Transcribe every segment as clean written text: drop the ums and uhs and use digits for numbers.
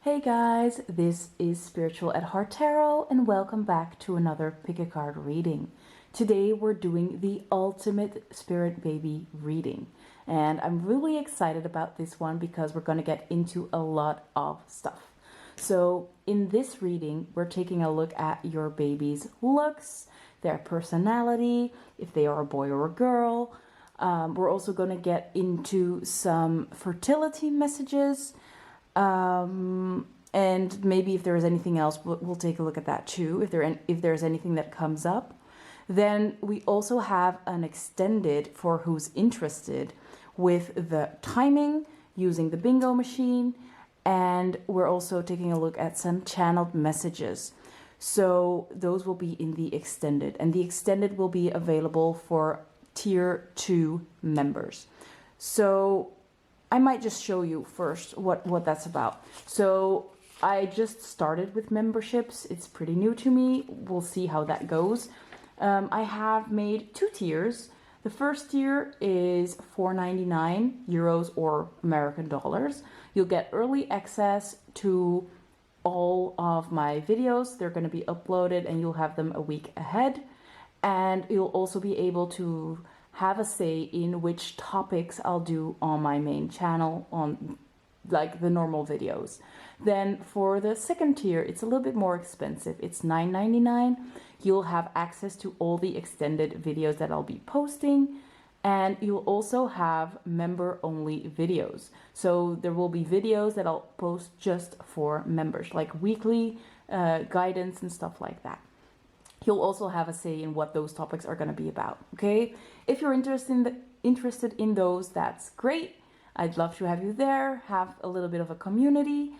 Hey guys, this is Spiritual at Heart Tarot and welcome back to another pick a card reading. Today we're doing the ultimate spirit baby reading and I'm really excited about this one because we're going to get into a lot of stuff. So in this reading, we're taking a look at your baby's looks, their personality, if they are a boy or a girl. We're also going to get into some fertility messages. And maybe if there is anything else, we'll take a look at that too. If there's anything that comes up, then we also have an extended for who's interested with the timing using the bingo machine. And we're also taking a look at some channeled messages. So those will be in the extended, and the extended will be available for tier 2 members. So I might just show you first what that's about. So I just started with memberships. It's pretty new to me. We'll see how that goes. I have made 2 tiers. The first tier is €4.99 or American dollars. You'll get early access to all of my videos. They're going to be uploaded and you'll have them a week ahead. And you'll also be able to have a say in which topics I'll do on my main channel on like the normal videos. Then for the second tier, it's a little bit more expensive. It's $9.99. You'll have access to all the extended videos that I'll be posting, and you'll also have member only videos. So there will be videos that I'll post just for members, like weekly guidance and stuff like that. You'll also have a say in what those topics are going to be about, okay? If you're interested in those, that's great. I'd love to have you there, have a little bit of a community.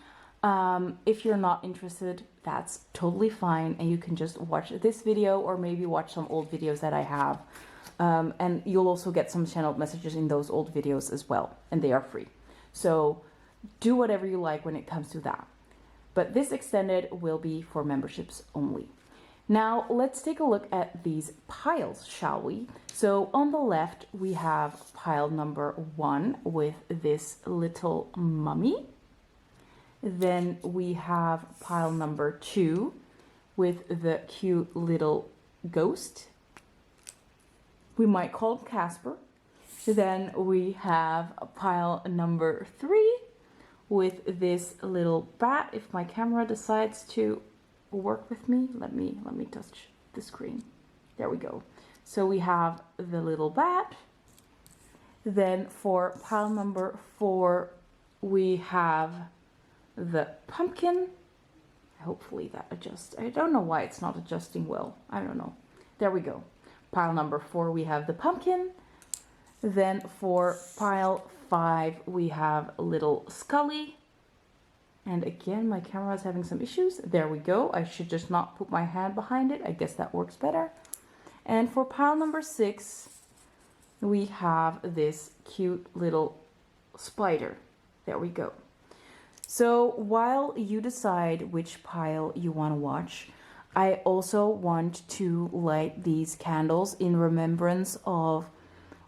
If you're not interested, that's totally fine, and you can just watch this video or maybe watch some old videos that I have. And you'll also get some channeled messages in those old videos as well, and they are free. So do whatever you like when it comes to that. But this extended will be for memberships only. Now, let's take a look at these piles, shall we? So on the left, we have pile number 1 with this little mummy. Then we have pile number 2 with the cute little ghost. We might call it Casper. Then we have pile number 3 with this little bat. If my camera decides to work with me, let me touch the screen. There we go. So we have the little bat. Then for pile number 4, we have the pumpkin. Hopefully that adjusts. I don't know why it's not adjusting well. I don't know. There we go. Pile number 4, we have the pumpkin. Then for pile 5, we have little Scully. And again, my camera is having some issues. There we go. I should just not put my hand behind it. I guess that works better. And for pile number 6, we have this cute little spider. There we go. So while you decide which pile you want to watch, I also want to light these candles in remembrance of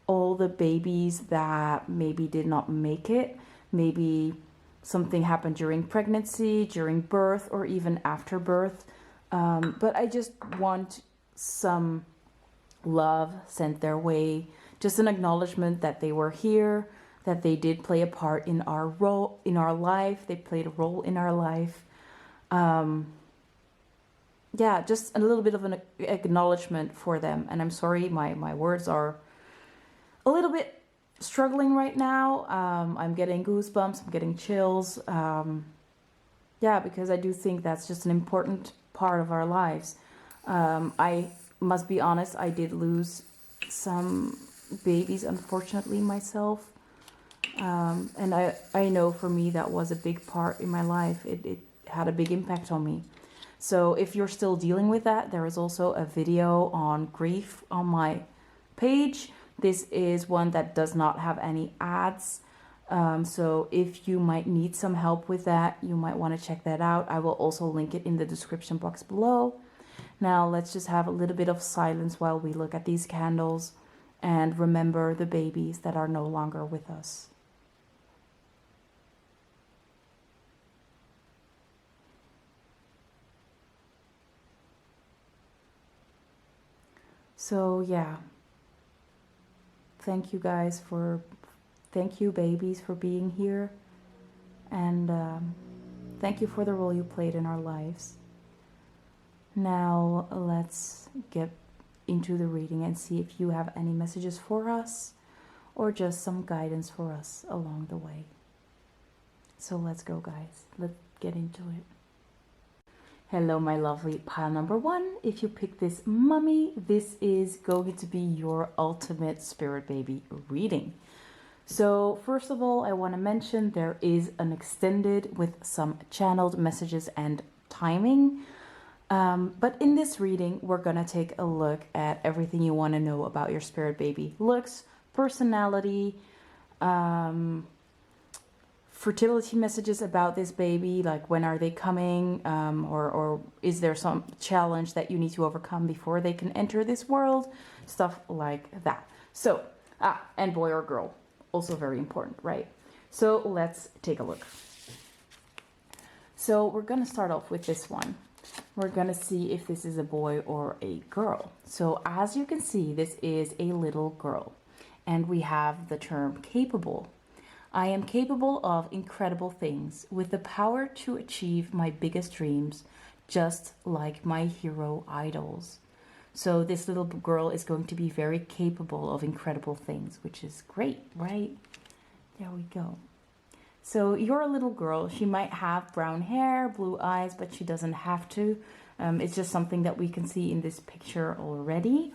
all the babies that maybe did not make it. Maybe something happened during pregnancy, during birth, or even after birth. But I just want some love sent their way, just an acknowledgement that they were here, that they did play a part in our role, in our life. They played a role in our life. Yeah, just a little bit of an acknowledgement for them. And I'm sorry, my words are a little bit struggling right now. I'm getting goosebumps, I'm getting chills. Yeah, because I do think that's just an important part of our lives. I must be honest, I did lose some babies, unfortunately, myself. And I know for me that was a big part in my life. It had a big impact on me. So if you're still dealing with that, there is also a video on grief on my page. This is one that does not have any ads. So if you might need some help with that, you might want to check that out. I will also link it in the description box below. Now let's just have a little bit of silence while we look at these candles and remember the babies that are no longer with us. So yeah, thank you guys thank you babies for being here, and thank you for the role you played in our lives. Now let's get into the reading and see if you have any messages for us or just some guidance for us along the way. So let's go, guys. Let's get into it. Hello, my lovely pile number 1. If you pick this mummy, this is going to be your ultimate spirit baby reading. So first of all, I want to mention there is an extended with some channeled messages and timing. But in this reading, we're going to take a look at everything you want to know about your spirit baby. Looks, personality, fertility messages about this baby, like when are they coming, or is there some challenge that you need to overcome before they can enter this world, stuff like that. So, and boy or girl, also very important, right? So let's take a look. So we're going to start off with this one. We're going to see if this is a boy or a girl. So as you can see, this is a little girl, and we have the term capable. I am capable of incredible things with the power to achieve my biggest dreams, just like my hero idols. So this little girl is going to be very capable of incredible things, which is great, right? There we go. So you're a little girl. She might have brown hair, blue eyes, but she doesn't have to. It's just something that we can see in this picture already.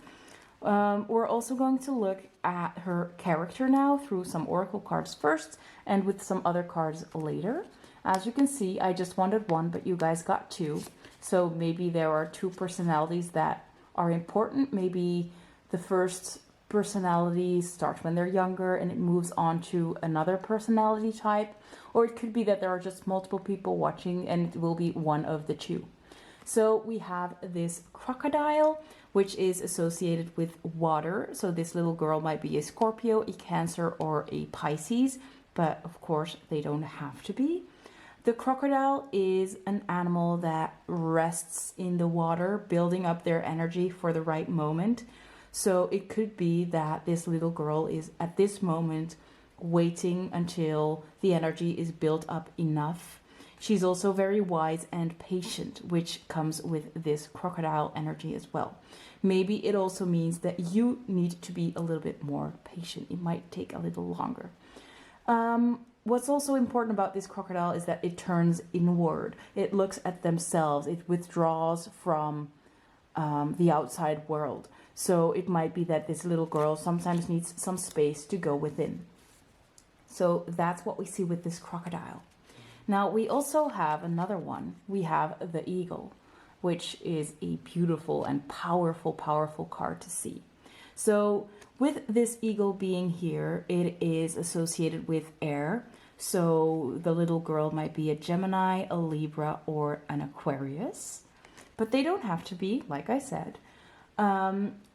We're also going to look at her character now through some oracle cards first and with some other cards later. As you can see, I just wanted one, but you guys got two. So maybe there are two personalities that are important. Maybe the first personality starts when they're younger and it moves on to another personality type. Or it could be that there are just multiple people watching and it will be one of the two. So we have this crocodile, which is associated with water. So this little girl might be a Scorpio, a Cancer, or a Pisces, but of course they don't have to be. The crocodile is an animal that rests in the water, building up their energy for the right moment. So it could be that this little girl is at this moment waiting until the energy is built up enough. She's also very wise and patient, which comes with this crocodile energy as well. Maybe it also means that you need to be a little bit more patient. It might take a little longer. What's also important about this crocodile is that it turns inward. It looks at themselves. It withdraws from the outside world. So it might be that this little girl sometimes needs some space to go within. So that's what we see with this crocodile. Now we also have another one. We have the eagle, which is a beautiful and powerful card to see. So with this eagle being here, it is associated with air. So the little girl might be a Gemini, a Libra, or an Aquarius. But they don't have to be, like I said.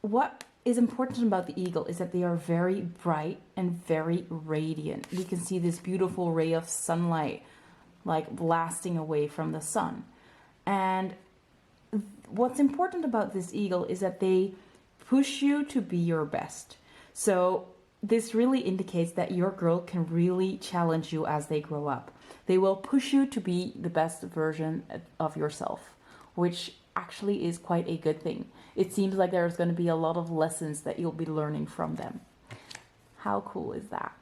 What is important about the eagle is that they are very bright and very radiant. We can see this beautiful ray of sunlight like blasting away from the sun. And what's important about this eagle is that they push you to be your best. So this really indicates that your girl can really challenge you as they grow up. They will push you to be the best version of yourself, which actually is quite a good thing. It seems like there's going to be a lot of lessons that you'll be learning from them. How cool is that?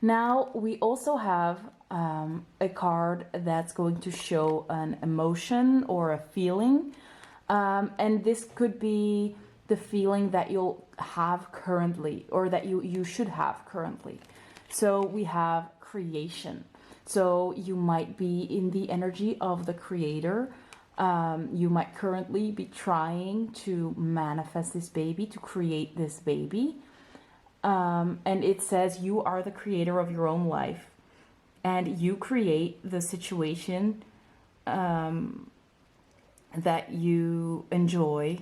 Now we also have a card that's going to show an emotion or a feeling. And this could be the feeling that you'll have currently, or that you should have currently. So we have creation. So you might be in the energy of the creator. You might currently be trying to manifest this baby, to create this baby. And it says you are the creator of your own life, and you create the situation that you enjoy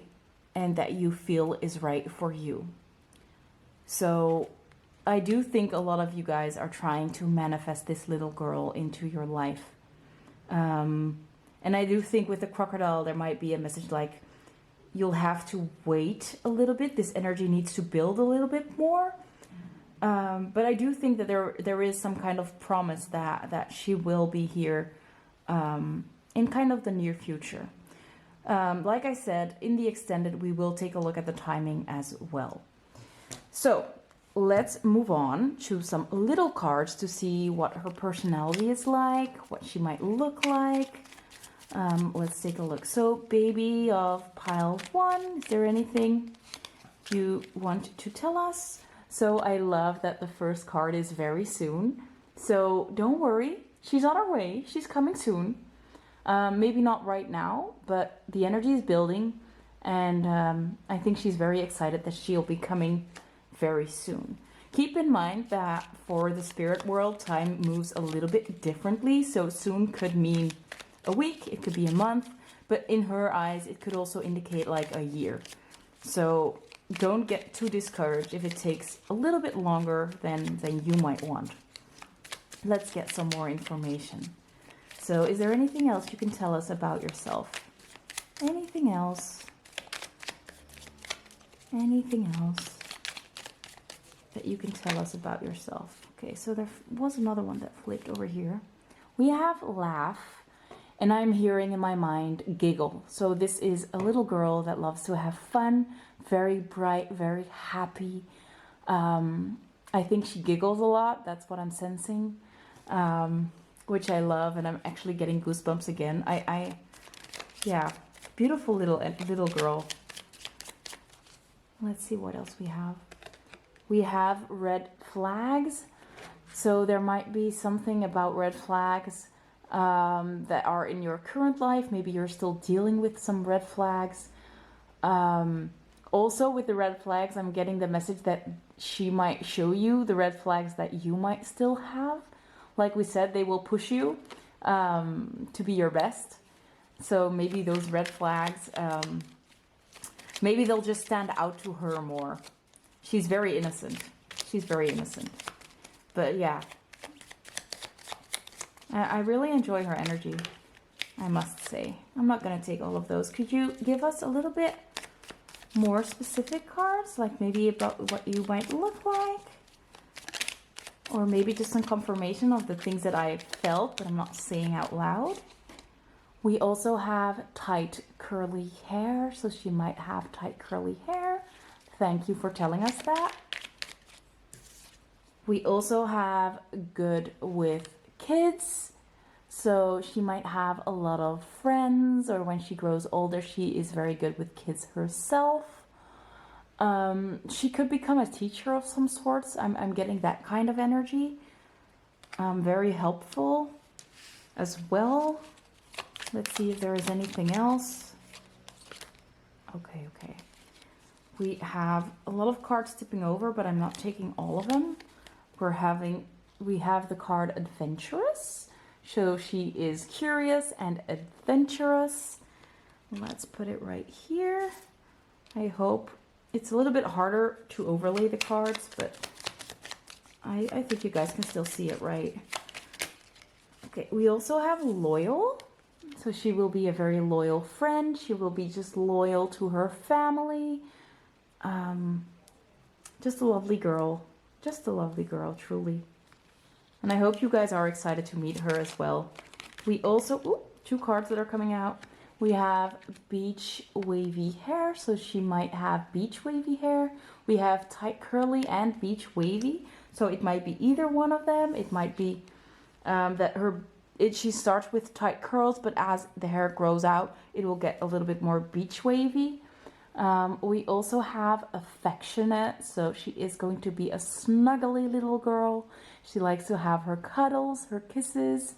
and that you feel is right for you. So I do think a lot of you guys are trying to manifest this little girl into your life. And I do think with the crocodile, there might be a message like, you'll have to wait a little bit. This energy needs to build a little bit more. But I do think that there is some kind of promise that she will be here in kind of the near future. Like I said, in the extended, we will take a look at the timing as well. So let's move on to some little cards to see what her personality is like, what she might look like. Let's take a look. So baby of pile 1, is there anything you want to tell us? So I love that the first card is very soon. So don't worry, she's on her way. She's coming soon. Maybe not right now, but the energy is building. And I think she's very excited that she'll be coming very soon. Keep in mind that for the spirit world, time moves a little bit differently. So soon could mean a week, it could be a month, but in her eyes, it could also indicate like a year. So don't get too discouraged if it takes a little bit longer than you might want. Let's get some more information. So is there anything else you can tell us about yourself? Anything else? Anything else that you can tell us about yourself? Okay, so there was another one that flipped over here. We have laugh, and I'm hearing in my mind giggle. So this is a little girl that loves to have fun, very bright, very happy. I think she giggles a lot. That's what I'm sensing, which I love, and I'm actually getting goosebumps again. Yeah, beautiful little girl. Let's see what else we have. We have red flags. So there might be something about red flags that are in your current life. Maybe you're still dealing with some red flags. Also with the red flags, I'm getting the message that she might show you the red flags that you might still have. Like we said, they will push you to be your best. So maybe those red flags, maybe they'll just stand out to her more. She's very innocent. She's very innocent. But yeah, I really enjoy her energy, I must say. I'm not going to take all of those. Could you give us a little bit more specific cards, like maybe about what you might look like? Or maybe just some confirmation of the things that I felt but I'm not saying out loud. We also have tight curly hair, so she might have tight curly hair. Thank you for telling us that. We also have good with kids. So she might have a lot of friends, or when she grows older, she is very good with kids herself. She could become a teacher of some sorts. I'm getting that kind of energy. Very helpful as well. Let's see if there is anything else. Okay. We have a lot of cards tipping over, but I'm not taking all of them. We have the card adventurous. So she is curious and adventurous. Let's put it right here. I hope it's a little bit harder to overlay the cards, but I think you guys can still see it right. Okay, we also have loyal. So she will be a very loyal friend. She will be just loyal to her family. Just a lovely girl. Just a lovely girl, truly. And I hope you guys are excited to meet her as well. We also, two cards that are coming out. We have beach wavy hair, so she might have beach wavy hair. We have tight curly and beach wavy, so it might be either one of them. It might be that she starts with tight curls, but as the hair grows out, it will get a little bit more beach wavy. We also have affectionate, so she is going to be a snuggly little girl. She likes to have her cuddles, her kisses.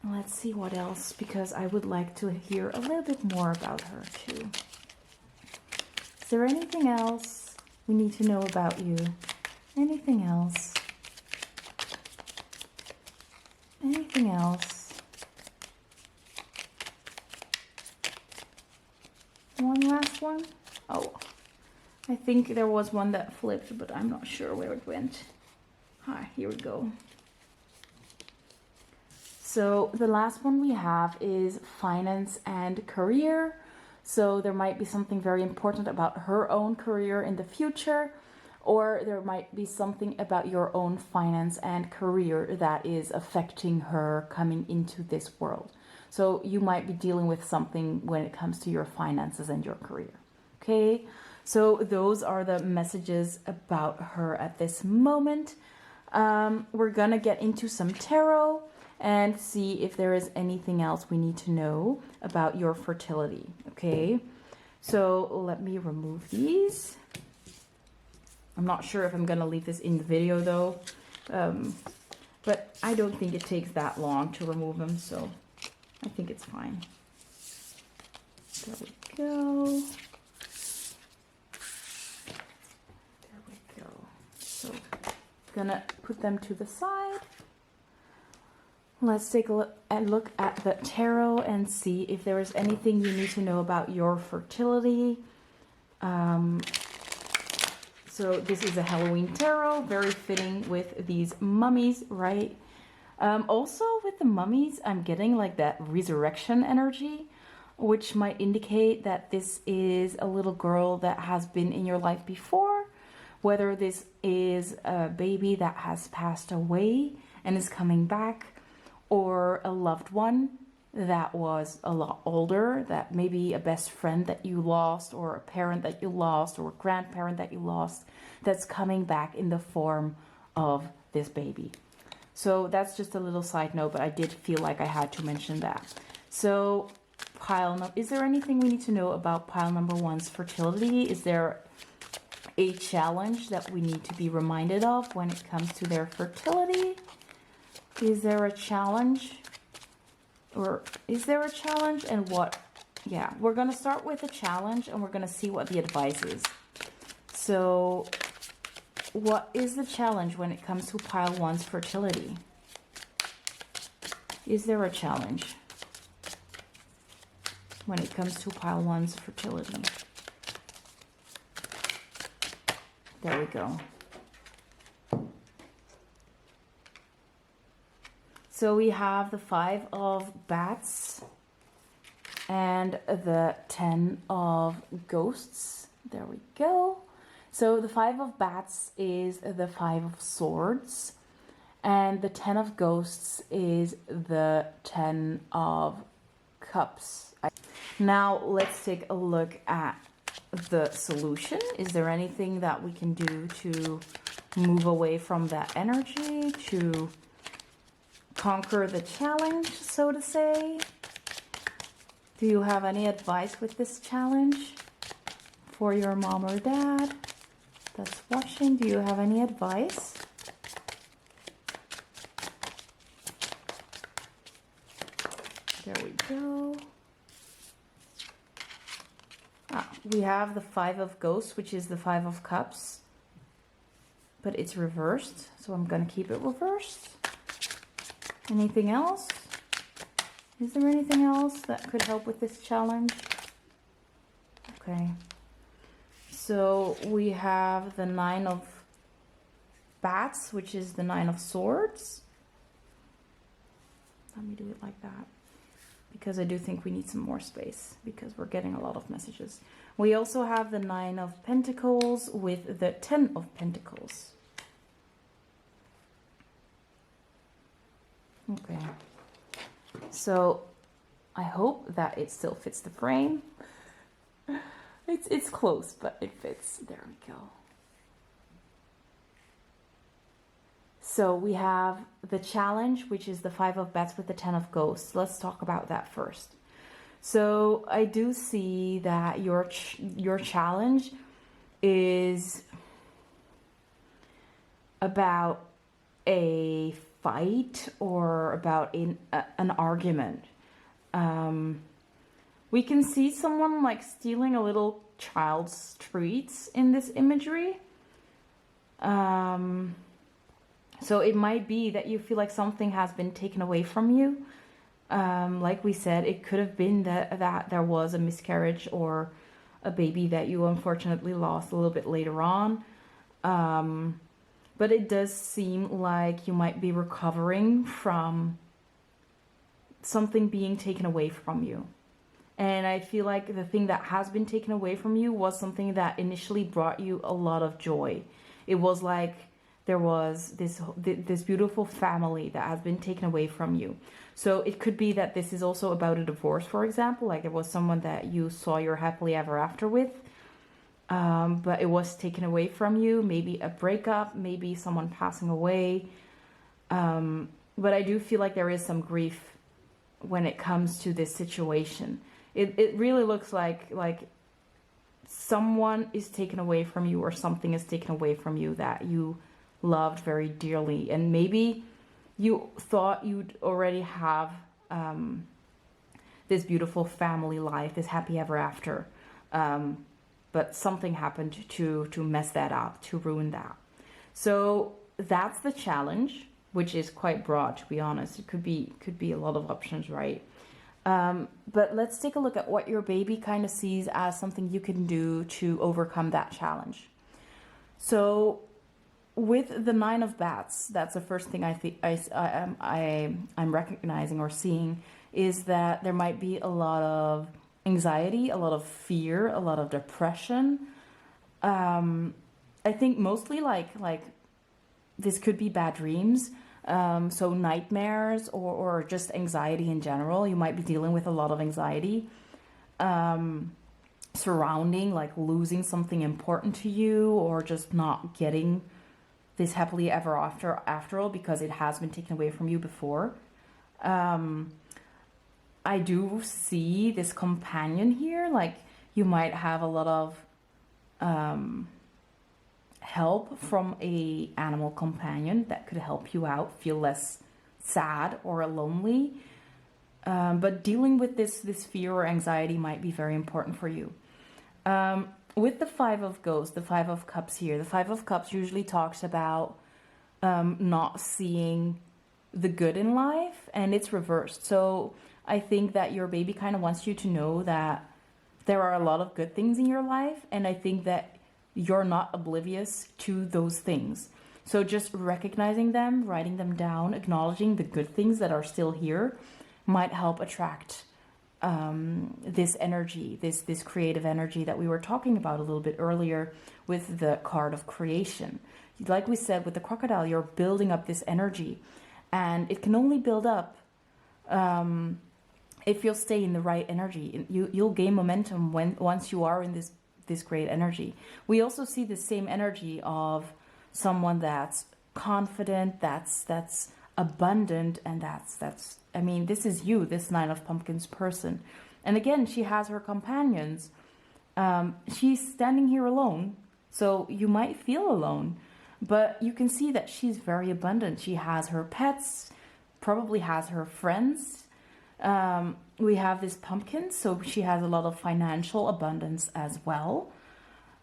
Let's see what else, because I would like to hear a little bit more about her too. Is there anything else we need to know about you? Anything else? Anything else? One last one? Oh, I think there was one that flipped, but I'm not sure where it went. Here we go. So the last one we have is finance and career. So there might be something very important about her own career in the future, or there might be something about your own finance and career that is affecting her coming into this world. So you might be dealing with something when it comes to your finances and your career. Okay, so those are the messages about her at this moment. We're gonna get into some tarot and see if there is anything else we need to know about your fertility. Okay, so let me remove these. I'm not sure if I'm gonna leave this in the video though, but I don't think it takes that long to remove them, so I think it's fine. There we go. There we go. So I'm gonna put them to the side. Let's take a look at the tarot and see if there is anything you need to know about your fertility. So this is a Halloween tarot, very fitting with these mummies, right? Also with the mummies, I'm getting like that resurrection energy, which might indicate that this is a little girl that has been in your life before, whether this is a baby that has passed away and is coming back, or a loved one that was a lot older, that maybe a best friend that you lost, or a parent that you lost, or a grandparent that you lost, that's coming back in the form of this baby. So that's just a little side note, but I did feel like I had to mention that. So is there anything we need to know about pile number one's fertility? Is there a challenge that we need to be reminded of when it comes to their fertility? Is there a challenge? Or is there a challenge, and what? Yeah, we're going to start with a challenge and we're going to see what the advice is. So what is the challenge when it comes to pile one's fertility? Is there a challenge when it comes to pile one's fertility? There we go. So we have the 5 of bats and the 10 of ghosts. There we go. So the 5 of bats is the 5 of swords, and the 10 of ghosts is the 10 of cups. Now let's take a look at the solution. Is there anything that we can do to move away from that energy, to conquer the challenge, so to say? Do you have any advice with this challenge for your mom or dad that's watching? Do you have any advice? There we go. We have the 5 of ghosts, which is the 5 of cups, but it's reversed, so I'm going to keep it reversed. Anything else? Is there anything else that could help with this challenge? Okay. So we have the 9 of bats, which is the 9 of swords. Let me do it like that, because I do think we need some more space, because we're getting a lot of messages. We also have the 9 of pentacles with the 10 of pentacles. Okay, so I hope that it still fits the frame. It's close, but it fits. There we go. So we have the challenge, which is the 5 of bats with the 10 of ghosts. Let's talk about that first. So I do see that your challenge is about a fight or about an argument. We can see someone like stealing a little child's treats in this imagery. So it might be that you feel like something has been taken away from you. Like we said, it could have been that there was a miscarriage or a baby that you unfortunately lost a little bit later on. But it does seem like you might be recovering from something being taken away from you. And I feel like the thing that has been taken away from you was something that initially brought you a lot of joy. It was like there was this beautiful family that has been taken away from you. So it could be that this is also about a divorce, for example. Like there was someone that you saw your happily ever after with, but it was taken away from you. Maybe a breakup, maybe someone passing away. But I do feel like there is some grief when it comes to this situation. It really looks like someone is taken away from you, or something is taken away from you that you loved very dearly. And maybe you thought you'd already have this beautiful family life, this happy ever after. But something happened to mess that up, to ruin that. So that's the challenge, which is quite broad, to be honest. It could be a lot of options, right? But let's take a look at what your baby kind of sees as something you can do to overcome that challenge. So with the 9 of Bats, that's the first thing I'm recognizing or seeing, is that there might be a lot of anxiety, a lot of fear, a lot of depression. I think mostly like this could be bad dreams. So nightmares or just anxiety in general. You might be dealing with a lot of anxiety surrounding like losing something important to you, or just not getting this happily ever after all, because it has been taken away from you before. I do see this companion here, like you might have a lot of help from a animal companion that could help you out, feel less sad or lonely. But dealing with this fear or anxiety might be very important for you. With the 5 of Ghosts, the 5 of Cups here, the 5 of Cups usually talks about not seeing the good in life, and it's reversed. So I think that your baby kind of wants you to know that there are a lot of good things in your life, and I think that you're not oblivious to those things. So just recognizing them, writing them down, acknowledging the good things that are still here might help attract this energy, this creative energy that we were talking about a little bit earlier with the card of creation. Like we said with the crocodile, you're building up this energy, and it can only build up if you'll stay in the right energy. You'll gain momentum once you are in this great energy. We also see the same energy of someone that's confident, that's abundant, and that's I mean, this is you, this 9 of Pumpkins person. And again, she has her companions. She's standing here alone, so you might feel alone, but you can see that she's very abundant. She has her pets, probably has her friends. We have this pumpkin, so she has a lot of financial abundance as well.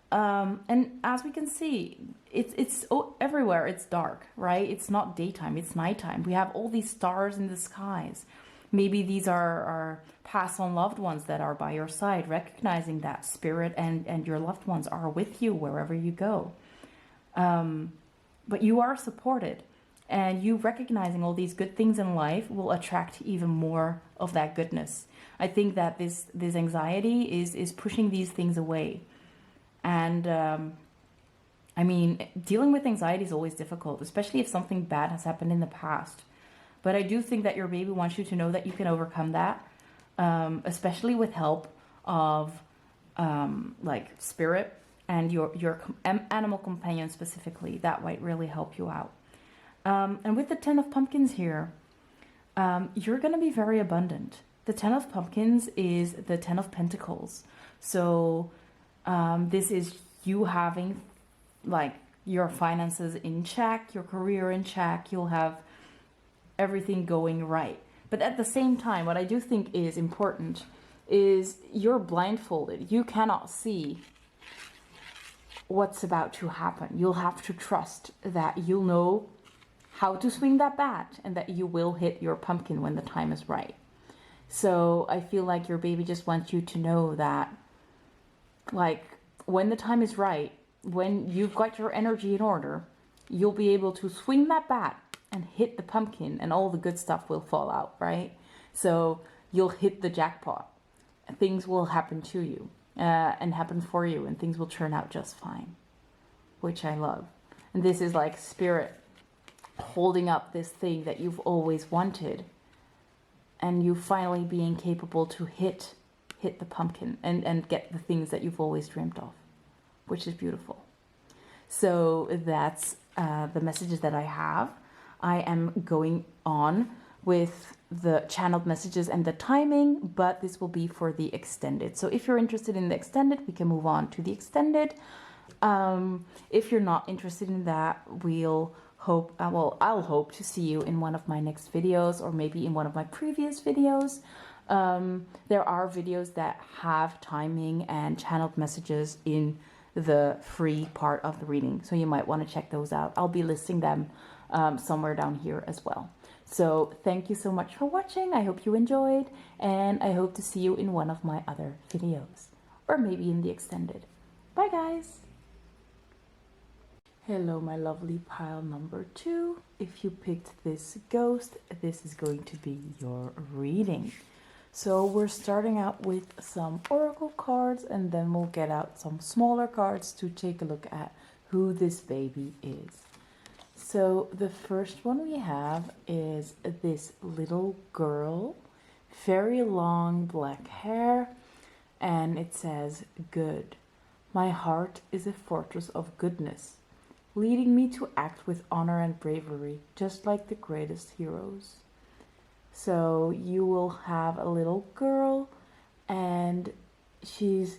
And as we can see, it's everywhere. It's dark, right? It's not daytime, it's nighttime. We have all these stars in the skies. Maybe these are past on loved ones that are by your side, recognizing that spirit and your loved ones are with you wherever you go. But you are supported, and you recognizing all these good things in life will attract even more of that goodness. I think that this anxiety is pushing these things away. And I mean, dealing with anxiety is always difficult, especially if something bad has happened in the past. But I do think that your baby wants you to know that you can overcome that, especially with help of like spirit and your animal companion specifically. That might really help you out. And with the 10 of Pumpkins here, you're going to be very abundant. The 10 of Pumpkins is the 10 of Pentacles. So this is you having like your finances in check, your career in check. You'll have everything going right. But at the same time, what I do think is important is you're blindfolded. You cannot see what's about to happen. You'll have to trust that you'll know how to swing that bat and that you will hit your pumpkin when the time is right. So I feel like your baby just wants you to know that, like, when the time is right, when you've got your energy in order, you'll be able to swing that bat and hit the pumpkin, and all the good stuff will fall out, right? So you'll hit the jackpot. things will happen to you and happen for you, and things will turn out just fine, which I love. And this is like spirit holding up this thing that you've always wanted, and you finally being capable to hit the pumpkin and get the things that you've always dreamed of, which is beautiful. So that's the messages that I have. I am going on with the channeled messages and the timing, but this will be for the extended. So if you're interested in the extended, we can move on to the extended. If you're not interested in that, I'll hope to see you in one of my next videos, or maybe in one of my previous videos. There are videos that have timing and channeled messages in the free part of the reading, so you might want to check those out. I'll be listing them somewhere down here as well. So thank you so much for watching. I hope you enjoyed, and I hope to see you in one of my other videos, or maybe in the extended. Bye guys! Hello my lovely pile number 2. If you picked this ghost, this is going to be your reading. So we're starting out with some oracle cards, and then we'll get out some smaller cards to take a look at who this baby is. So the first one we have is this little girl, very long black hair, and it says, "Good. My heart is a fortress of goodness, leading me to act with honor and bravery, just like the greatest heroes." So you will have a little girl, and she's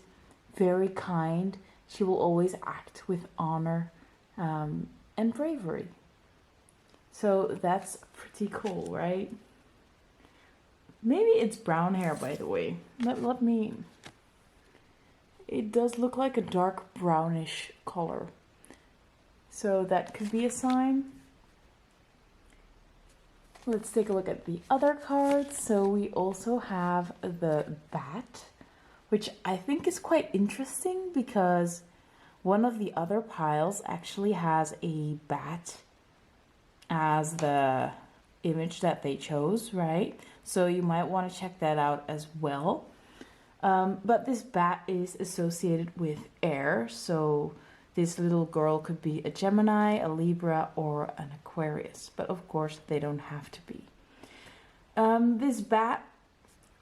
very kind. She will always act with honor and bravery. So that's pretty cool, right? Maybe it's brown hair, by the way. Let me... It does look like a dark brownish color. So that could be a sign. Let's take a look at the other cards. So we also have the bat, which I think is quite interesting because one of the other piles actually has a bat as the image that they chose, right? So you might want to check that out as well. But this bat is associated with air, so this little girl could be a Gemini, a Libra, or an Aquarius, but of course they don't have to be. This bat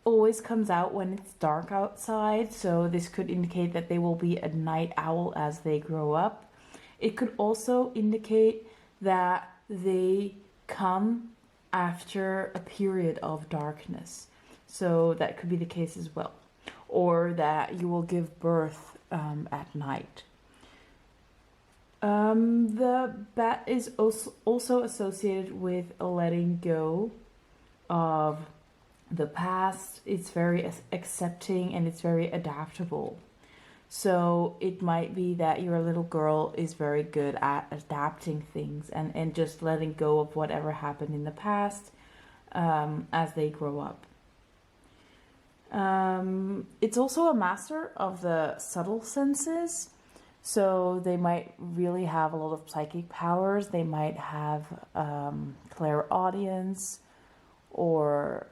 always comes out when it's dark outside, so this could indicate that they will be a night owl as they grow up. It could also indicate that they come after a period of darkness, so that could be the case as well, or that you will give birth at night. The bat is also associated with letting go of the past. It's very accepting and it's very adaptable. So it might be that your little girl is very good at adapting things and just letting go of whatever happened in the past as they grow up. It's also a master of the subtle senses. So they might really have a lot of psychic powers. They might have clairaudience or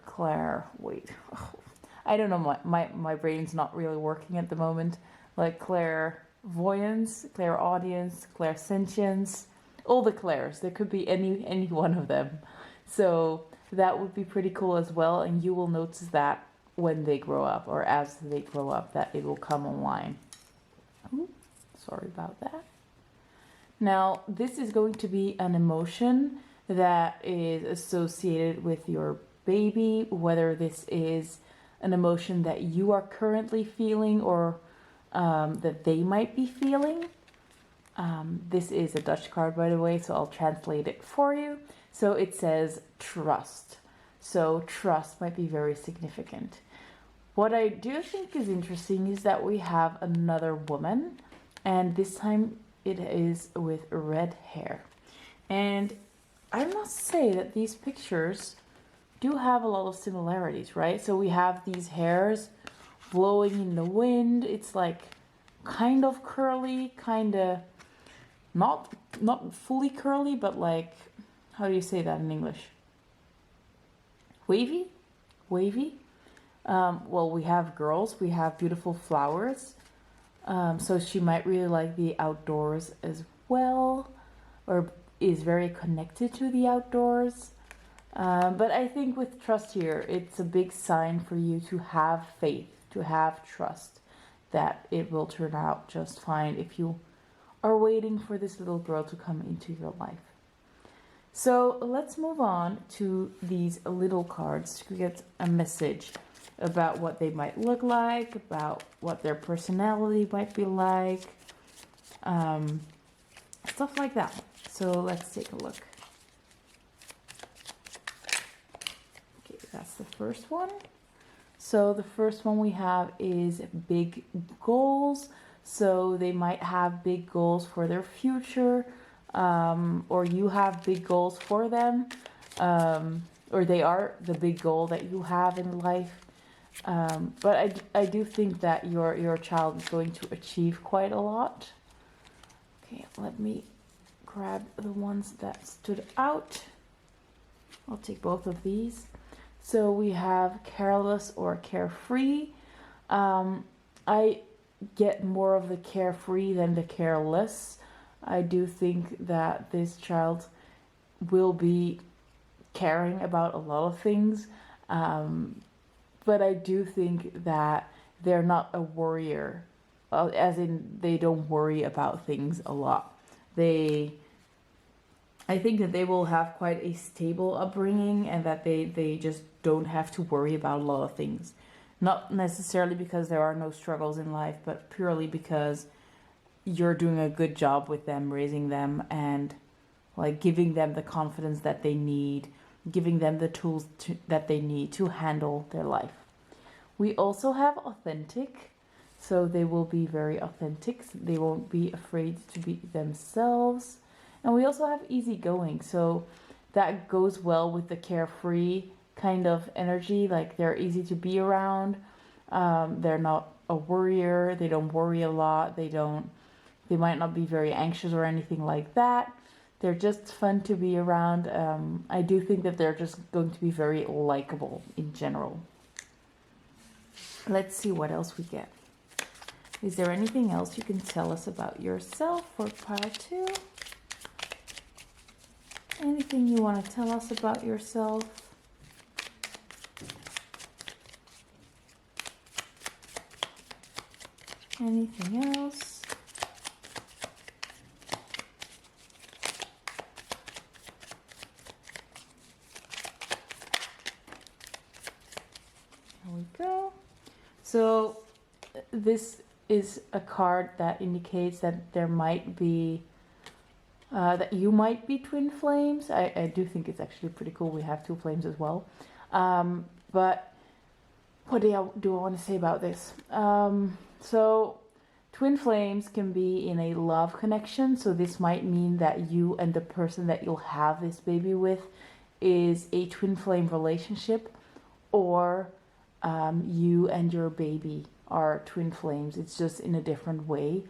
I don't know, my brain's not really working at the moment. Like clairvoyance, clairaudience, clairsentience, all the clairs. There could be any one of them. So that would be pretty cool as well, and you will notice that when they grow up, or as they grow up, that it will come online. Ooh, sorry about that. Now, this is going to be an emotion that is associated with your baby, whether this is an emotion that you are currently feeling or that they might be feeling. This is a Dutch card, by the way, so I'll translate it for you. So it says trust. So trust might be very significant. What I do think is interesting is that we have another woman, and this time it is with red hair. And I must say that these pictures do have a lot of similarities, right? So we have these hairs blowing in the wind. It's like kind of curly, kind of not fully curly, but like, how do you say that in English? Wavy? Well, we have girls, we have beautiful flowers. So she might really like the outdoors as well, or is very connected to the outdoors. But I think with trust here, it's a big sign for you to have faith, to have trust that it will turn out just fine if you are waiting for this little girl to come into your life. So let's move on to these little cards to get a message about what they might look like, about what their personality might be like, stuff like that. So let's take a look. Okay, that's the first one. So the first one we have is big goals. So they might have big goals for their future, or you have big goals for them, or they are the big goal that you have in life. But I do think that your child is going to achieve quite a lot. Okay, let me grab the ones that stood out. I'll take both of these. So we have careless or carefree. I get more of the carefree than the careless. I do think that this child will be caring about a lot of things. But I do think that they're not a worrier, as in they don't worry about things a lot. I think that they will have quite a stable upbringing, and that they just don't have to worry about a lot of things. Not necessarily because there are no struggles in life, but purely because you're doing a good job with them, raising them, and like giving them the confidence that they need, giving them the tools that they need to handle their life. We also have authentic, so they will be very authentic. They won't be afraid to be themselves. And we also have easygoing, so that goes well with the carefree kind of energy. Like they're easy to be around. They're not a worrier. They don't worry a lot. They might not be very anxious or anything like that. They're just fun to be around. I do think that they're just going to be very likable in general. Let's see what else we get. Is there anything else you can tell us about yourself for pile 2? Anything you want to tell us about yourself? Anything else? There we go. So this is a card that indicates that there might be that you might be twin flames. I do think it's actually pretty cool. We have two flames as well. But what do I want to say about this? So twin flames can be in a love connection. So this might mean that you and the person that you'll have this baby with is a twin flame relationship, or you and your baby are twin flames. It's just in a different way.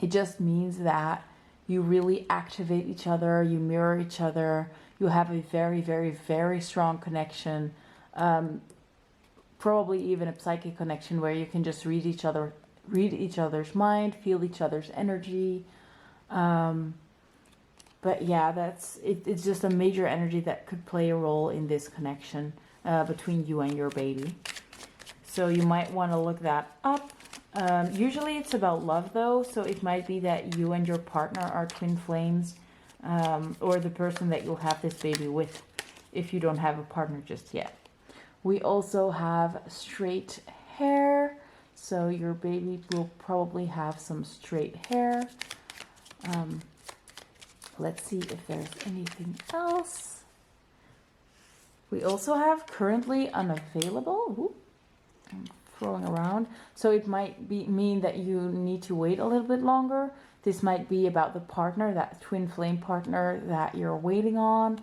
It just means that you really activate each other, you mirror each other, you have a very, very, very strong connection, probably even a psychic connection where you can just read each other's mind, feel each other's energy. But yeah, it's just a major energy that could play a role in this connection between you and your baby. So you might want to look that up. Usually it's about love though, so it might be that you and your partner are twin flames, or the person that you'll have this baby with if you don't have a partner just yet. We also have straight hair, so your baby will probably have some straight hair. Let's see if there's anything else. We also have currently unavailable. Ooh, I'm throwing around. So it might mean that you need to wait a little bit longer. This might be about the partner, that twin flame partner that you're waiting on.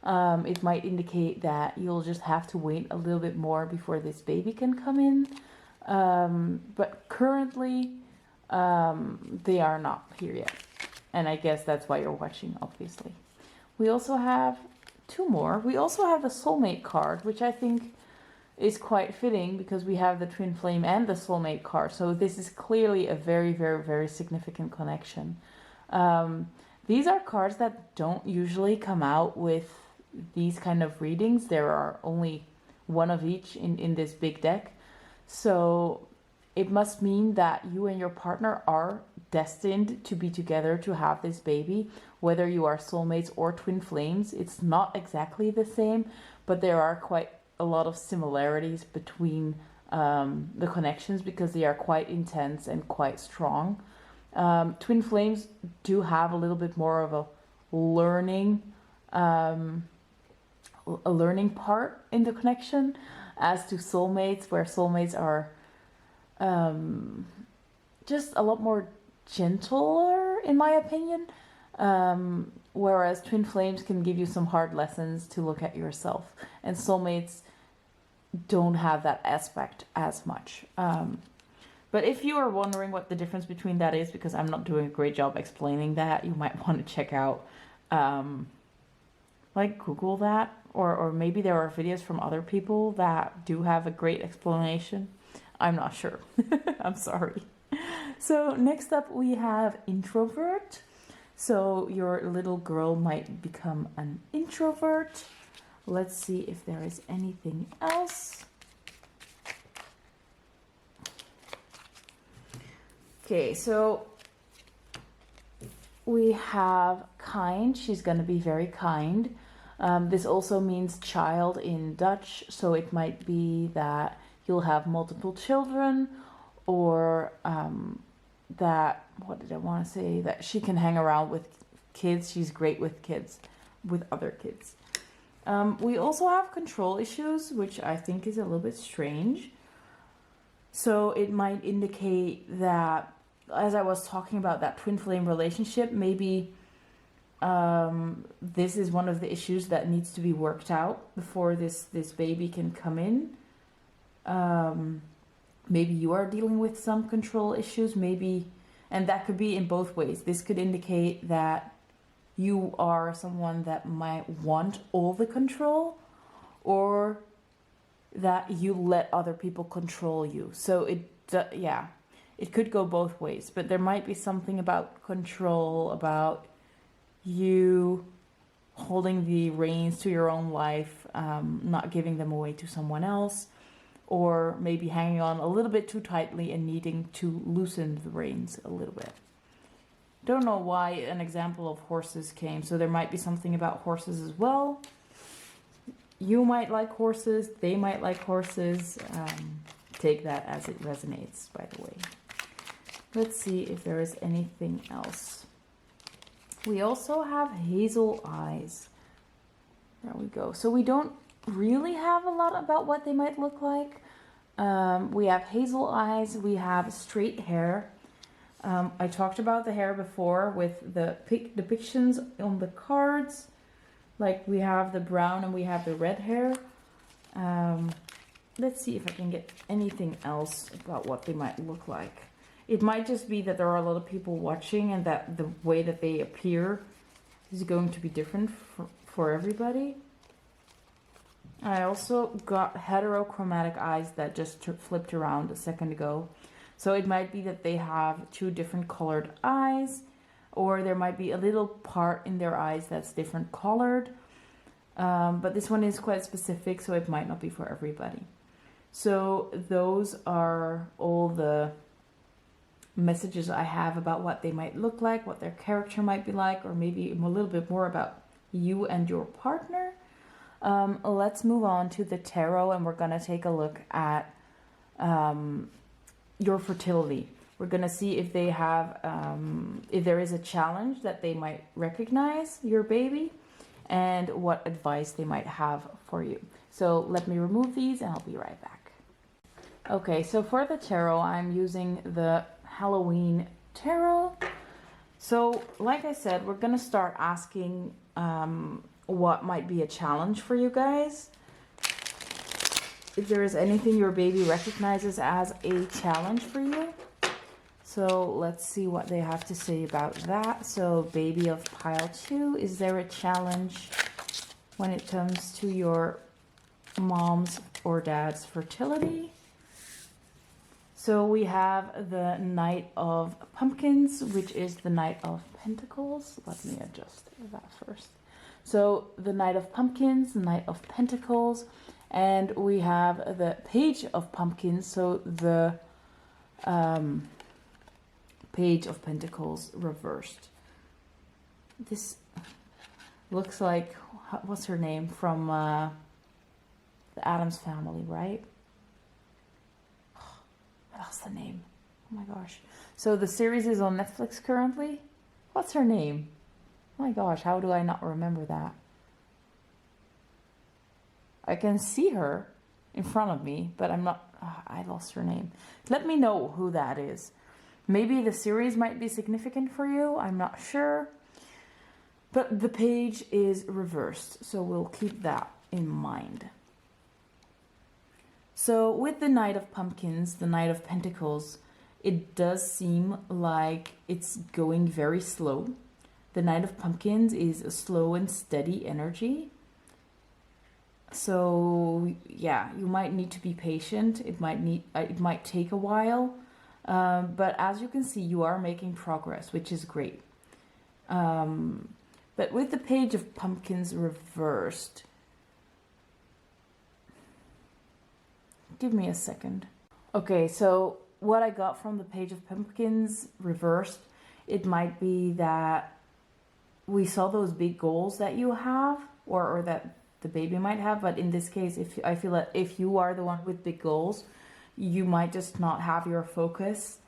It might indicate that you'll just have to wait a little bit more before this baby can come in. But currently, they are not here yet. And I guess that's why you're watching, obviously. We also have two more. We also have the soulmate card, which I think is quite fitting because we have the twin flame and the soulmate card. So this is clearly a very, very, very significant connection. These are cards that don't usually come out with these kind of readings. There are only one of each in this big deck. So it must mean that you and your partner are destined to be together to have this baby, whether you are soulmates or twin flames. It's not exactly the same, but there are quite a lot of similarities between the connections because they are quite intense and quite strong. Twin flames do have a little bit more of a learning part in the connection, as to soulmates, where soulmates are just a lot more gentler, in my opinion, whereas twin flames can give you some hard lessons to look at yourself, and soulmates don't have that aspect as much. But if you are wondering what the difference between that is, because I'm not doing a great job explaining that, you might want to check out, like Google that, or maybe there are videos from other people that do have a great explanation. I'm not sure. I'm sorry. So next up we have introvert. So your little girl might become an introvert. Let's see if there is anything else. Okay, so we have kind. She's going to be very kind. This also means child in Dutch, so it might be that you'll have multiple children, or that, what did I want to say, that she can hang around with kids. She's great with kids, with other kids. We also have control issues, which I think is a little bit strange. So it might indicate that, as I was talking about that twin flame relationship, maybe this is one of the issues that needs to be worked out before this baby can come in. Maybe you are dealing with some control issues, maybe, and that could be in both ways. This could indicate that you are someone that might want all the control, or that you let other people control you. So it could go both ways, but there might be something about control, about you holding the reins to your own life, not giving them away to someone else, or maybe hanging on a little bit too tightly and needing to loosen the reins a little bit. Don't know why an example of horses came, so there might be something about horses as well. You might like horses, they might like horses. Take that as it resonates, by the way. Let's see if there is anything else. We also have hazel eyes. There we go. So we don't really have a lot about what they might look like. We have hazel eyes, we have straight hair. I talked about the hair before with the depictions on the cards. Like we have the brown and we have the red hair. Let's see if I can get anything else about what they might look like. It might just be that there are a lot of people watching and that the way that they appear is going to be different for everybody. I also got heterochromatic eyes that just flipped around a second ago. So it might be that they have two different colored eyes, or there might be a little part in their eyes that's different colored. But this one is quite specific, so it might not be for everybody. So those are all the messages I have about what they might look like, what their character might be like, or maybe a little bit more about you and your partner. Let's move on to the tarot, and we're going to take a look at your fertility. We're going to see if they have, if there is a challenge that they might recognize your baby, and what advice they might have for you. So let me remove these and I'll be right back. Okay, so for the tarot, I'm using the Halloween tarot. So like I said, we're going to start asking what might be a challenge for you guys. If there is anything your baby recognizes as a challenge for you. So let's see what they have to say about that. So baby of pile 2, is there a challenge when it comes to your mom's or dad's fertility. So we have the Knight of Pumpkins, which is the Knight of Pentacles. Let me adjust that first. So the Knight of Pumpkins, the Knight of Pentacles, and we have the Page of Pumpkins, so the Page of Pentacles reversed. This looks like, what's her name, from the Addams Family, right? What else the name? Oh my gosh. So the series is on Netflix currently. What's her name? Oh my gosh, how do I not remember that? I can see her in front of me, but I'm not, I lost her name. Let me know who that is. Maybe the series might be significant for you, I'm not sure. But the page is reversed, so we'll keep that in mind. So with the Knight of Pumpkins, the Knight of Pentacles, it does seem like it's going very slow. The Knight of Pumpkins is a slow and steady energy. So yeah, you might need to be patient. It might take a while, but as you can see, you are making progress, which is great. But with the Page of Pumpkins reversed, give me a second. Okay, so what I got from the Page of Pumpkins reversed, it might be that we saw those big goals that you have, or that the baby might have, but in this case, I feel that if you are the one with big goals, you might just not have your focus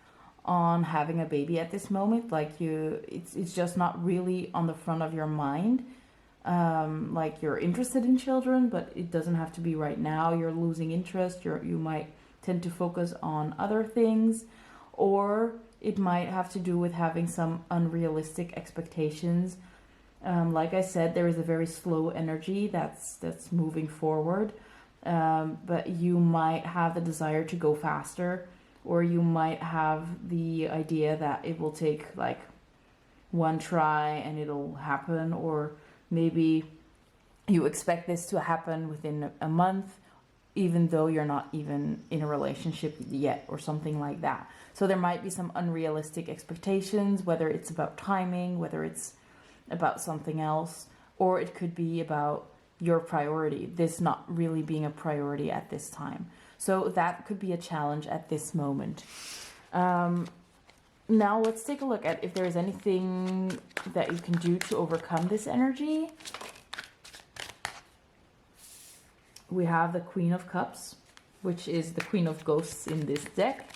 on having a baby at this moment. Like it's just not really on the front of your mind. Like you're interested in children, but it doesn't have to be right now. You're losing interest. You might tend to focus on other things, or it might have to do with having some unrealistic expectations. Like I said, there is a very slow energy that's moving forward, but you might have the desire to go faster, or you might have the idea that it will take like one try and it'll happen, or maybe you expect this to happen within a month, even though you're not even in a relationship yet, or something like that. So there might be some unrealistic expectations, whether it's about timing, whether it's about something else, or it could be about your priority, this not really being a priority at this time. So that could be a challenge at this moment. Now let's take a look at if there's anything that you can do to overcome this energy. We have the Queen of Cups, which is the Queen of Ghosts in this deck.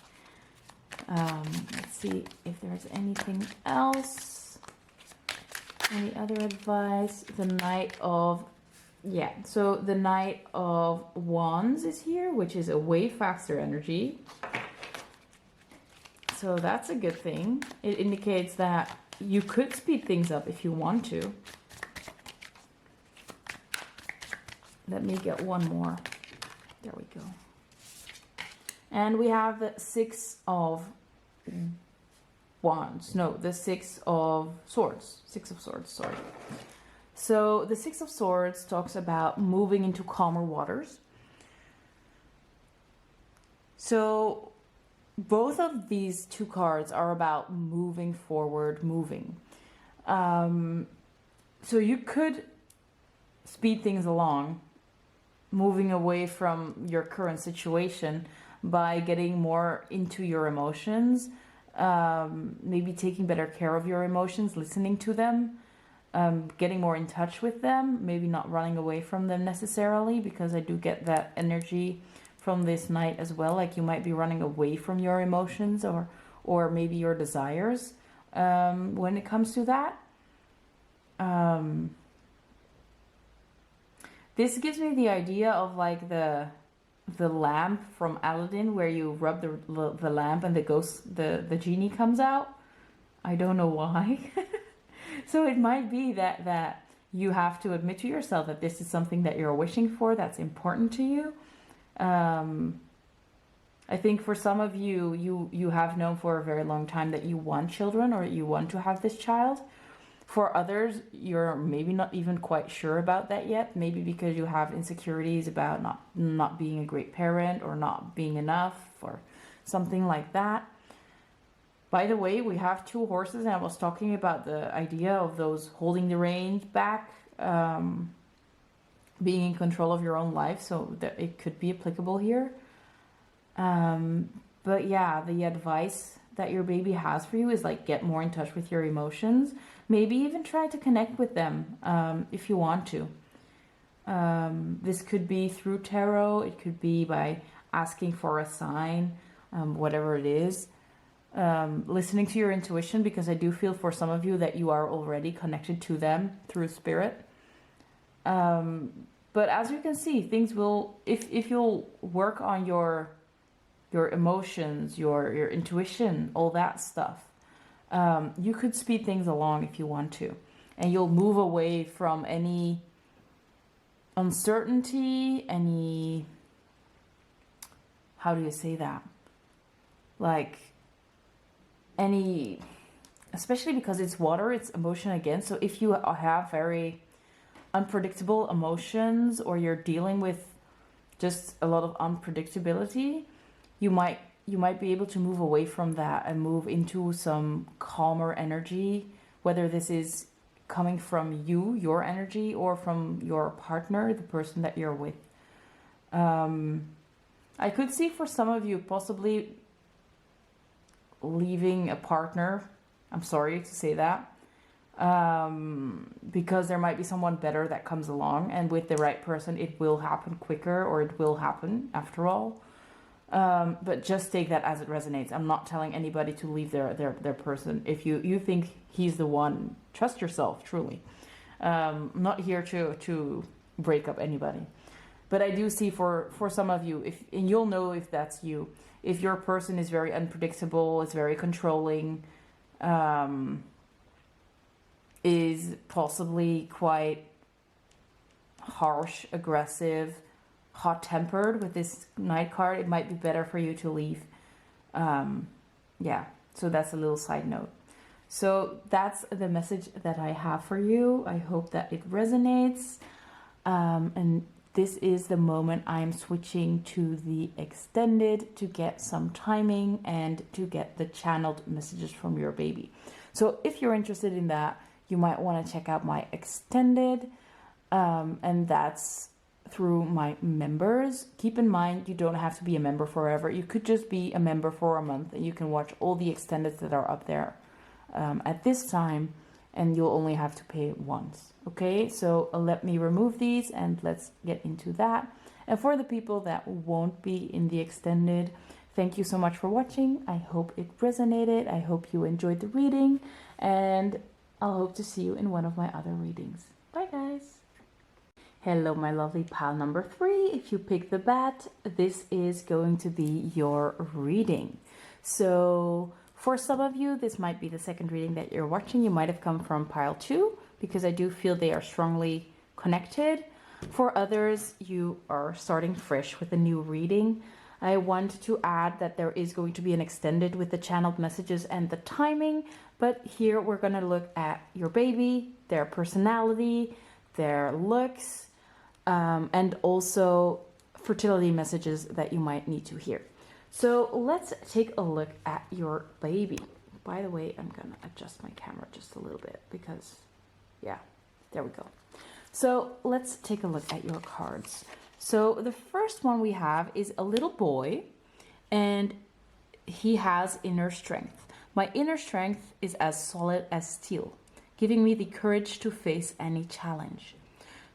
Let's see if there's anything else. Any other advice? The Knight of... Yeah, so the Knight of Wands is here, which is a way faster energy. So that's a good thing. It indicates that you could speed things up if you want to. Let me get one more. There we go. And we have the Six of Wands. No, the Six of Swords. Six of Swords, sorry. So the Six of Swords talks about moving into calmer waters. So both of these two cards are about moving forward, moving. So you could speed things along, moving away from your current situation by getting more into your emotions, maybe taking better care of your emotions, listening to them, getting more in touch with them, maybe not running away from them necessarily, because I do get that energy from this Knight as well. Like you might be running away from your emotions or maybe your desires when it comes to that. This gives me the idea of like the lamp from Aladdin, where you rub the lamp and the genie comes out. I don't know why. So it might be that you have to admit to yourself that this is something that you're wishing for, that's important to you. I think for some of you have known for a very long time that you want children, or you want to have this child. For others, you're maybe not even quite sure about that yet. Maybe because you have insecurities about not being a great parent or not being enough or something like that. By the way, we have two horses, and I was talking about the idea of those holding the reins back, being in control of your own life, so that it could be applicable here. But yeah, the advice that your baby has for you is like, get more in touch with your emotions. Maybe even try to connect with them if you want to. This could be through tarot. It could be by asking for a sign, whatever it is. Listening to your intuition, because I do feel for some of you that you are already connected to them through spirit. But as you can see, things will, if you'll work on your emotions, your intuition, all that stuff, you could speed things along if you want to. And you'll move away from any uncertainty, any, how do you say that? Like any, especially because it's water, it's emotion again. So if you have very unpredictable emotions, or you're dealing with just a lot of unpredictability, you might be able to move away from that and move into some calmer energy, whether this is coming from you, your energy, or from your partner, the person that you're with. I could see for some of you possibly leaving a partner. I'm sorry to say that. Because there might be someone better that comes along, and with the right person it will happen quicker, or it will happen after all. But just take that as it resonates. I'm not telling anybody to leave their person. If you think he's the one, trust yourself, truly. I'm not here to break up anybody. But I do see for some of you, and you'll know if that's you, if your person is very unpredictable, is very controlling, is possibly quite harsh, aggressive, hot-tempered with this Knight card, it might be better for you to leave. Yeah, so that's a little side note. So that's the message that I have for you. I hope that it resonates. And this is the moment I'm switching to the extended to get some timing and to get the channeled messages from your baby. So if you're interested in that, you might want to check out my extended, and that's through my members. Keep in mind, you don't have to be a member forever. You could just be a member for a month, and you can watch all the extendeds that are up there at this time, and you'll only have to pay once. Okay, so let me remove these and let's get into that. And for the people that won't be in the extended, thank you so much for watching. I hope it resonated. I hope you enjoyed the reading, and I'll hope to see you in one of my other readings. Bye guys. Hello, my lovely pile number 3. If you pick the bat, this is going to be your reading. So for some of you, this might be the second reading that you're watching. You might have come from pile 2, because I do feel they are strongly connected. For others, you are starting fresh with a new reading. I want to add that there is going to be an extended with the channeled messages and the timing, but here we're going to look at your baby, their personality, their looks, and also fertility messages that you might need to hear. So let's take a look at your baby. By the way, I'm going to adjust my camera just a little bit because, yeah, there we go. So let's take a look at your cards. So the first one we have is a little boy, and he has inner strength. My inner strength is as solid as steel, giving me the courage to face any challenge.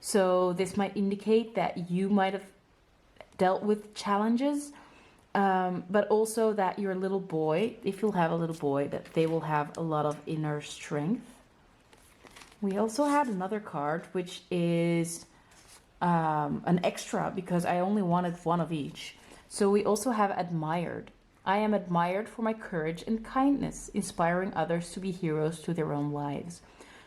So this might indicate that you might have dealt with challenges, but also that your little boy, if you'll have a little boy, that they will have a lot of inner strength. We also had another card, which is an extra, because I only wanted one of each. So we also have admired. I am admired for my courage and kindness, inspiring others to be heroes to their own lives.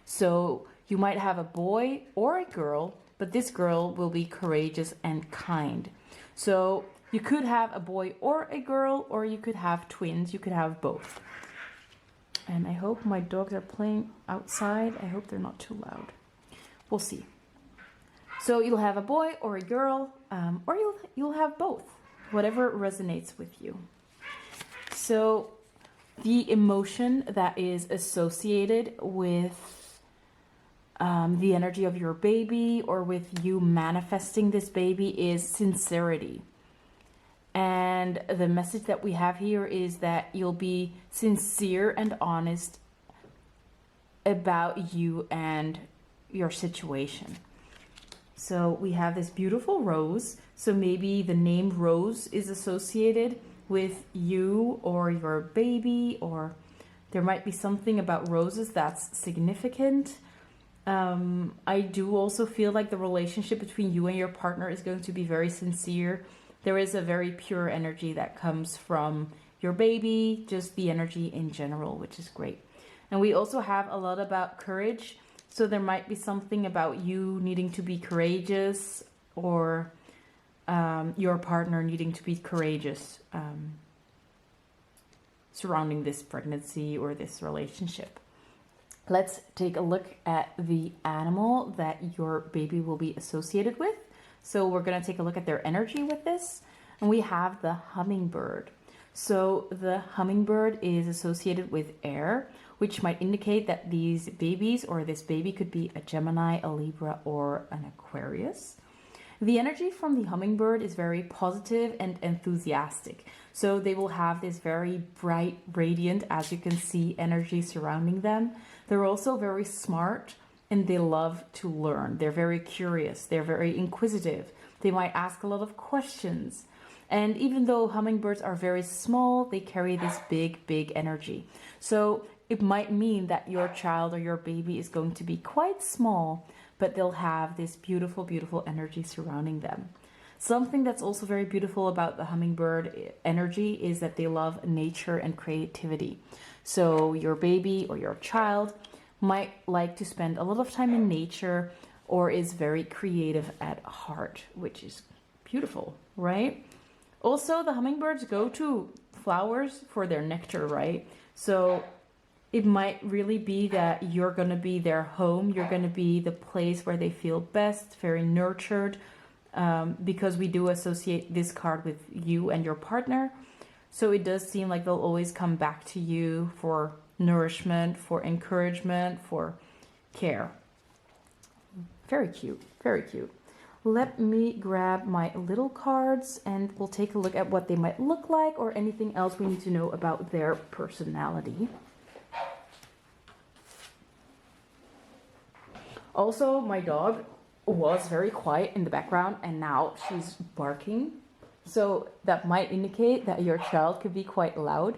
So you might have a boy or a girl, but this girl will be courageous and kind. So you could have a boy or a girl, or you could have twins. You could have both. And I hope my dogs are playing outside. I hope they're not too loud. We'll see. So you'll have a boy or a girl, or you'll have both, whatever resonates with you. So the emotion that is associated with the energy of your baby or with you manifesting this baby is sincerity. And the message that we have here is that you'll be sincere and honest about you and your situation. So we have this beautiful rose. So maybe the name Rose is associated with you or your baby, or there might be something about roses that's significant. I do also feel like the relationship between you and your partner is going to be very sincere. There is a very pure energy that comes from your baby, just the energy in general, which is great. And we also have a lot about courage. So there might be something about you needing to be courageous, or your partner needing to be courageous surrounding this pregnancy or this relationship. Let's take a look at the animal that your baby will be associated with. So we're going to take a look at their energy with this. And we have the hummingbird. So the hummingbird is associated with air, which might indicate that these babies or this baby could be a Gemini, a Libra, or an Aquarius. The energy from the hummingbird is very positive and enthusiastic. So they will have this very bright, radiant, as you can see, energy surrounding them. They're also very smart and they love to learn. They're very curious. They're very inquisitive. They might ask a lot of questions. And even though hummingbirds are very small, they carry this big, big energy. So it might mean that your child or your baby is going to be quite small, but they'll have this beautiful, beautiful energy surrounding them. Something that's also very beautiful about the hummingbird energy is that they love nature and creativity. So your baby or your child might like to spend a lot of time in nature or is very creative at heart, which is beautiful, right? Also, the hummingbirds go to flowers for their nectar, right? So it might really be that you're going to be their home. You're going to be the place where they feel best, very nurtured, because we do associate this card with you and your partner. So it does seem like they'll always come back to you for nourishment, for encouragement, for care. Very cute, very cute. Let me grab my little cards and we'll take a look at what they might look like or anything else we need to know about their personality. Also, my dog was very quiet in the background and now she's barking. So that might indicate that your child could be quite loud.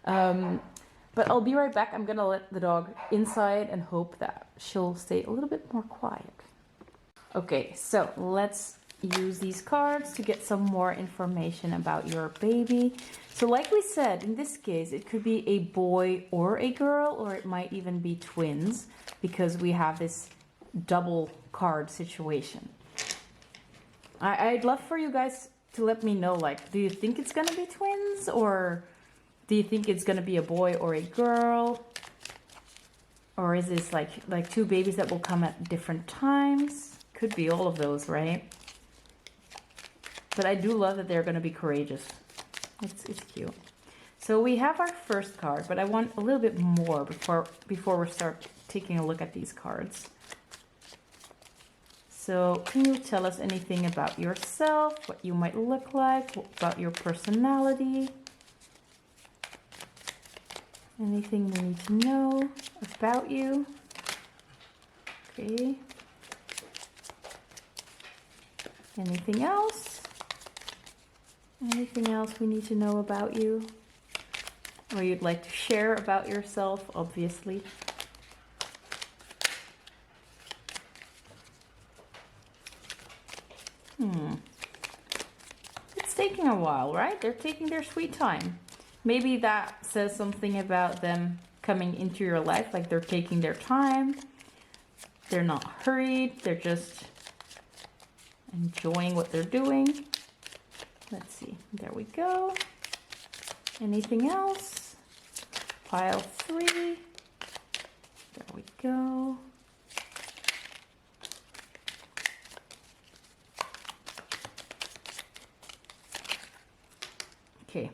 But I'll be right back. I'm gonna let the dog inside and hope that she'll stay a little bit more quiet. Okay, so let's use these cards to get some more information about your baby. So like we said, in this case, it could be a boy or a girl, or it might even be twins, because we have this double card situation. I'd love for you guys to let me know, like, do you think it's gonna be twins, or do you think it's gonna be a boy or a girl? Or is this like two babies that will come at different times? Could be all of those, right? But I do love that they're going to be courageous. It's cute. So we have our first card, but I want a little bit more before we start taking a look at these cards. So can you tell us anything about yourself, what you might look like, about your personality? Anything we need to know about you? Okay. Anything else? Anything else we need to know about you? Or you'd like to share about yourself, obviously. It's taking a while, right? They're taking their sweet time. Maybe that says something about them coming into your life, like they're taking their time. They're not hurried. They're just enjoying what they're doing. Let's see. There we go. Anything else? Pile 3. There we go. Okay,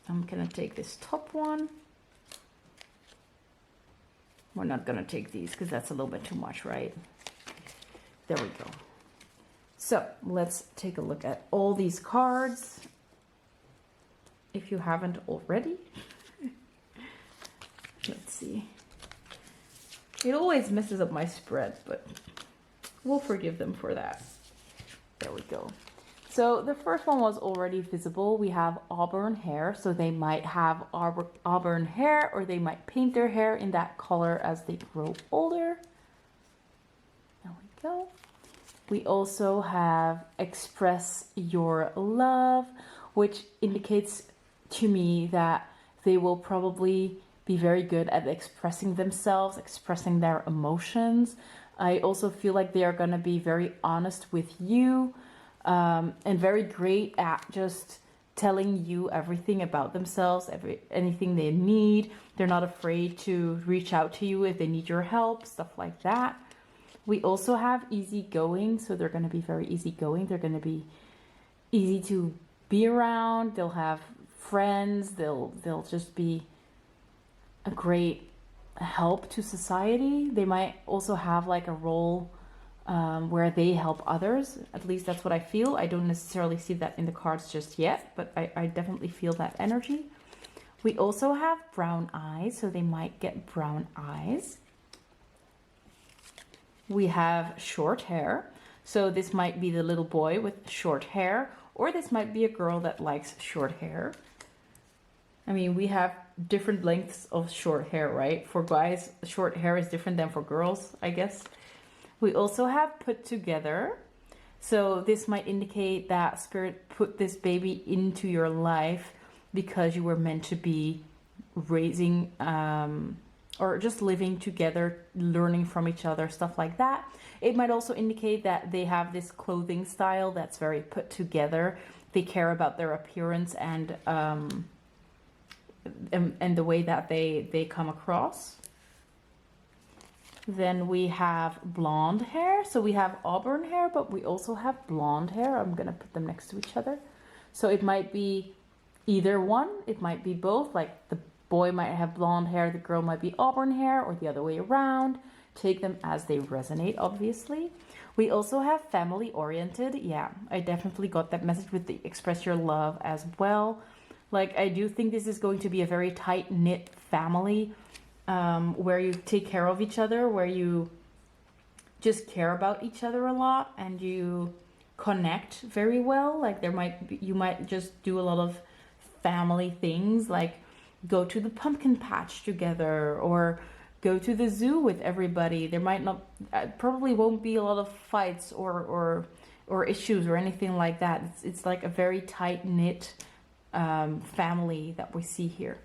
I'm gonna take this top one. We're not gonna take these because that's a little bit too much, right? There we go. So let's take a look at all these cards, if you haven't already. Let's see. It always messes up my spread, but we'll forgive them for that. There we go. So the first one was already visible. We have auburn hair. So they might have auburn hair, or they might paint their hair in that color as they grow older. There we go. We also have express your love, which indicates to me that they will probably be very good at expressing themselves, expressing their emotions. I also feel like they are going to be very honest with you. And very great at just telling you everything about themselves, anything they need. They're not afraid to reach out to you if they need your help, stuff like that. We also have easygoing, so they're going to be very easygoing. They're going to be easy to be around. They'll have friends. They'll just be a great help to society. They might also have like a role where they help others. At least that's what I feel. I don't necessarily see that in the cards just yet, but I definitely feel that energy. We also have brown eyes, so they might get brown eyes. We have short hair, so this might be the little boy with short hair, or this might be a girl that likes short hair. I mean, we have different lengths of short hair, right? For guys, short hair is different than for girls, I guess. We also have put together. So this might indicate that Spirit put this baby into your life because you were meant to be raising or just living together, learning from each other, stuff like that. It might also indicate that they have this clothing style that's very put together. They care about their appearance and the way that they come across. Then we have blonde hair. So we have auburn hair, but we also have blonde hair. I'm going to put them next to each other. So it might be either one. It might be both. Like the boy might have blonde hair, the girl might be auburn hair, or the other way around. Take them as they resonate, obviously. We also have family oriented. Yeah, I definitely got that message with the express your love as well. Like, I do think this is going to be a very tight-knit family. Where you take care of each other, where you just care about each other a lot and you connect very well. Like you might just do a lot of family things, like go to the pumpkin patch together or go to the zoo with everybody. There might not, probably won't be a lot of fights or issues or anything like that. It's like a very tight-knit family that we see here.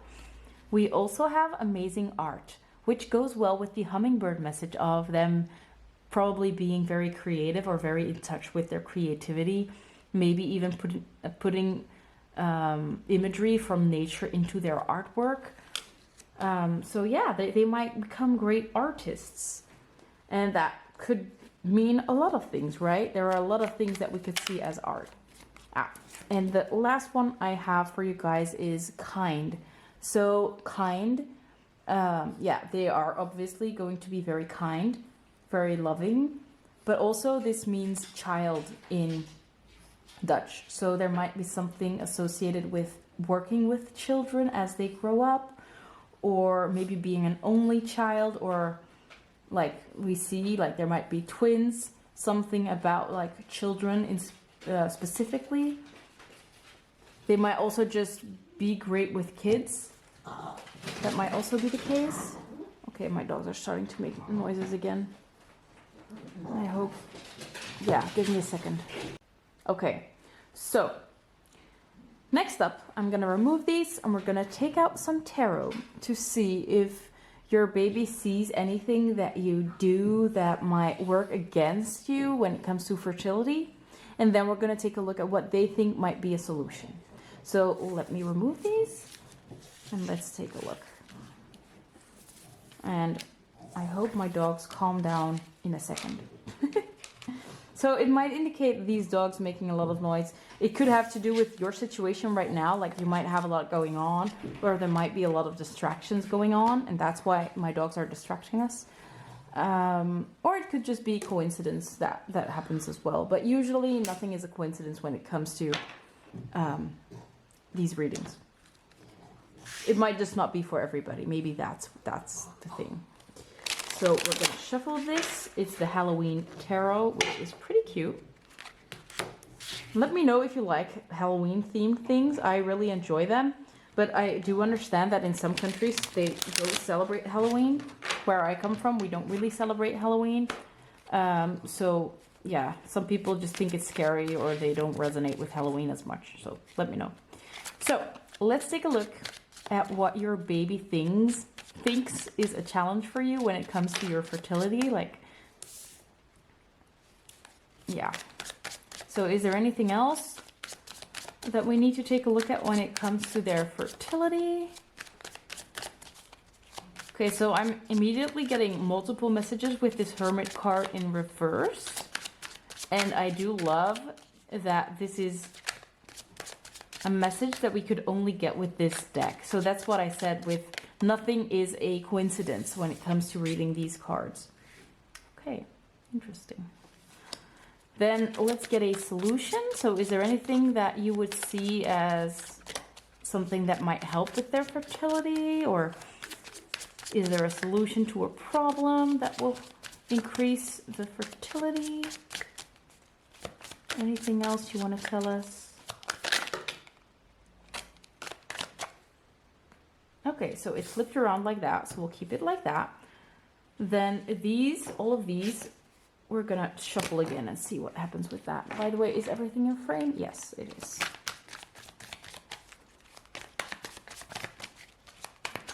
We also have amazing art, which goes well with the hummingbird message of them probably being very creative or very in touch with their creativity, maybe even putting imagery from nature into their artwork. So yeah, they might become great artists. And that could mean a lot of things, right? There are a lot of things that we could see as art. And the last one I have for you guys is kind. So kind, yeah, they are obviously going to be very kind, very loving, but also this means child in Dutch. So there might be something associated with working with children as they grow up, or maybe being an only child, or like we see, like there might be twins, something about like children in specifically. They might also just be great with kids. That might also be the case. Okay, my dogs are starting to make noises again. I hope. Yeah, give me a second. Okay, so next up, I'm gonna remove these and we're gonna take out some tarot to see if your baby sees anything that you do that might work against you when it comes to fertility. And then we're gonna take a look at what they think might be a solution. So let me remove these. And let's take a look. And I hope my dogs calm down in a second. So it might indicate these dogs making a lot of noise. It could have to do with your situation right now, like you might have a lot going on, or there might be a lot of distractions going on, and that's why my dogs are distracting us. Or it could just be coincidence that happens as well. But usually nothing is a coincidence when it comes to these readings. It might just not be for everybody. Maybe that's the thing. So we're going to shuffle this. It's the Halloween Tarot, which is pretty cute. Let me know if you like Halloween themed things. I really enjoy them. But I do understand that in some countries they don't celebrate Halloween. Where I come from, we don't really celebrate Halloween. So yeah, some people just think it's scary or they don't resonate with Halloween as much. So let me know. So let's take a look at what your baby thinks is a challenge for you when it comes to your fertility. Like, yeah. So is there anything else that we need to take a look at when it comes to their fertility? Okay, so I'm immediately getting multiple messages with this Hermit card in reverse. And I do love that this is a message that we could only get with this deck. So that's what I said with nothing is a coincidence when it comes to reading these cards. Okay, interesting. Then let's get a solution. So is there anything that you would see as something that might help with their fertility? Or is there a solution to a problem that will increase the fertility? Anything else you want to tell us? Okay, so it flipped around like that, so we'll keep it like that. Then these, all of these, we're gonna shuffle again and see what happens with that. By the way, is everything in frame? Yes, it is.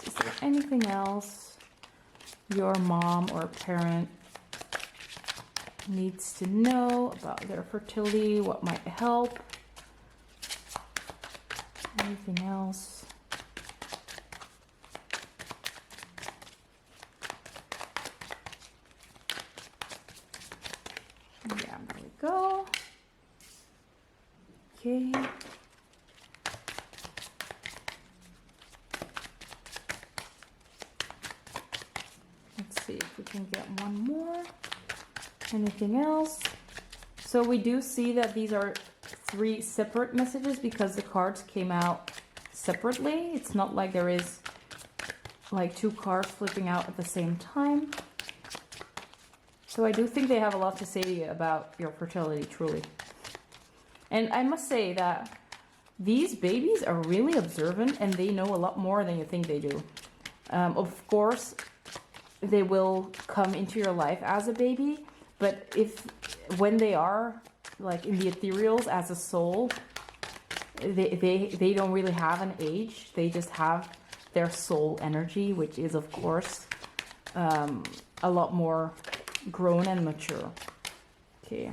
Is there anything else your mom or parent needs to know about their fertility? What might help? Anything else? Yeah, there we go. Okay. Let's see if we can get one more. Anything else? So we do see that these are 3 separate messages because the cards came out separately. It's not like there is like 2 cards flipping out at the same time. So I do think they have a lot to say to you about your fertility, truly. And I must say that these babies are really observant and they know a lot more than you think they do. Of course, they will come into your life as a baby, but when they are like in the ethereals as a soul, they don't really have an age. They just have their soul energy, which is of course a lot more grown and mature. Okay,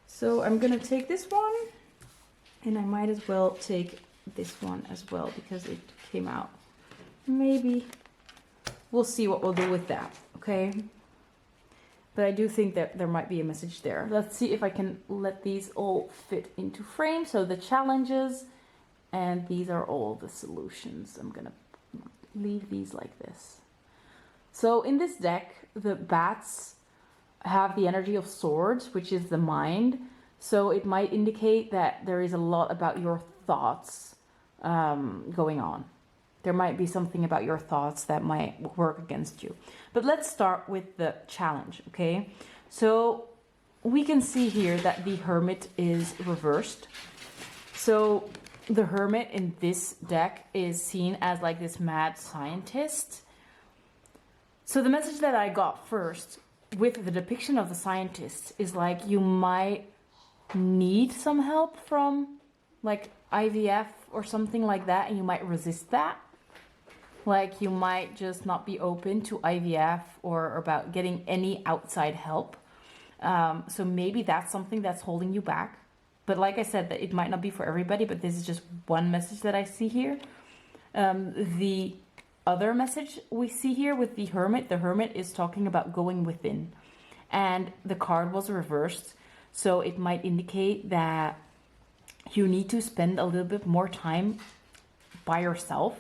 so I'm gonna take this one and I might as well take this one as well because it came out. Maybe we'll see what we'll do with that. Okay, but I do think that there might be a message there. Let's see if I can let these all fit into frame. So the challenges, and these are all the solutions. I'm gonna leave these like this. So in this deck, the bats have the energy of swords, which is the mind. So it might indicate that there is a lot about your thoughts going on. There might be something about your thoughts that might work against you. But let's start with the challenge, okay? So we can see here that the Hermit is reversed. So the Hermit in this deck is seen as like this mad scientist. So the message that I got first with the depiction of the scientist is like you might need some help from like IVF or something like that, and you might resist that. Like you might just not be open to IVF or about getting any outside help. So maybe that's something that's holding you back. But like I said, that it might not be for everybody, but this is just one message that I see here. The other message we see here with the Hermit is talking about going within. And the card was reversed, so it might indicate that you need to spend a little bit more time by yourself,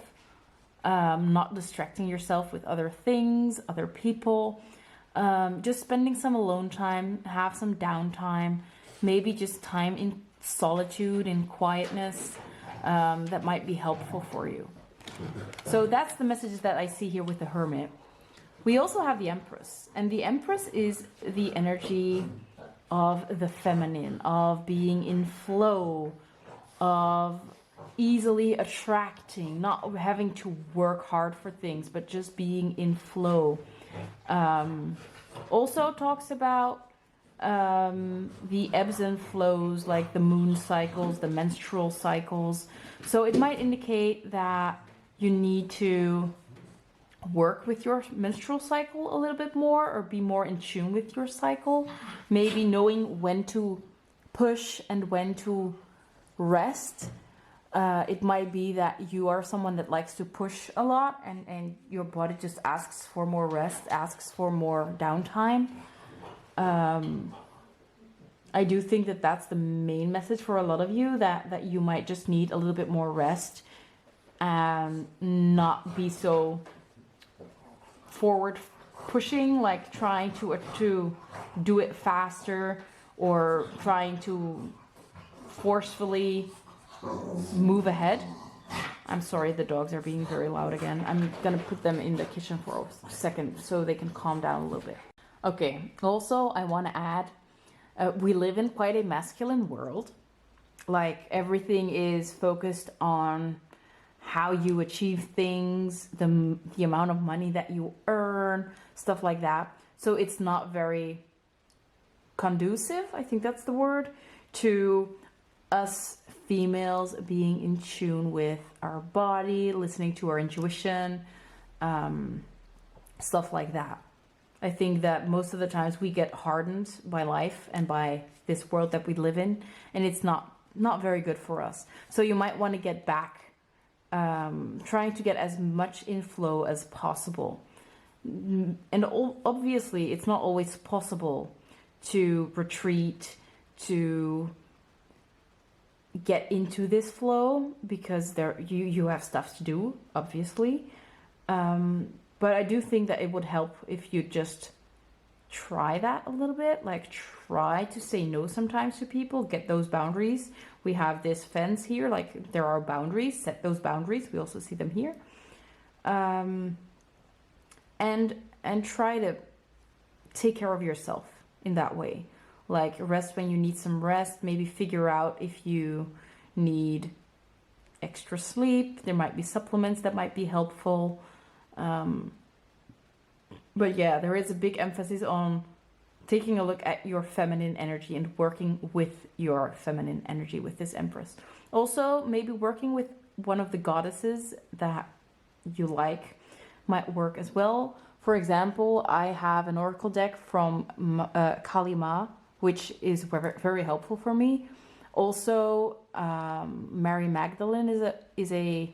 not distracting yourself with other things, other people, just spending some alone time, have some downtime, maybe just time in solitude and quietness, that might be helpful for you. So that's the messages that I see here with the Hermit. We also have the Empress, and the Empress is the energy of the feminine, of being in flow, of easily attracting, not having to work hard for things, but just being in flow. Also talks about the ebbs and flows, like the moon cycles, the menstrual cycles. So it might indicate that you need to work with your menstrual cycle a little bit more, or be more in tune with your cycle, maybe knowing when to push and when to rest. It might be that you are someone that likes to push a lot, and your body just asks for more rest, asks for more downtime. I do think that that's the main message for a lot of you, that you might just need a little bit more rest and not be so forward pushing, like trying to do it faster, or trying to forcefully move ahead. I'm sorry, the dogs are being very loud again. I'm gonna put them in the kitchen for a second so they can calm down a little bit. Okay, also I want to add, we live in quite a masculine world. Like, everything is focused on how you achieve things, the amount of money that you earn, stuff like that. So it's not very conducive, I think that's the word, to us females being in tune with our body, listening to our intuition, stuff like that. I think that most of the times we get hardened by life and by this world that we live in, and it's not very good for us. So you might want to get back, trying to get as much inflow as possible. And obviously it's not always possible to retreat, to get into this flow, because you have stuff to do, obviously. But I do think that it would help if you just try that a little bit, like try to say no sometimes to people, get those boundaries. We have this fence here, like there are boundaries, set those boundaries. We also see them here. And try to take care of yourself in that way. Like, rest when you need some rest, maybe figure out if you need extra sleep. There might be supplements that might be helpful. But yeah, there is a big emphasis on taking a look at your feminine energy and working with your feminine energy with this Empress. Also, maybe working with one of the goddesses that you like might work as well. For example, I have an oracle deck from Kali Ma, which is very, very helpful for me. Also, Mary Magdalene is a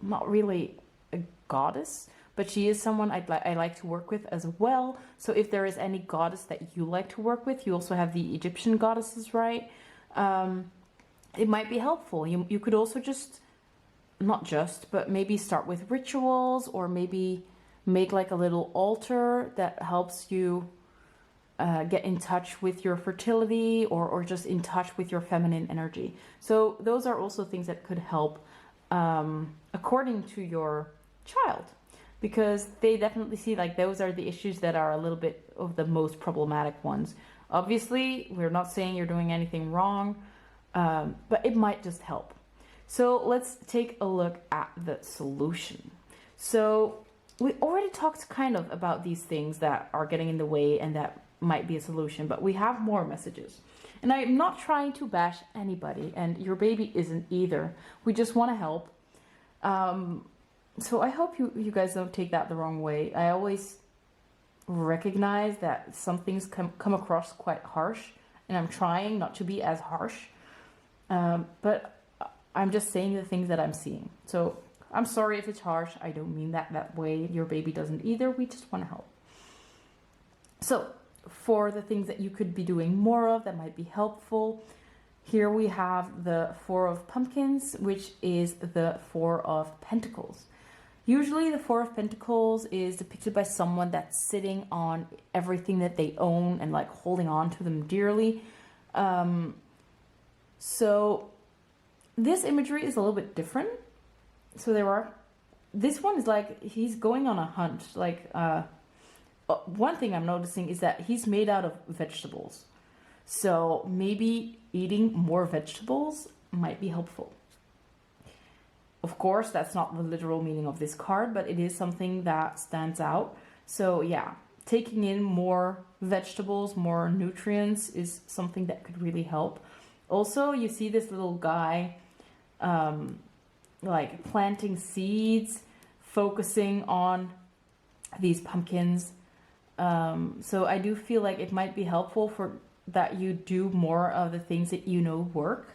not really a goddess, but she is someone I like to work with as well. So if there is any goddess that you like to work with, you also have the Egyptian goddesses, right? It might be helpful. You could also but maybe start with rituals, or maybe make like a little altar that helps you get in touch with your fertility, or just in touch with your feminine energy. So those are also things that could help according to your child, because they definitely see like those are the issues that are a little bit of the most problematic ones. Obviously, we're not saying you're doing anything wrong, but it might just help. So let's take a look at the solution. So we already talked kind of about these things that are getting in the way and that might be a solution, but we have more messages. And I'm not trying to bash anybody, and your baby isn't either. We just want to help. So I hope you guys don't take that the wrong way. I always recognize that some things come across quite harsh, and I'm trying not to be as harsh. But I'm just saying the things that I'm seeing. So I'm sorry if it's harsh. I don't mean that way. Your baby doesn't either. We just want to help. So for the things that you could be doing more of that might be helpful, here we have the Four of Pumpkins, which is the Four of Pentacles. Usually the Four of Pentacles is depicted by someone that's sitting on everything that they own and like holding on to them dearly. So this imagery is a little bit different. So this one is like he's going on a hunt. Like one thing I'm noticing is that he's made out of vegetables. So maybe eating more vegetables might be helpful. Of course, that's not the literal meaning of this card, but it is something that stands out. So yeah, taking in more vegetables, more nutrients is something that could really help. Also, you see this little guy like planting seeds, focusing on these pumpkins. So I do feel like it might be helpful for that you do more of the things that you know work.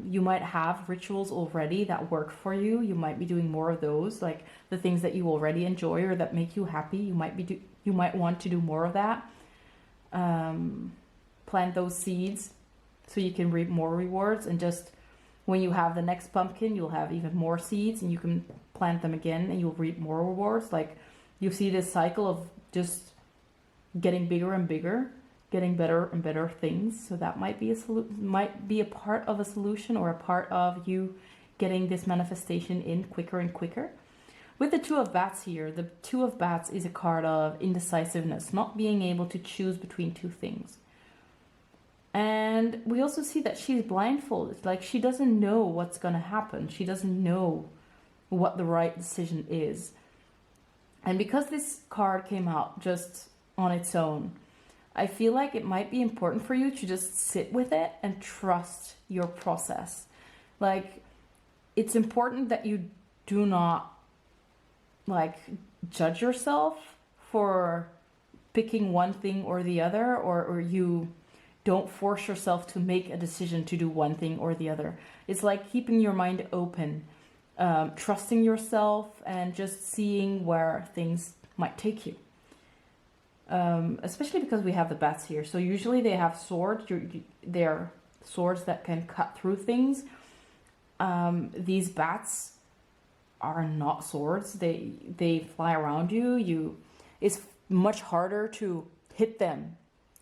You might have rituals already that work for you. You might be doing more of those, like the things that you already enjoy or that make you happy. You might want to do more of that. Plant those seeds so you can reap more rewards, and just when you have the next pumpkin, you'll have even more seeds and you can plant them again and you'll reap more rewards. Like you see this cycle of just getting bigger and bigger, getting better and better things. So that might be a part of a solution, or a part of you getting this manifestation in quicker and quicker. With the Two of Bats here, the Two of Bats is a card of indecisiveness, not being able to choose between two things. And we also see that she's blindfolded, like she doesn't know what's going to happen. She doesn't know what the right decision is. And because this card came out just on its own, I feel like it might be important for you to just sit with it and trust your process. Like, it's important that you do not like judge yourself for picking one thing or the other, or you don't force yourself to make a decision to do one thing or the other. It's like keeping your mind open, trusting yourself, and just seeing where things might take you. Especially because we have the bats here. So usually they have swords. They're swords that can cut through things. These bats are not swords. They fly around you. It's much harder to hit them,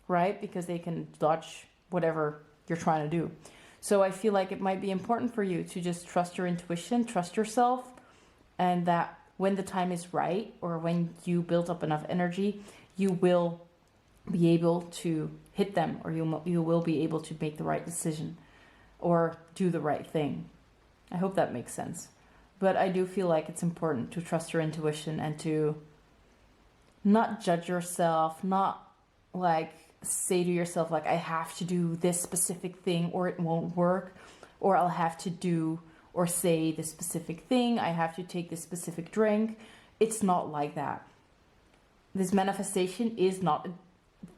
right? Because they can dodge whatever you're trying to do. So I feel like it might be important for you to just trust your intuition, trust yourself, and that when the time is right, or when you build up enough energy, you will be able to hit them, or you will be able to make the right decision or do the right thing. I hope that makes sense. But I do feel like it's important to trust your intuition and to not judge yourself, not like say to yourself like, I have to do this specific thing or it won't work, or I'll have to do or say this specific thing, I have to take this specific drink. It's not like that. This manifestation is not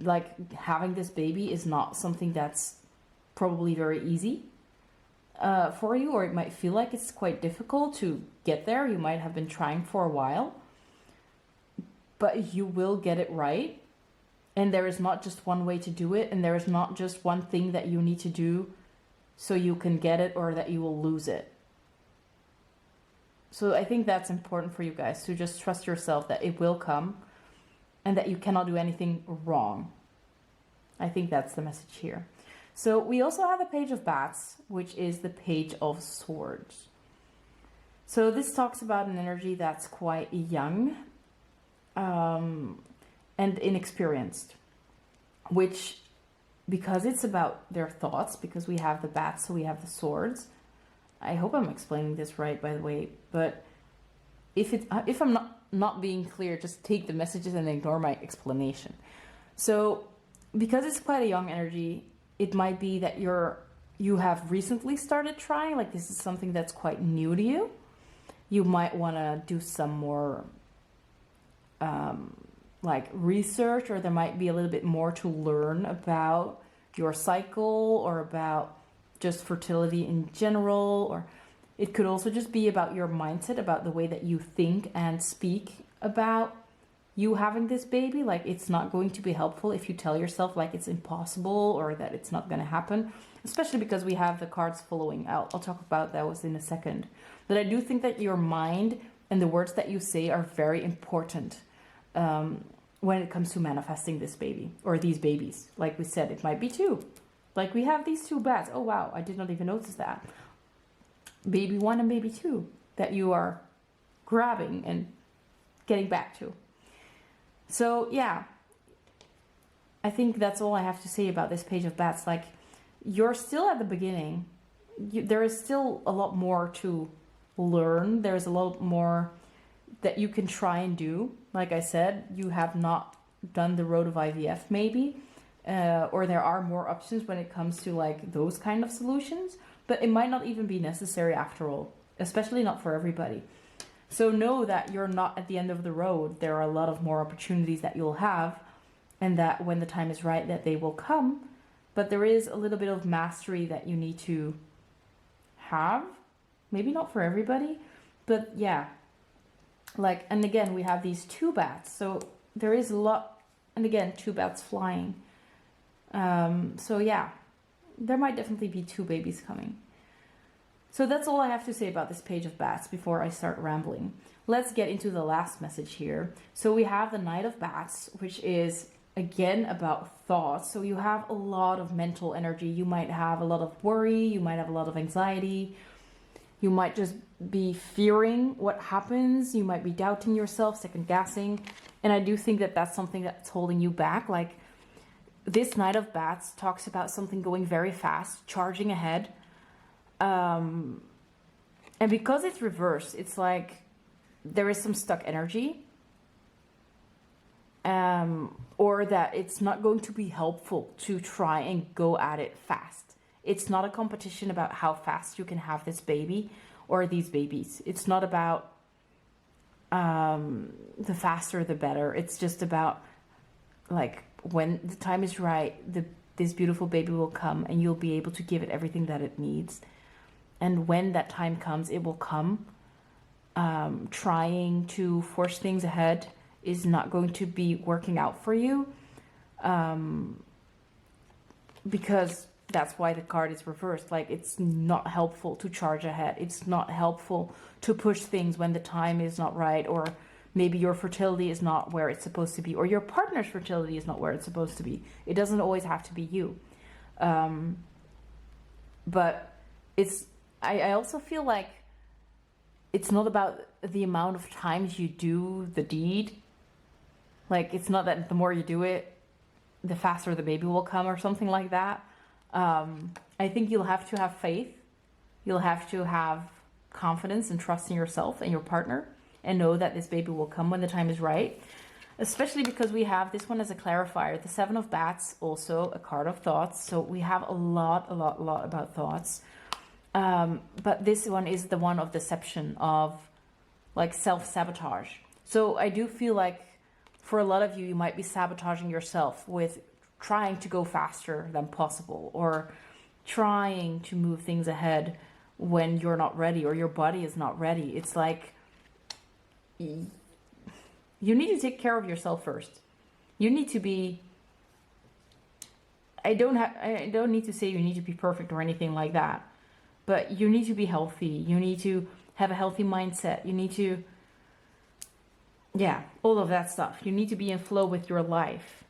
like having this baby is not something that's probably very easy for you, or it might feel like it's quite difficult to get there. You might have been trying for a while, but you will get it right. And there is not just one way to do it, and there is not just one thing that you need to do so you can get it or that you will lose it. So I think that's important for you guys, to just trust yourself that it will come and that you cannot do anything wrong. I think that's the message here. So we also have the Page of Bats, which is the Page of Swords. So this talks about an energy that's quite young and inexperienced, which, because it's about their thoughts, because we have the bats, so we have the swords. I hope I'm explaining this right, by the way, but if I'm not being clear, just take the messages and ignore my explanation. So because it's quite a young energy, it might be that you have recently started trying, like this is something that's quite new to you. You might want to do some more like research, or there might be a little bit more to learn about your cycle or about just fertility in general, or It could also just be about your mindset, about the way that you think and speak about you having this baby. Like, it's not going to be helpful if you tell yourself like it's impossible or that it's not going to happen, especially because we have the cards following. I'll talk about those in a second. But I do think that your mind and the words that you say are very important when it comes to manifesting this baby or these babies. Like we said, it might be two. Like, we have these two bats. Oh, wow, I did not even notice that. Baby 1 and baby 2 that you are grabbing and getting back to. So yeah, I think that's all I have to say about this page of bats. Like, you're still at the beginning. There is still a lot more to learn. There's a lot more that you can try and do. Like I said, you have not done the road of IVF maybe, or there are more options when it comes to like those kind of solutions, but it might not even be necessary after all, especially not for everybody. So know that you're not at the end of the road. There are a lot of more opportunities that you'll have, and that when the time is right, that they will come. But there is a little bit of mastery that you need to have. Maybe not for everybody, but yeah. Like, and again, we have these two bats. So there is a lot, and again, two bats flying. So yeah, there might definitely be two babies coming. So that's all I have to say about this page of bats before I start rambling. Let's get into the last message here. So we have the Knight of Bats, which is again about thoughts. So you have a lot of mental energy. You might have a lot of worry. You might have a lot of anxiety. You might just be fearing what happens. You might be doubting yourself, second guessing. And I do think that that's something that's holding you back. Like, this Knight of Bats talks about something going very fast, charging ahead. And because it's reversed, it's like there is some stuck energy, or that it's not going to be helpful to try and go at it fast. It's not a competition about how fast you can have this baby or these babies. It's not about the faster the better. It's just about, like, when the time is right, this beautiful baby will come and you'll be able to give it everything that it needs. And when that time comes, it will come. Trying to force things ahead is not going to be working out for you, because that's why the card is reversed. Like, it's not helpful to charge ahead. It's not helpful to push things when the time is not right, or maybe your fertility is not where it's supposed to be, or your partner's fertility is not where it's supposed to be. It doesn't always have to be you. But I also feel like it's not about the amount of times you do the deed. Like, it's not that the more you do it, the faster the baby will come or something like that. I think you'll have to have faith. You'll have to have confidence and trust in yourself and your partner, and know that this baby will come when the time is right. Especially because we have this one as a clarifier. The Seven of Bats, also a card of thoughts. So we have a lot about thoughts. But this one is the one of deception, of like self-sabotage. So I do feel like for a lot of you, you might be sabotaging yourself with trying to go faster than possible, or trying to move things ahead when you're not ready, or your body is not ready. It's like, you need to take care of yourself first. You need to be, I don't need to say you need to be perfect or anything like that, but you need to be healthy. You need to have a healthy mindset. You need to, yeah, all of that stuff. You need to be in flow with your life.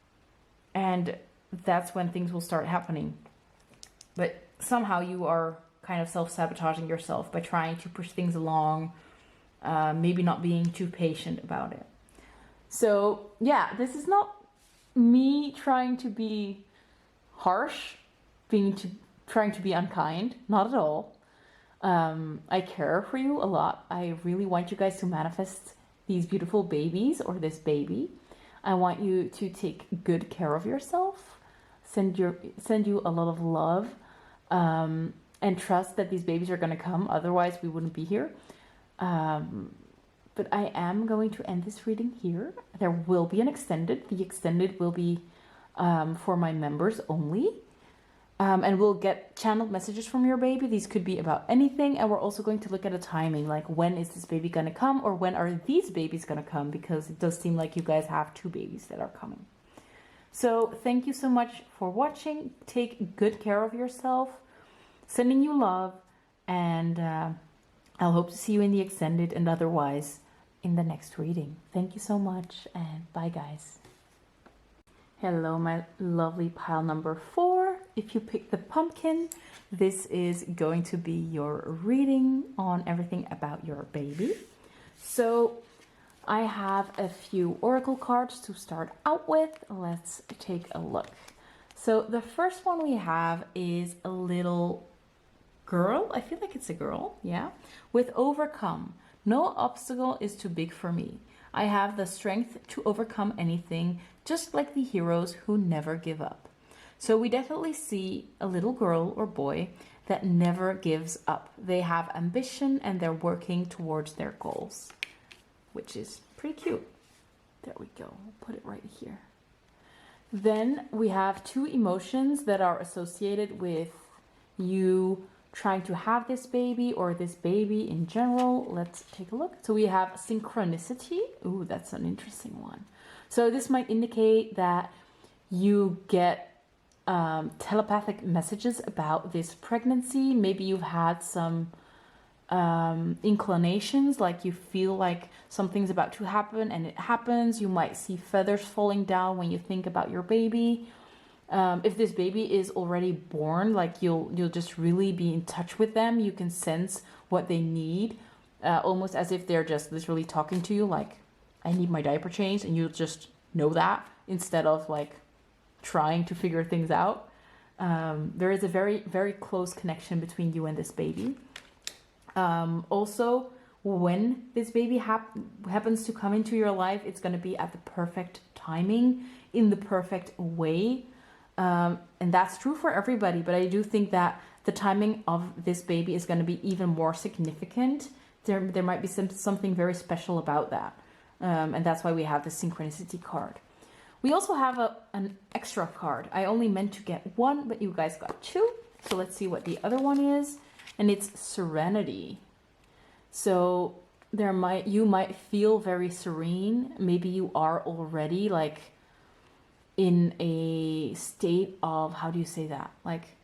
And that's when things will start happening. But somehow you are kind of self-sabotaging yourself by trying to push things along, maybe not being too patient about it. So yeah, this is not me trying to be harsh, trying to be unkind, not at all. I care for you a lot. I really want you guys to manifest these beautiful babies, or this baby. I want you to take good care of yourself, send you a lot of love, and trust that these babies are going to come. Otherwise, we wouldn't be here. But I am going to end this reading here. There will be an extended. The extended will be for my members only. And we'll get channeled messages from your baby. These could be about anything. And we're also going to look at a timing, like when is this baby going to come, or when are these babies going to come? Because it does seem like you guys have 2 babies that are coming. So thank you so much for watching. Take good care of yourself. Sending you love. And I'll hope to see you in the extended and otherwise in the next reading. Thank you so much, and bye guys. Hello, my lovely pile number 4. If you pick the pumpkin, this is going to be your reading on everything about your baby. So I have a few oracle cards to start out with. Let's take a look. So the first one we have is a little girl. I feel like it's a girl, yeah. With overcome. No obstacle is too big for me. I have the strength to overcome anything, just like the heroes who never give up. So we definitely see a little girl or boy that never gives up. They have ambition and they're working towards their goals, which is pretty cute. There we go. We'll put it right here. Then we have 2 emotions that are associated with you trying to have this baby or this baby in general. Let's take a look. So we have synchronicity. Ooh, that's an interesting one. So this might indicate that you get telepathic messages about this pregnancy. Maybe you've had some inclinations, like you feel like something's about to happen and it happens. You might see feathers falling down when you think about your baby. If this baby is already born, like you'll just really be in touch with them. You can sense what they need, almost as if they're just literally talking to you, like, I need my diaper changed, and you'll just know that instead of like trying to figure things out. There is a very, very close connection between you and this baby. Also, when this baby happens to come into your life, it's going to be at the perfect timing, in the perfect way. And that's true for everybody, but I do think that the timing of this baby is going to be even more significant. There might be something very special about that. And that's why we have the synchronicity card. We also have an extra card. I only meant to get 1, but you guys got 2. So let's see what the other one is. And it's serenity. So you might feel very serene. Maybe you are already like in a state of, how do you say that? Like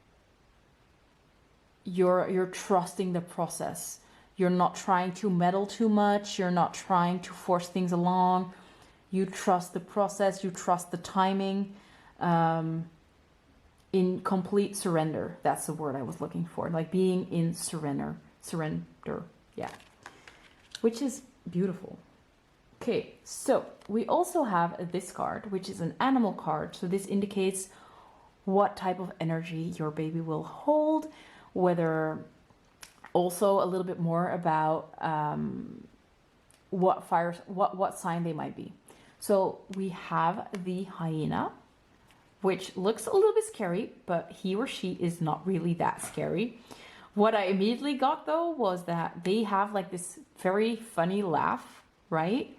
you're trusting the process. You're not trying to meddle too much. You're not trying to force things along. You trust the process. You trust the timing. In complete surrender. That's the word I was looking for. Like being in surrender. Surrender. Yeah. Which is beautiful. Okay, so we also have this card, which is an animal card. So this indicates what type of energy your baby will hold, whether also a little bit more about what sign they might be. So we have the hyena, which looks a little bit scary, but he or she is not really that scary. What I immediately got though was that they have like this very funny laugh, right?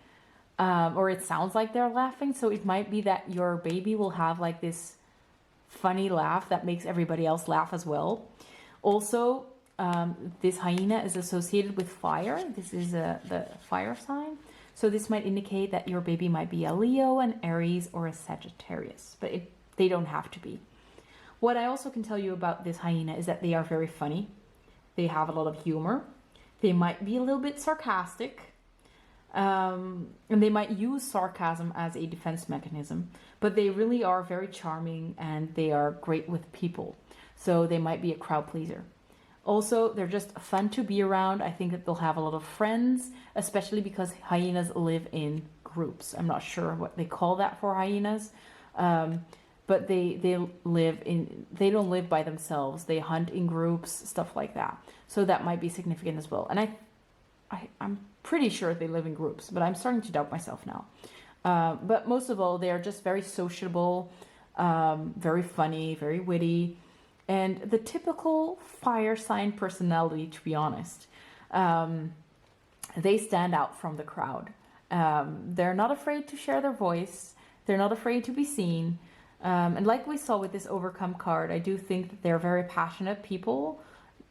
Or it sounds like they're laughing. So it might be that your baby will have like this funny laugh that makes everybody else laugh as well. Also, this hyena is associated with fire. This is the fire sign. So this might indicate that your baby might be a Leo, an Aries, or a Sagittarius, but they don't have to be. What I also can tell you about this hyena is that they are very funny. They have a lot of humor. They might be a little bit sarcastic. And they might use sarcasm as a defense mechanism, but they really are very charming and they are great with people. So they might be a crowd pleaser. Also, they're just fun to be around. I think that they'll have a lot of friends, especially because hyenas live in groups. I'm not sure what they call that for hyenas, but they don't live by themselves. They hunt in groups, stuff like that. So that might be significant as well. And I'm pretty sure they live in groups, but I'm starting to doubt myself now. But most of all, they're just very sociable, very funny, very witty, and the typical fire sign personality, to be honest. They stand out from the crowd. They're not afraid to share their voice. They're not afraid to be seen. And like we saw with this overcome card, I do think that they're very passionate people.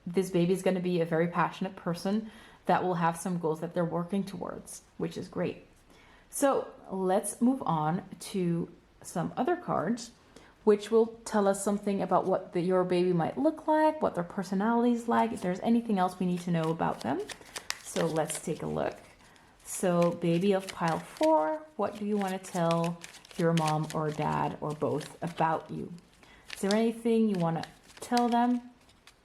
This baby is going to be a very passionate person that will have some goals that they're working towards, which is great. So let's move on to some other cards, which will tell us something about what your baby might look like, what their personality is like, if there's anything else we need to know about them. So let's take a look. So baby of pile 4, what do you want to tell your mom or dad or both about you? Is there anything you want to tell them?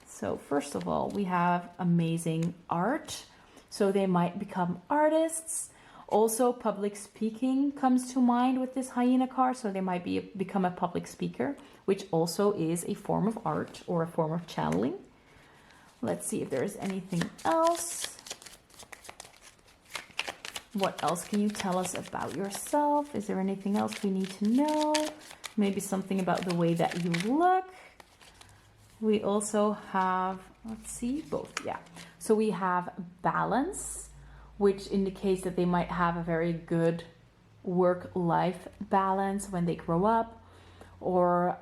So first of all, we have amazing art. So they might become artists. Also, public speaking comes to mind with this hyena card. So they might become a public speaker, which also is a form of art or a form of channeling. Let's see if there's anything else. What else can you tell us about yourself? Is there anything else we need to know? Maybe something about the way that you look. We also have, let's see, both, yeah. So we have balance, which indicates that they might have a very good work-life balance when they grow up, or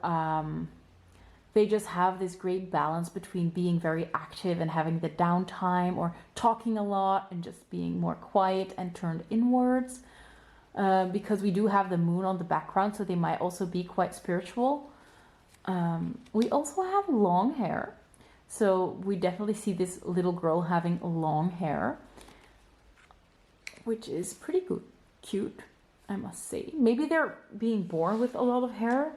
they just have this great balance between being very active and having the downtime, or talking a lot and just being more quiet and turned inwards, because we do have the moon on the background, so they might also be quite spiritual. We also have long hair. So we definitely see this little girl having long hair, which is pretty good, cute, I must say. Maybe they're being born with a lot of hair,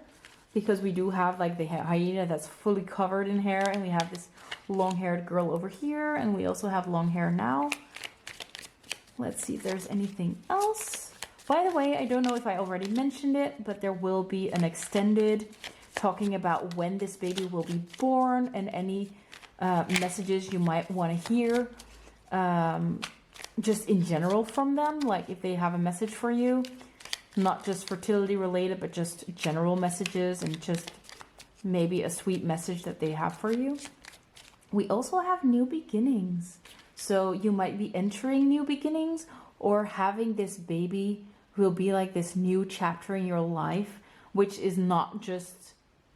because we do have like the hyena that's fully covered in hair, and we have this long-haired girl over here, and we also have long hair now. Let's see if there's anything else. By the way, I don't know if I already mentioned it, but there will be an extended talking about when this baby will be born and any messages you might want to hear just in general from them, like if they have a message for you, not just fertility related, but just general messages and just maybe a sweet message that they have for you. We also have new beginnings. So you might be entering new beginnings, or having this baby will be like this new chapter in your life, which is not just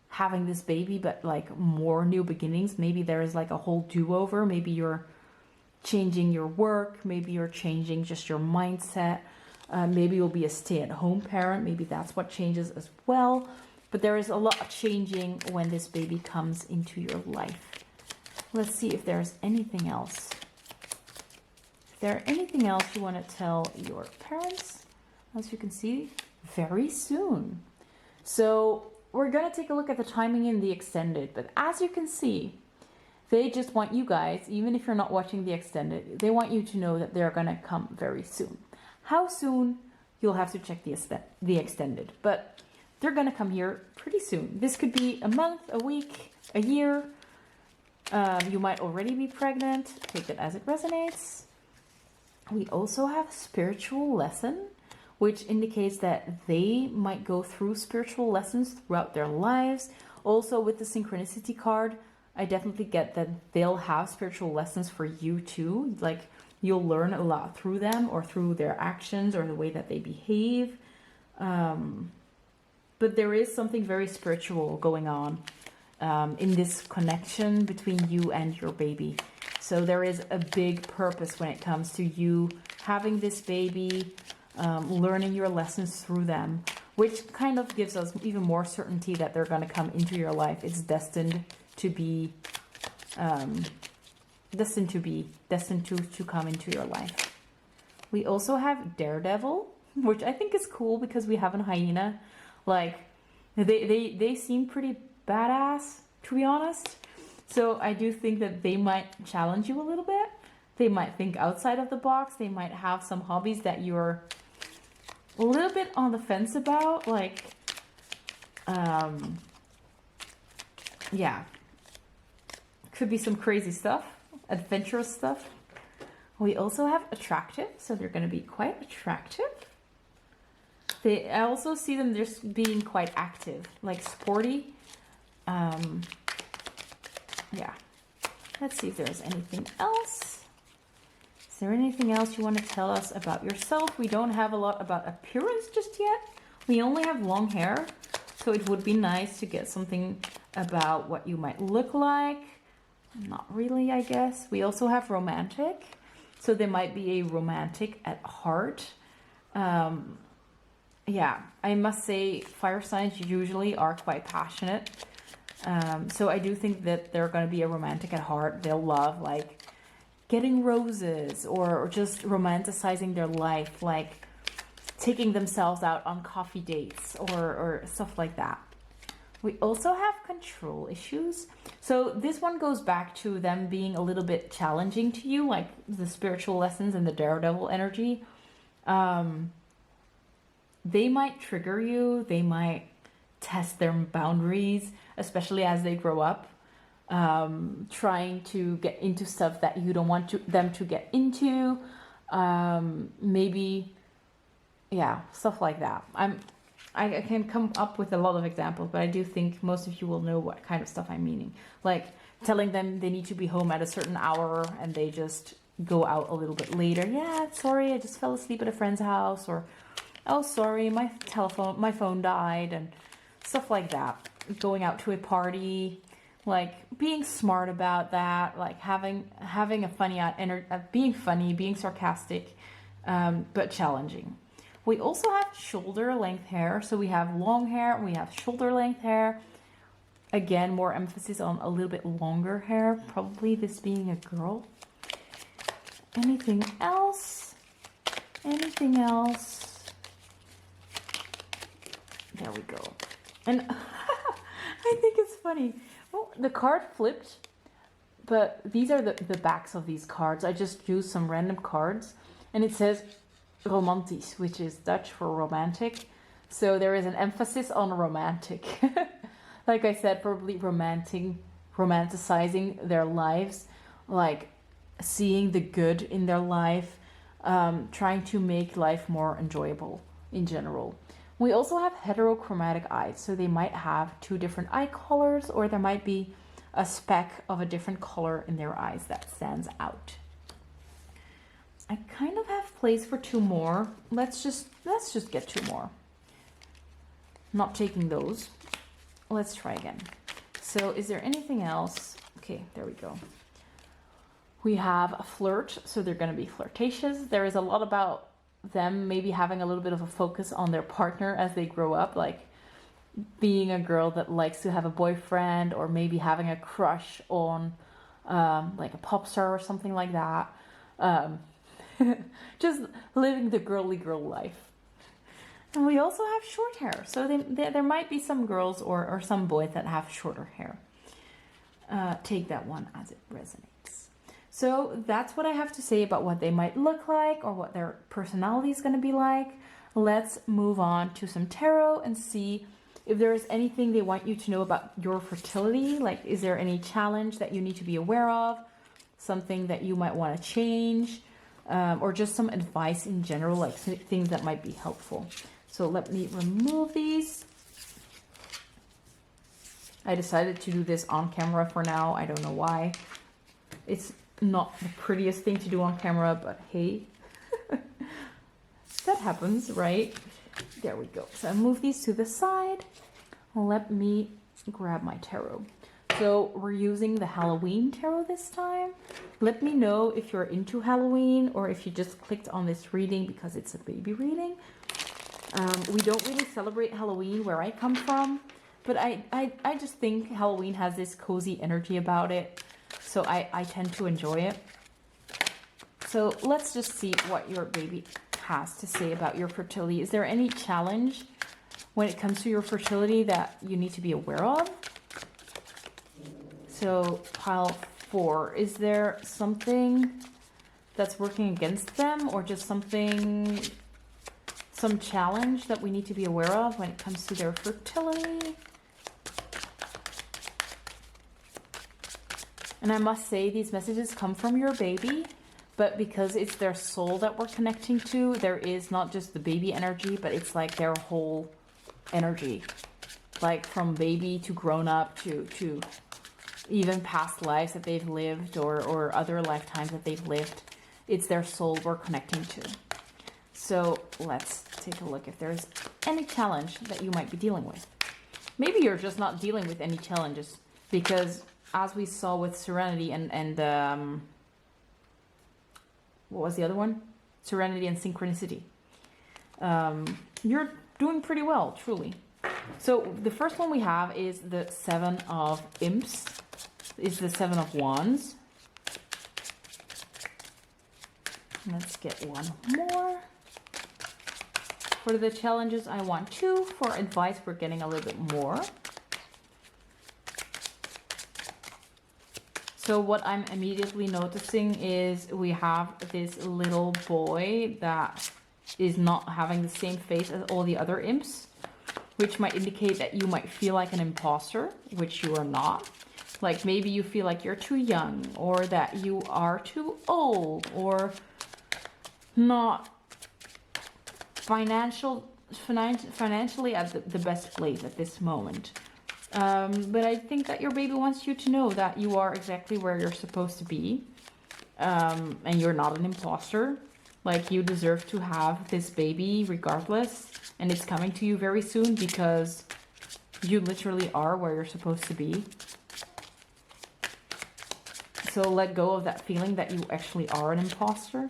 having this baby, but like more new beginnings. Maybe there is like a whole do-over. Maybe you're changing your work. Maybe you're changing just your mindset. Maybe you'll be a stay-at-home parent. Maybe that's what changes as well. But there is a lot of changing when this baby comes into your life. Let's see if there's anything else. If there anything else you want to tell your parents, as you can see, very soon. So we're going to take a look at the timing in the extended, but as you can see, they just want you guys, even if you're not watching the extended, they want you to know that they're going to come very soon. How soon? You'll have to check the extended, but they're going to come here pretty soon. This could be a month, a week, a year. You might already be pregnant. Take it as it resonates. We also have spiritual lesson, which indicates that they might go through spiritual lessons throughout their lives. Also with the synchronicity card, I definitely get that they'll have spiritual lessons for you too. Like you'll learn a lot through them, or through their actions, or the way that they behave. But there is something very spiritual going on in this connection between you and your baby. So there is a big purpose when it comes to you having this baby, learning your lessons through them, which kind of gives us even more certainty that they're going to come into your life. It's destined to be, destined to come into your life. We also have Daredevil, which I think is cool because we have a hyena. Like they seem pretty badass, to be honest. So I do think that they might challenge you a little bit. They might think outside of the box. They might have some hobbies that you're a little bit on the fence about, like, yeah, could be some crazy stuff, adventurous stuff. We also have attractive, so they're going to be quite attractive. I also see them just being quite active, like sporty. Yeah. Let's see if there's anything else. Is there anything else you want to tell us about yourself? We don't have a lot about appearance just yet. We only have long hair. So it would be nice to get something about what you might look like. Not really, I guess. We also have romantic. So there might be a romantic at heart. Yeah, I must say fire signs usually are quite passionate. So I do think that they're going to be a romantic at heart. They'll love like getting roses or just romanticizing their life, like taking themselves out on coffee dates or stuff like that. We also have control issues. So this one goes back to them being a little bit challenging to you, like the spiritual lessons and the daredevil energy. They might trigger you. They might test their boundaries, especially as they grow up, trying to get into stuff that you don't want them to get into. Maybe, yeah, stuff like that. I can come up with a lot of examples, but I do think most of you will know what kind of stuff I'm meaning. Like telling them they need to be home at a certain hour and they just go out a little bit later. Yeah, sorry, I just fell asleep at a friend's house, or oh, sorry, my phone died, and stuff like that. Going out to a party, like being smart about that, like having a funny being funny, being sarcastic, but challenging. We also have shoulder length hair. So we have long hair, we have shoulder length hair. Again, more emphasis on a little bit longer hair, probably this being a girl. Anything else? Anything else? There we go. And I think it's funny. Well, the card flipped, but these are the backs of these cards. I just used some random cards, and it says romantisch, which is Dutch for romantic. So there is an emphasis on romantic. Like I said, probably romanticizing their lives, like seeing the good in their life, trying to make life more enjoyable in general. We also have heterochromatic eyes, so they might have two different eye colors, or there might be a speck of a different color in their eyes that stands out. I kind of have place for two more. Let's just get two more. Not taking those. Let's try again. So is there anything else? Okay, there we go. We have a flirt, so they're going to be flirtatious. There is a lot about them maybe having a little bit of a focus on their partner as they grow up, like being a girl that likes to have a boyfriend, or maybe having a crush on like a pop star or something like that. Just living the girly girl life. And we also have short hair, so there might be some girls or some boys that have shorter hair. Take that one as it resonates. So that's what I have to say about what they might look like or what their personality is going to be like. Let's move on to some tarot and see if there is anything they want you to know about your fertility. Like, is there any challenge that you need to be aware of? Something that you might want to change? Or just some advice in general, like things that might be helpful. So let me remove these. I decided to do this on camera for now. I don't know why. It's not the prettiest thing to do on camera, but hey, that happens, right? There we go. So I move these to the side. Let me grab my tarot. So we're using the Halloween tarot this time. Let me know if you're into Halloween or if you just clicked on this reading because it's a baby reading. We don't really celebrate Halloween where I come from, but I just think Halloween has this cozy energy about it. So I tend to enjoy it. So let's just see what your baby has to say about your fertility. Is there any challenge when it comes to your fertility that you need to be aware of? So pile 4, is there something that's working against them, or just some challenge that we need to be aware of when it comes to their fertility? And I must say, these messages come from your baby, but because it's their soul that we're connecting to, there is not just the baby energy, but it's like their whole energy, like from baby to grown up to even past lives that they've lived or other lifetimes that they've lived. It's their soul we're connecting to. So let's take a look if there's any challenge that you might be dealing with. maybe you're just not dealing with any challenges, because as we saw with Serenity and what was the other one? Serenity and Synchronicity. You're doing pretty well, truly. So the first one we have is the Seven of Imps. Is the Seven of Wands. Let's get one more. For the challenges, I want 2. For advice, we're getting a little bit more. So what I'm immediately noticing is we have this little boy that is not having the same face as all the other imps, which might indicate that you might feel like an imposter, which you are not. Like maybe you feel like you're too young, or that you are too old, or not financially at the best place at this moment. But I think that your baby wants you to know that you are exactly where you're supposed to be, and you're not an imposter. Like, you deserve to have this baby regardless, and it's coming to you very soon because you literally are where you're supposed to be. So let go of that feeling that you actually are an imposter,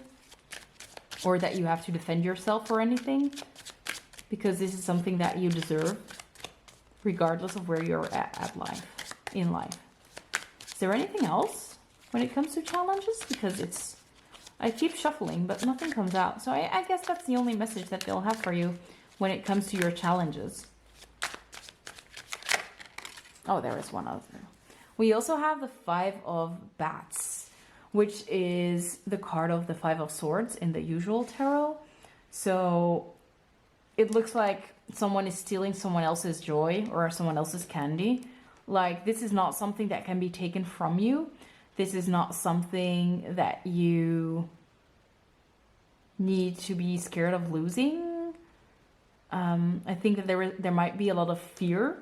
or that you have to defend yourself or anything, because this is something that you deserve regardless of where you're at in life. Is there anything else when it comes to challenges? Because I keep shuffling, but nothing comes out. So I guess that's the only message that they'll have for you when it comes to your challenges. Oh, there is one other. We also have the Five of Bats, which is the card of the Five of Swords in the usual tarot. So it looks like someone is stealing someone else's joy or someone else's candy. Like, this is not something that can be taken from you. This is not something that you need to be scared of losing. I think that there might be a lot of fear,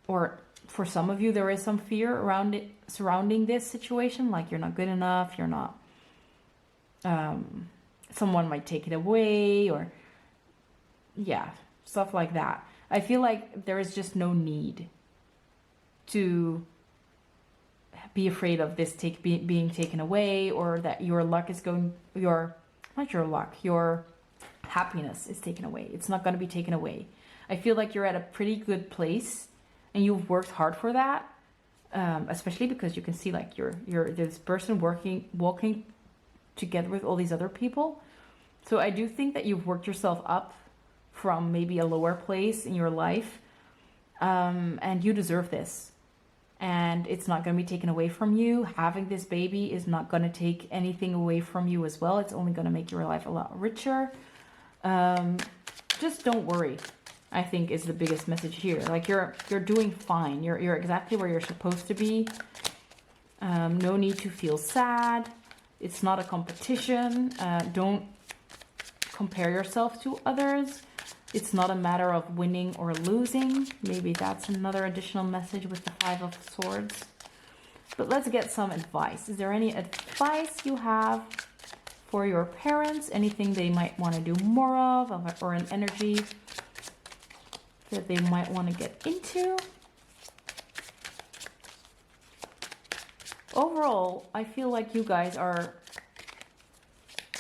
or for some of you there is some fear around it, surrounding this situation. Like, you're not good enough, you're not, someone might take it away, or yeah, stuff like that. I feel like there is just no need to be afraid of this being taken away, or that your luck is going, your happiness is taken away. It's not going to be taken away. I feel like you're at a pretty good place, and you've worked hard for that, especially because you can see like you're this person walking together with all these other people. So I do think that you've worked yourself up from maybe a lower place in your life, and you deserve this. And it's not going to be taken away from you. Having this baby is not going to take anything away from you as well. It's only going to make your life a lot richer. Just don't worry, I think, is the biggest message here. Like, you're doing fine. You're exactly where you're supposed to be. No need to feel sad. It's not a competition. Don't compare yourself to others. It's not a matter of winning or losing. Maybe that's another additional message with the Five of Swords. But let's get some advice. Is there any advice you have for your parents? Anything they might want to do more of, or an energy that they might want to get into? Overall, I feel like you guys are,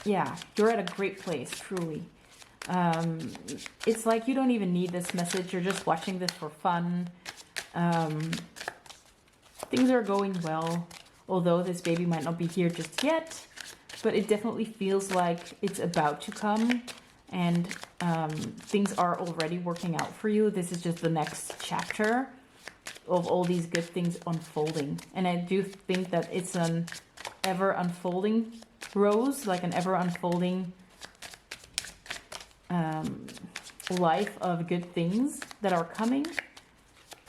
yeah, you're at a great place, truly. It's like you don't even need this message. You're just watching this for fun. Things are going well, although this baby might not be here just yet, but it definitely feels like it's about to come, and things are already working out for you. This is just the next chapter of all these good things unfolding. And I do think that it's an ever unfolding rose, like an ever unfolding life of good things that are coming.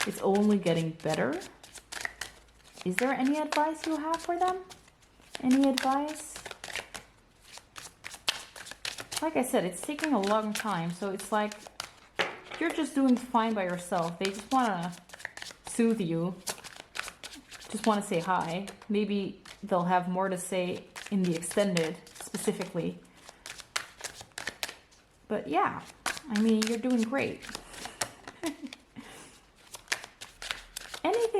It's only getting better. Is there any advice you have for them? Any advice? Like I said, it's taking a long time, so it's like you're just doing fine by yourself. They just want to soothe you, just want to say hi. Maybe they'll have more to say in the extended specifically. But yeah, I mean, you're doing great.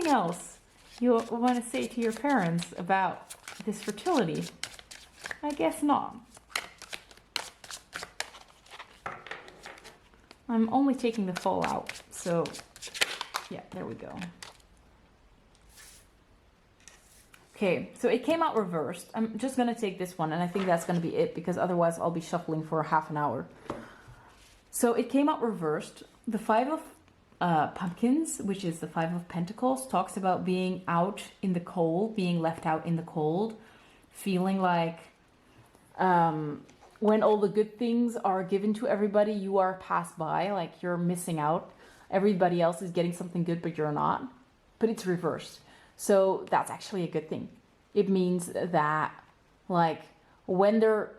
anything else you want to say to your parents about this fertility? I guess not. I'm only taking the fall out, so yeah, there we go. Okay, so it came out reversed. I'm just gonna take this one, and I think that's gonna be it, because otherwise I'll be shuffling for half an hour. So it came out reversed. The Five of Pumpkins, which is the Five of Pentacles, talks about being out in the cold, being left out in the cold, feeling like when all the good things are given to everybody, you are passed by, like you're missing out. Everybody else is getting something good, but you're not. But it's reversed. So that's actually a good thing. It means that, like, when they're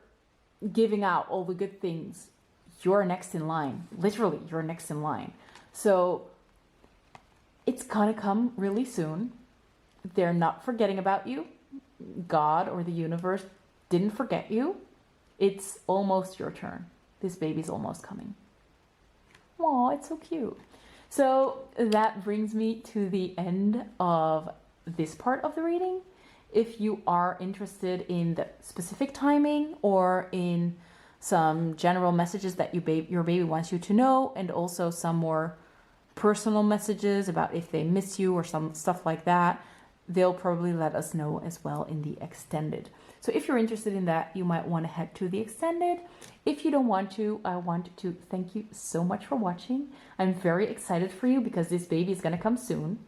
giving out all the good things, you're next in line. Literally, you're next in line. So it's gonna come really soon. They're not forgetting about you. God or the universe didn't forget you. It's almost your turn. This baby's almost coming. Aw, it's so cute. So that brings me to the end of this part of the reading. If you are interested in the specific timing or in some general messages that your baby wants you to know, and also some more personal messages about if they miss you or some stuff like that, they'll probably let us know as well in the extended. So if you're interested in that, you might want to head to the extended. If you don't want to, I want to thank you so much for watching. I'm very excited for you because this baby is going to come soon.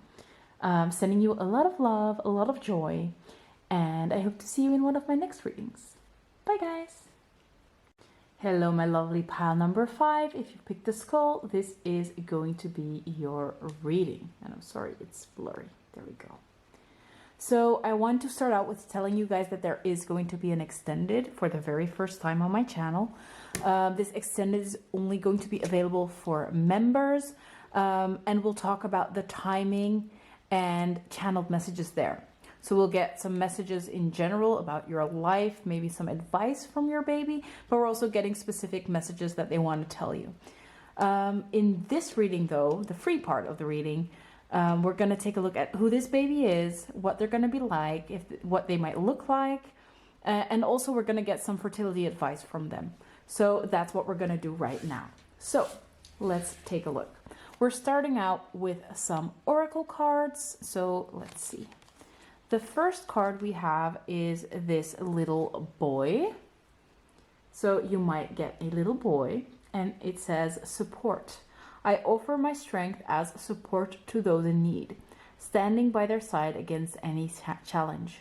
Sending you a lot of love, a lot of joy, and I hope to see you in one of my next readings. Bye, guys. Hello, my lovely pile number 5. If you picked the skull, this is going to be your reading. And I'm sorry, it's blurry. There we go. So I want to start out with telling you guys that there is going to be an extended for the very first time on my channel. This extended is only going to be available for members, and we'll talk about the timing and channeled messages there. So we'll get some messages in general about your life, maybe some advice from your baby, but we're also getting specific messages that they want to tell you. In this reading though, the free part of the reading, we're going to take a look at who this baby is, what they're going to be like, what they might look like, and also we're going to get some fertility advice from them. So that's what we're going to do right now. So let's take a look. We're starting out with some oracle cards. So let's see. The first card we have is this little boy. So you might get a little boy, and it says support. I offer my strength as support to those in need, standing by their side against any challenge.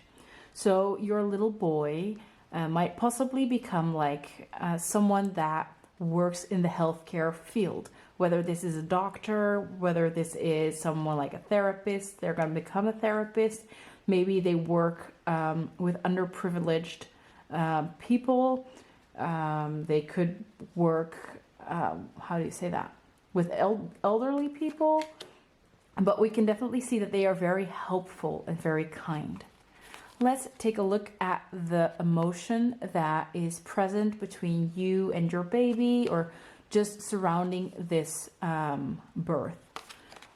So your little boy might possibly become like someone that works in the healthcare field, whether this is a doctor, whether this is someone like a therapist, they're going to become a therapist. Maybe they work with underprivileged people. They could work, how do you say that? With elderly people, but we can definitely see that they are very helpful and very kind. Let's take a look at the emotion that is present between you and your baby, or just surrounding this birth.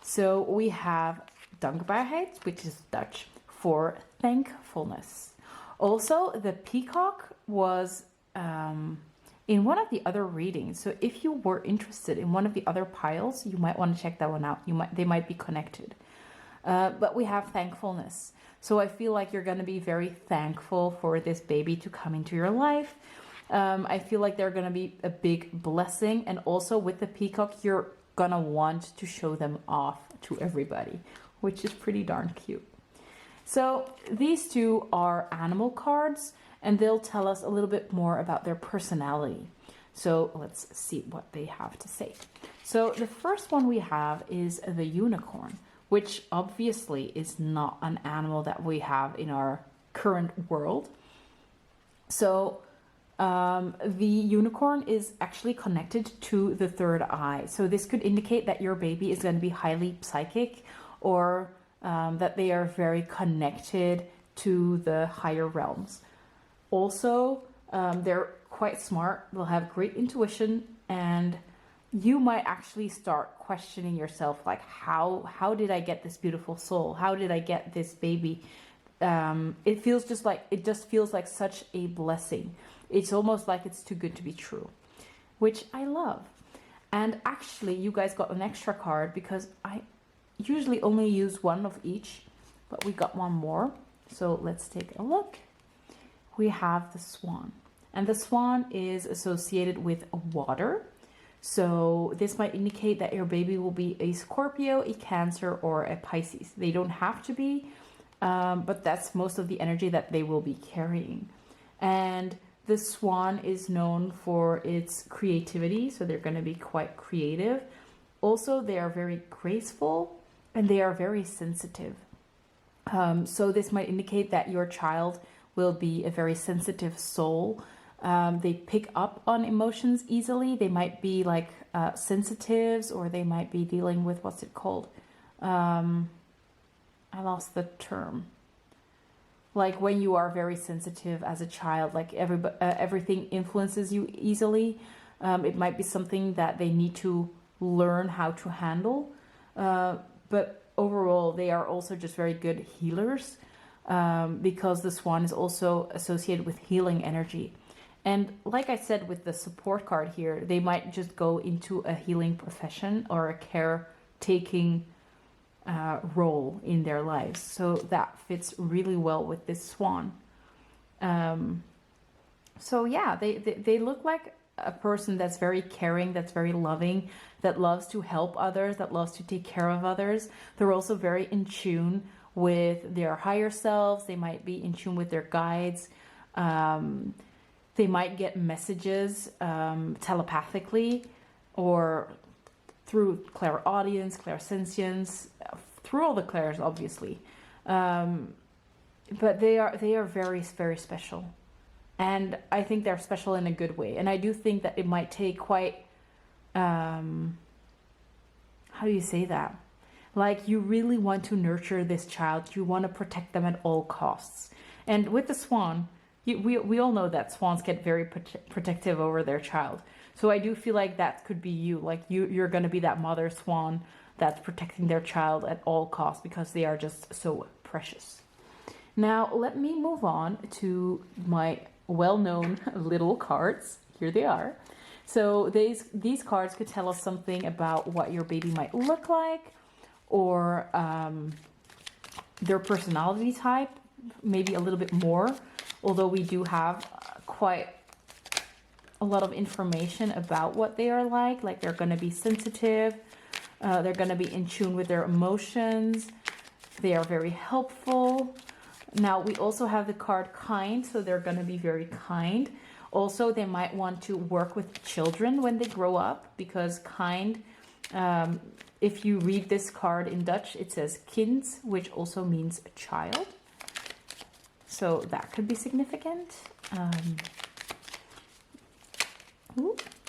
So we have dankbaarheid, which is Dutch for thankfulness. Also, the peacock was in one of the other readings. So if you were interested in one of the other piles, you might want to check that one out. They might be connected. But we have thankfulness. So I feel like you're going to be very thankful for this baby to come into your life. I feel like they're going to be a big blessing. And also with the peacock, you're going to want to show them off to everybody, which is pretty darn cute. So these two are animal cards, and they'll tell us a little bit more about their personality. So let's see what they have to say. So the first one we have is the unicorn, which obviously is not an animal that we have in our current world. So the unicorn is actually connected to the third eye. So this could indicate that your baby is going to be highly psychic, or that they are very connected to the higher realms. Also, they're quite smart. They'll have great intuition, and you might actually start questioning yourself, like, how did I get this beautiful soul? How did I get this baby? It just feels like such a blessing. It's almost like it's too good to be true, which I love. And actually, you guys got an extra card because I usually only use one of each, but we got one more. So let's take a look. We have the swan, and the swan is associated with water. So this might indicate that your baby will be a Scorpio, a Cancer, or a Pisces. They don't have to be, but that's most of the energy that they will be carrying. And the swan is known for its creativity, so they're going to be quite creative. Also, they are very graceful and they are very sensitive. So this might indicate that your child will be a very sensitive soul. They pick up on emotions easily. They might be like sensitives, or they might be dealing with, what's it called? I lost the term. Like when you are very sensitive as a child, like everything influences you easily. It might be something that they need to learn how to handle. But overall, they are also just very good healers, because the swan is also associated with healing energy. And like I said with the support card here, they might just go into a healing profession or a caretaking role in their lives. So that fits really well with this swan. So yeah, they look like a person that's very caring, that's very loving, that loves to help others, that loves to take care of others. They're also very in tune with their higher selves. They might be in tune with their guides. They might get messages telepathically, or through clairaudience, clairsentience, through all the clairs, obviously. But they are very, very special. And I think they're special in a good way. And I do think that it might take quite, how do you say that? Like, you really want to nurture this child. You want to protect them at all costs. And with the swan, we all know that swans get very protective over their child. So I do feel like that could be you. Like you're going to be that mother swan that's protecting their child at all costs, because they are just so precious. Now, let me move on to my well-known little cards. Here they are. So these cards could tell us something about what your baby might look like, or their personality type, maybe a little bit more, although we do have quite a lot of information about what they are like they're going to be sensitive, they're going to be in tune with their emotions, they are very helpful. Now we also have the card kind, so they're going to be very kind. Also, they might want to work with children when they grow up, because kind, if you read this card in Dutch, it says kind, which also means a child. So that could be significant.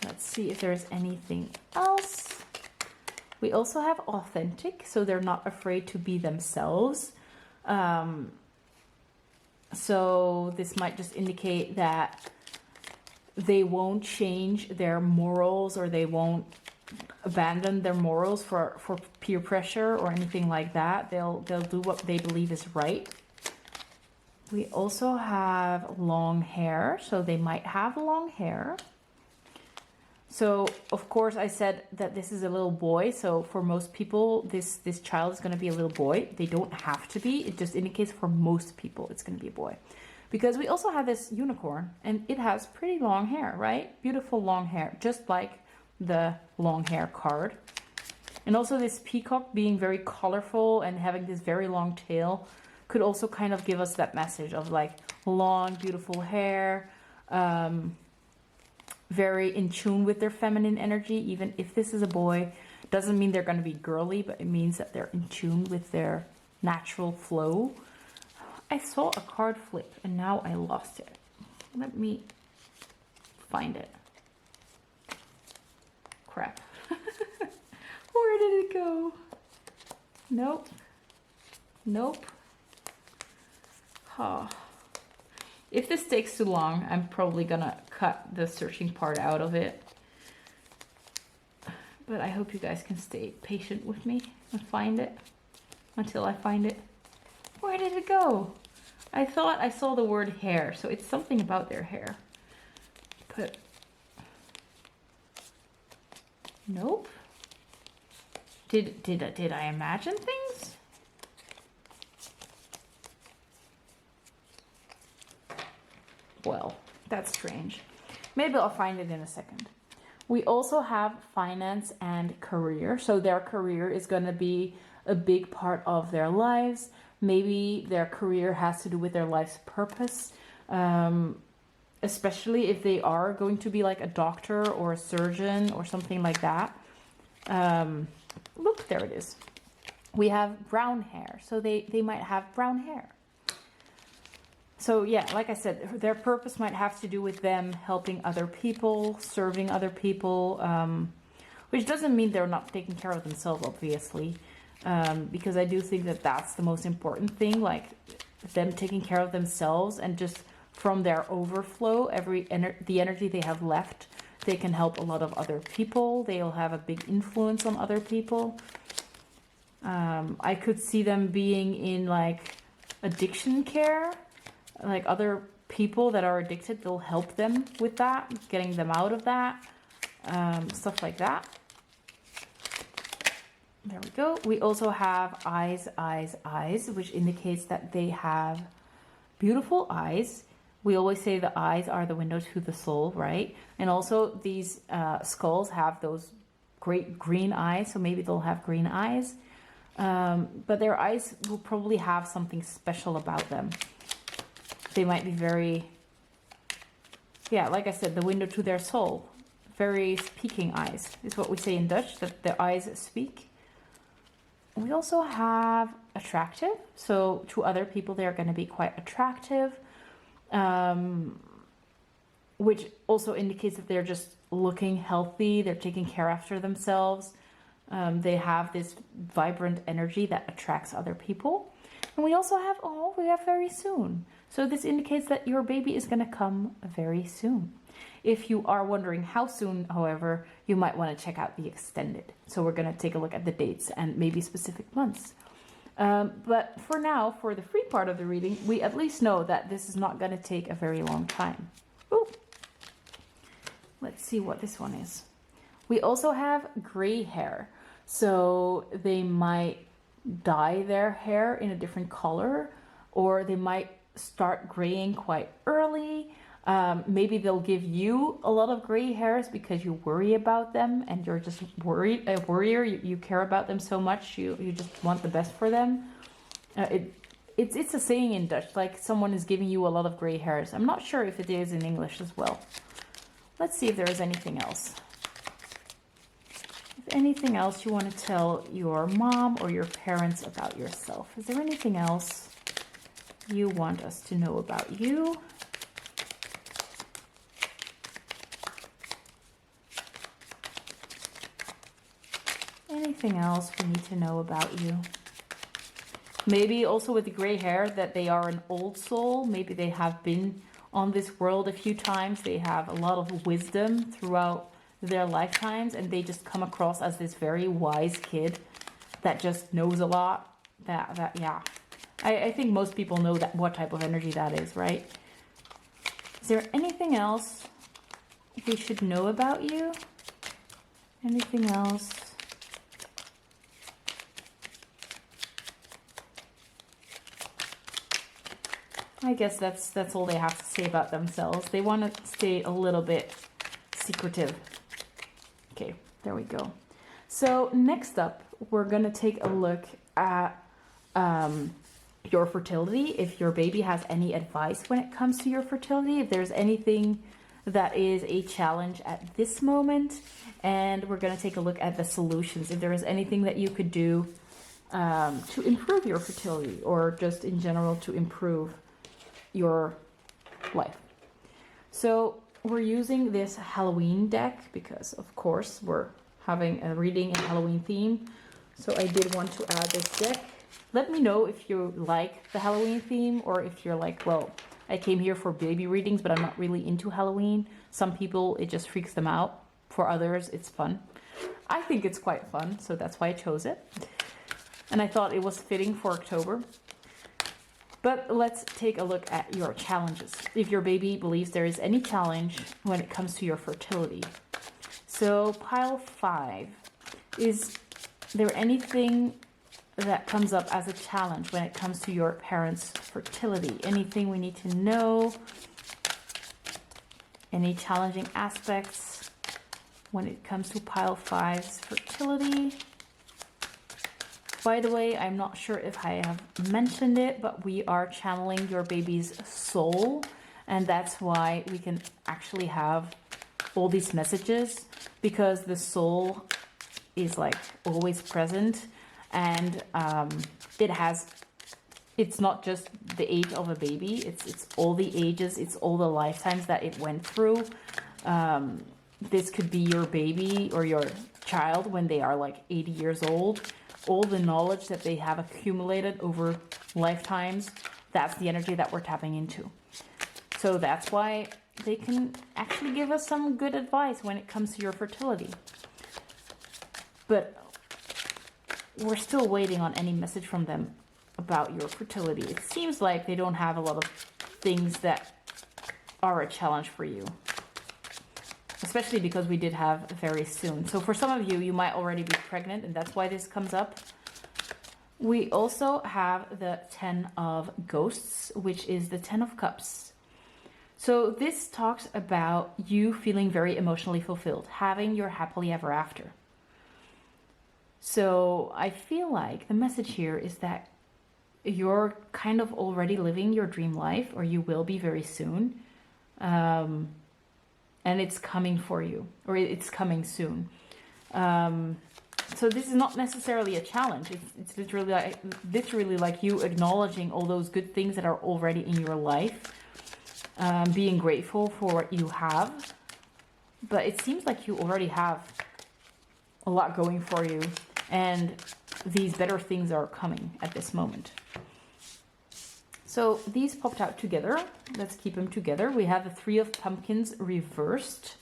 Let's see if there's anything else. We also have authentic, so they're not afraid to be themselves. So this might just indicate that they won't change their morals, or they won't abandon their morals for peer pressure or anything like that. They'll do what they believe is right. We also have long hair, so they might have long hair. So, of course, I said that this is a little boy. So for most people, this child is going to be a little boy. They don't have to be. It just indicates for most people it's going to be a boy. Because we also have this unicorn, and it has pretty long hair, right? Beautiful long hair, just like the long hair card. And also this peacock being very colorful and having this very long tail could also kind of give us that message of like long, beautiful hair, very in tune with their feminine energy. Even if this is a boy, doesn't mean they're going to be girly, but it means that they're in tune with their natural flow. I saw a card flip and now I lost it. Let me find it. Crap. Where did it go? Nope. Nope. Oh. If this takes too long, I'm probably gonna cut the searching part out of it. But I hope you guys can stay patient with me and find it until I find it. Where did it go? I thought I saw the word hair, so it's something about their hair. But nope. Did I imagine things? Well, that's strange. Maybe I'll find it in a second. We also have finance and career. So their career is going to be a big part of their lives. Maybe their career has to do with their life's purpose, especially if they are going to be like a doctor or a surgeon or something like that. Look, there it is. We have brown hair. So they might have brown hair. So yeah, like I said, their purpose might have to do with them helping other people, serving other people, which doesn't mean they're not taking care of themselves, obviously, because I do think that that's the most important thing, like them taking care of themselves, and just from their overflow, the energy they have left, they can help a lot of other people. They'll have a big influence on other people. I could see them being in like addiction care. Like other people that are addicted, they'll help them with that, getting them out of that, stuff like that. There we go. We also have eyes, which indicates that they have beautiful eyes. We always say the eyes are the window to the soul, right? And also these skulls have those great green eyes, so maybe they'll have green eyes. But their eyes will probably have something special about them. They might be very, yeah, like I said, the window to their soul. Very speaking eyes is what we say in Dutch, that the eyes speak. We also have attractive. So to other people, they're going to be quite attractive, which also indicates that they're just looking healthy. They're taking care after themselves. They have this vibrant energy that attracts other people. And we also have, we have very soon. So this indicates that your baby is going to come very soon. If you are wondering how soon, however, you might want to check out the extended. So we're going to take a look at the dates and maybe specific months. But for now, for the free part of the reading, we at least know that this is not going to take a very long time. Ooh. Let's see what this one is. We also have gray hair. So they might dye their hair in a different color, or they might start graying quite early. Maybe they'll give you a lot of gray hairs because you worry about them and you're just a worrier. You care about them so much. You just want the best for them. It's a saying in Dutch, like someone is giving you a lot of gray hairs. I'm not sure if it is in English as well. Let's see if there is anything else. If anything else you want to tell your mom or your parents about yourself. Is there anything else you want us to know about you? Anything else we need to know about you? Maybe also with the gray hair that they are an old soul. Maybe they have been on this world a few times. They have a lot of wisdom throughout their lifetimes, and they just come across as this very wise kid that just knows a lot. Yeah. I think most people know that what type of energy that is, right? Is there anything else we should know about you? Anything else? I guess that's all they have to say about themselves. They want to stay a little bit secretive. Okay, there we go. So next up, we're going to take a look at your fertility. If your baby has any advice when it comes to your fertility, if there's anything that is a challenge at this moment, and we're going to take a look at the solutions. If there is anything that you could do to improve your fertility, or just in general to improve your life. So we're using this Halloween deck because, of course, we're having a reading in Halloween theme. So I did want to add this deck. Let me know if you like the Halloween theme, or if you're like, well, I came here for baby readings, but I'm not really into Halloween. Some people, it just freaks them out. For others, it's fun. I think it's quite fun, so that's why I chose it. And I thought it was fitting for October. But let's take a look at your challenges. If your baby believes there is any challenge when it comes to your fertility. So pile 5, is there anything that comes up as a challenge when it comes to your parents' fertility? Anything we need to know? Any challenging aspects when it comes to pile 5's fertility? By the way, I'm not sure if I have mentioned it, but we are channeling your baby's soul, and that's why we can actually have all these messages, because the soul is like always present, and it's not just the age of a baby, it's all the ages, it's all the lifetimes that it went through. This could be your baby or your child when they are like 80 years old. All the knowledge that they have accumulated over lifetimes, that's the energy that we're tapping into. So that's why they can actually give us some good advice when it comes to your fertility. But we're still waiting on any message from them about your fertility. It seems like they don't have a lot of things that are a challenge for you, especially because we did have very soon. So for some of you, you might already be pregnant, and that's why this comes up. We also have the 10 of Ghosts, which is the 10 of Cups. So this talks about you feeling very emotionally fulfilled, having your happily ever after. So I feel like the message here is that you're kind of already living your dream life, or you will be very soon. And it's coming for you, or it's coming soon. So this is not necessarily a challenge. It's literally like you acknowledging all those good things that are already in your life, being grateful for what you have. But it seems like you already have a lot going for you, and these better things are coming at this moment. So these popped out together. Let's keep them together. We have the 3 of Pumpkins reversed,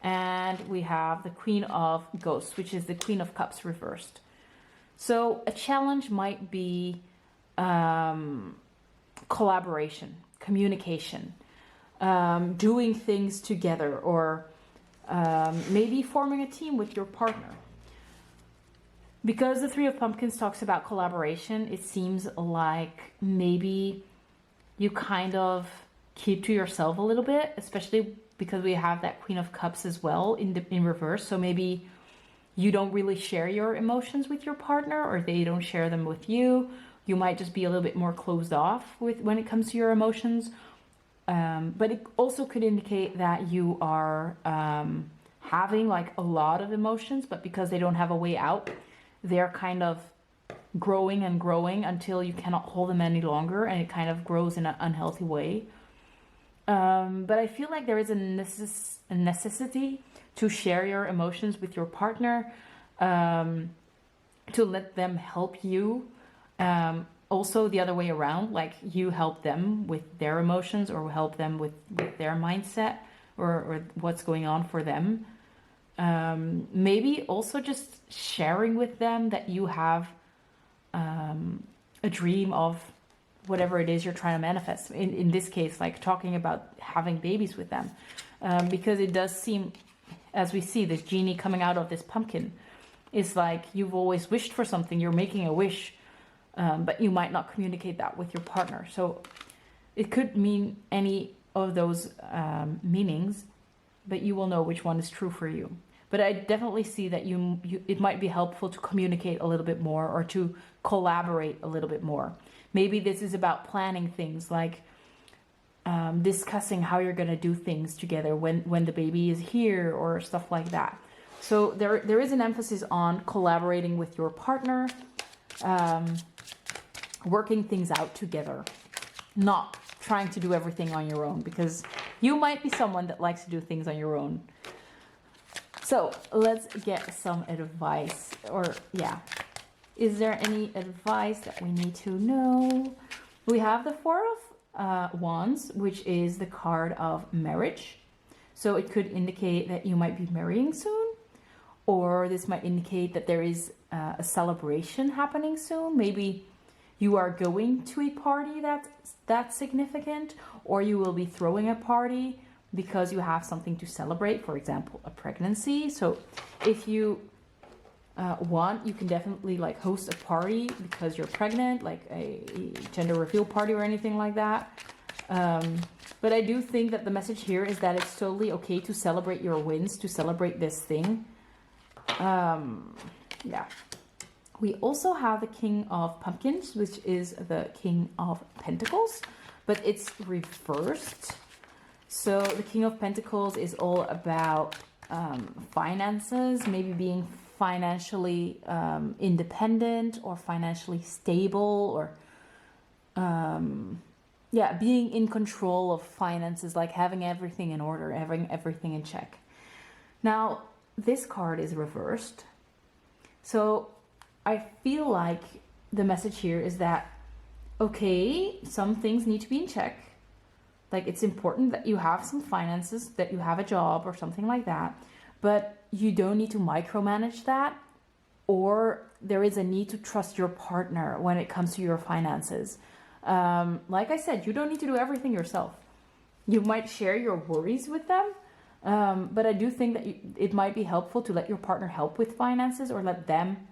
and we have the Queen of Ghosts, which is the Queen of Cups reversed. So a challenge might be collaboration, communication, doing things together, or maybe forming a team with your partner. Because the 3 of Pumpkins talks about collaboration, it seems like maybe you kind of keep to yourself a little bit, especially because we have that Queen of Cups as well in reverse. So maybe you don't really share your emotions with your partner, or they don't share them with you. You might just be a little bit more closed off when it comes to your emotions. But it also could indicate that you are having like a lot of emotions, but because they don't have a way out, they're kind of growing and growing until you cannot hold them any longer, and it kind of grows in an unhealthy way. But I feel like there is a necessity to share your emotions with your partner, to let them help you. Also the other way around, like you help them with their emotions, or help them with their mindset, or what's going on for them. Maybe also just sharing with them that you have a dream of whatever it is you're trying to manifest. In this case, like talking about having babies with them, because it does seem, as we see this genie coming out of this pumpkin, is like you've always wished for something, you're making a wish, but you might not communicate that with your partner. So it could mean any of those meanings, but you will know which one is true for you. But I definitely see that it might be helpful to communicate a little bit more, or to collaborate a little bit more. Maybe this is about planning things, like discussing how you're going to do things together when the baby is here, or stuff like that. So there is an emphasis on collaborating with your partner, working things out together, not trying to do everything on your own, because you might be someone that likes to do things on your own. So let's get some advice, is there any advice that we need to know? We have the 4 of Wands, which is the card of marriage. So it could indicate that you might be marrying soon, or this might indicate that there is a celebration happening soon. Maybe you are going to a party that's significant, or you will be throwing a party because you have something to celebrate, for example, a pregnancy. So if you want, you can definitely like host a party because you're pregnant, like a gender reveal party or anything like that. But I do think that the message here is that it's totally okay to celebrate your wins, to celebrate this thing. Yeah. We also have the King of Pumpkins, which is the King of Pentacles, but it's reversed. So the King of Pentacles is all about finances, maybe being financially independent or financially stable, or yeah, being in control of finances, like having everything in order, having everything in check. Now, this card is reversed. So I feel like the message here is that, okay, some things need to be in check. Like, it's important that you have some finances, that you have a job or something like that, but you don't need to micromanage that, or there is a need to trust your partner when it comes to your finances. Like I said, you don't need to do everything yourself. You might share your worries with them, but I do think that it might be helpful to let your partner help with finances, or let them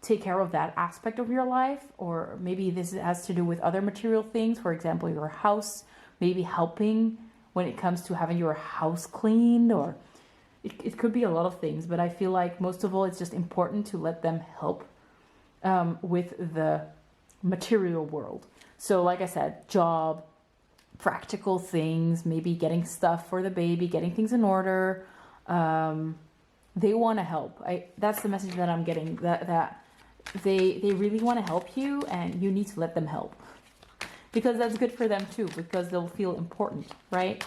take care of that aspect of your life. Or maybe this has to do with other material things, for example, your house, maybe helping when it comes to having your house cleaned, or it could be a lot of things. But I feel like most of all, it's just important to let them help with the material world. So like I said, job, practical things, maybe getting stuff for the baby, getting things in order. They want to help. That's the message that I'm getting, that they really want to help you, and you need to let them help, because that's good for them too, because they'll feel important, right?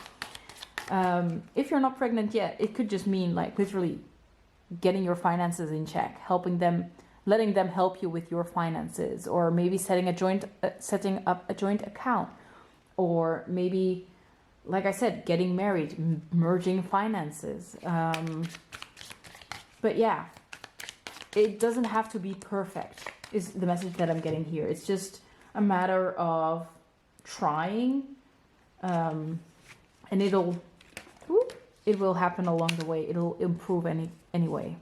If you're not pregnant yet, it could just mean like literally getting your finances in check, helping them, letting them help you with your finances, or maybe setting up a joint account, or maybe, like I said, getting married, merging finances. But yeah, it doesn't have to be perfect, is the message that I'm getting here. It's just a matter of trying, and it will happen along the way. It'll improve anyway.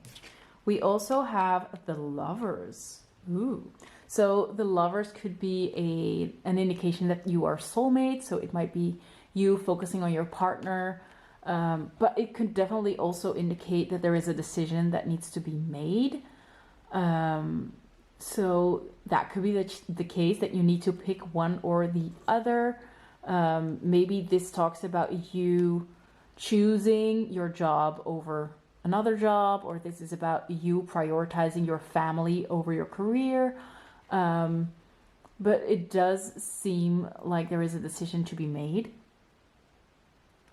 We also have the Lovers. Ooh. So the Lovers could be an indication that you are soulmates. So it might be you focusing on your partner, but it could definitely also indicate that there is a decision that needs to be made. So that could be the case, that you need to pick one or the other. Maybe this talks about you choosing your job over another job, or this is about you prioritizing your family over your career. But it does seem like there is a decision to be made.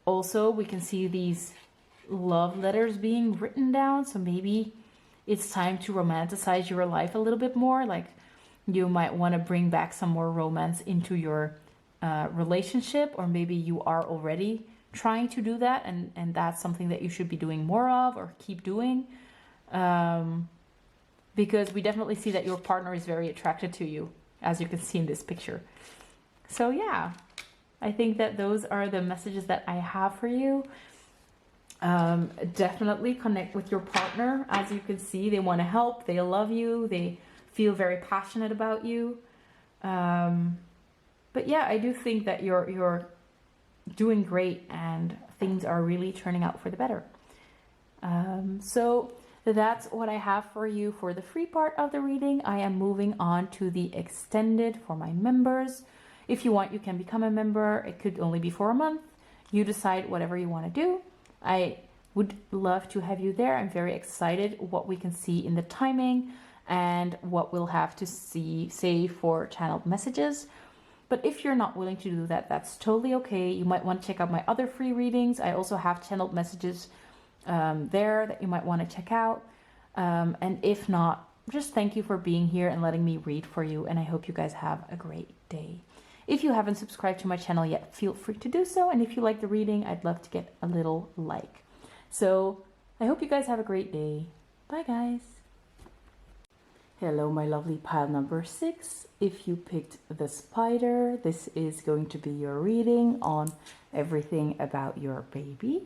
Also, we can see these love letters being written down. So maybe it's time to romanticize your life a little bit more. Like, you might want to bring back some more romance into your relationship, or maybe you are already trying to do that, and that's something that you should be doing more of, or keep doing, because we definitely see that your partner is very attracted to you, as you can see in this picture. So yeah, I think that those are the messages that I have for you. Definitely connect with your partner. As you can see, they want to help, they love you, they feel very passionate about you. But yeah, I do think that you're doing great, and things are really turning out for the better. So that's what I have for you for the free part of the reading. I am moving on to the extended for my members. If you want, you can become a member. It could only be for a month. You decide whatever you want to do. I would love to have you there. I'm very excited what we can see in the timing and what we'll have to say for channeled messages. But if you're not willing to do that, that's totally okay. You might want to check out my other free readings. I also have channeled messages there that you might want to check out. And if not, just thank you for being here and letting me read for you. And I hope you guys have a great day. If you haven't subscribed to my channel yet, feel free to do so. And if you like the reading, I'd love to get a little like. So I hope you guys have a great day. Bye guys. Hello, my lovely pile number 6. If you picked the spider, this is going to be your reading on everything about your baby.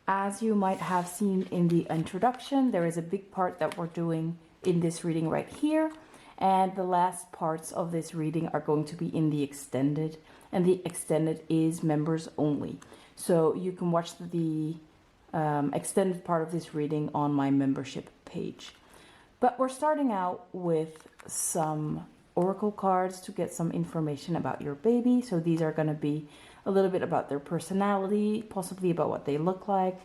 As you might have seen in the introduction, there is a big part that we're doing in this reading right here. And the last parts of this reading are going to be in the extended. And the extended is members only. So you can watch the extended part of this reading on my membership page. But we're starting out with some oracle cards to get some information about your baby. So these are going to be a little bit about their personality, possibly about what they look like.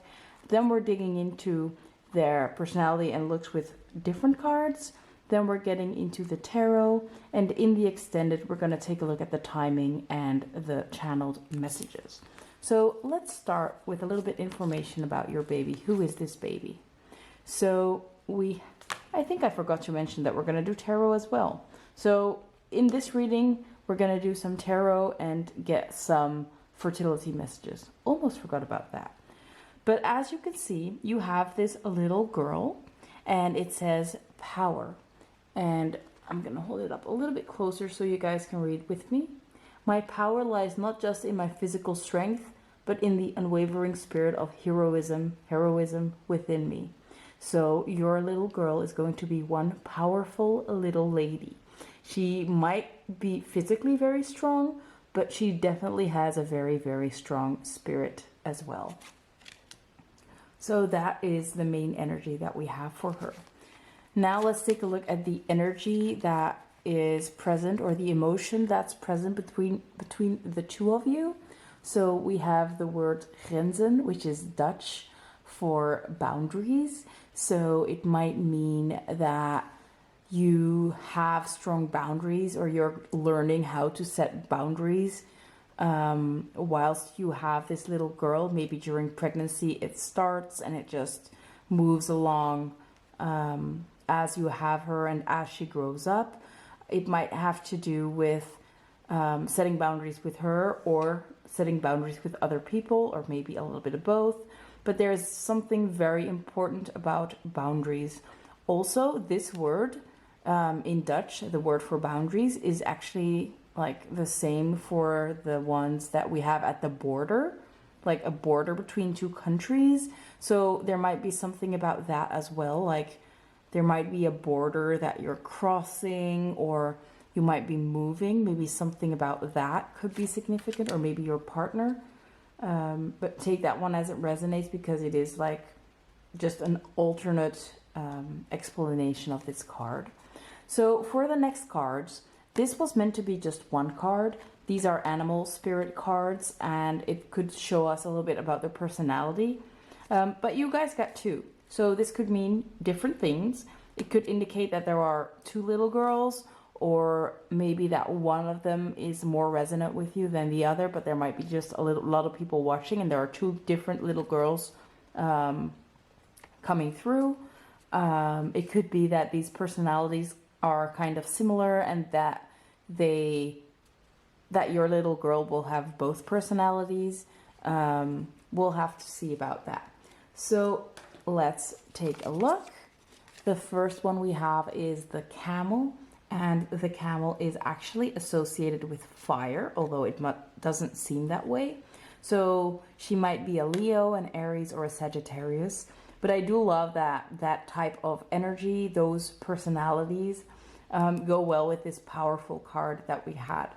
Then we're digging into their personality and looks with different cards. Then we're getting into the tarot, and in the extended we're going to take a look at the timing and the channeled messages. So let's start with a little bit information about your baby. Who is this baby? So I think I forgot to mention that we're going to do tarot as well. So in this reading, we're going to do some tarot and get some fertility messages. Almost forgot about that. But as you can see, you have this little girl and it says power. And I'm going to hold it up a little bit closer so you guys can read with me. My power lies not just in my physical strength, but in the unwavering spirit of heroism within me. So your little girl is going to be one powerful little lady. She might be physically very strong, but she definitely has a very, very strong spirit as well. So that is the main energy that we have for her. Now let's take a look at the energy that is present, or the emotion that's present between the two of you. So we have the word grenzen, which is Dutch for boundaries. So it might mean that you have strong boundaries, or you're learning how to set boundaries whilst you have this little girl. Maybe during pregnancy it starts and it just moves along as you have her and as she grows up. It might have to do with setting boundaries with her, or setting boundaries with other people, or maybe a little bit of both. But there's something very important about boundaries. Also, this word in Dutch, the word for boundaries, is actually like the same for the ones that we have at the border, like a border between two countries. So there might be something about that as well. Like there might be a border that you're crossing, or you might be moving. Maybe something about that could be significant, or maybe your partner. But take that one as it resonates, because it is like just an alternate explanation of this card. So for the next cards, this was meant to be just one card. These are animal spirit cards, and it could show us a little bit about their personality. But you guys got two. So this could mean different things. It could indicate that there are two little girls, or maybe that one of them is more resonant with you than the other, but there might be just a lot of people watching and there are two different little girls coming through. It could be that these personalities are kind of similar, and that your little girl will have both personalities. We'll have to see about that. So let's take a look. The first one we have is the camel, and the camel is actually associated with fire, although it doesn't seem that way. So she might be a Leo, an Aries, or a Sagittarius. But I do love that type of energy, those personalities go well with this powerful card that we had.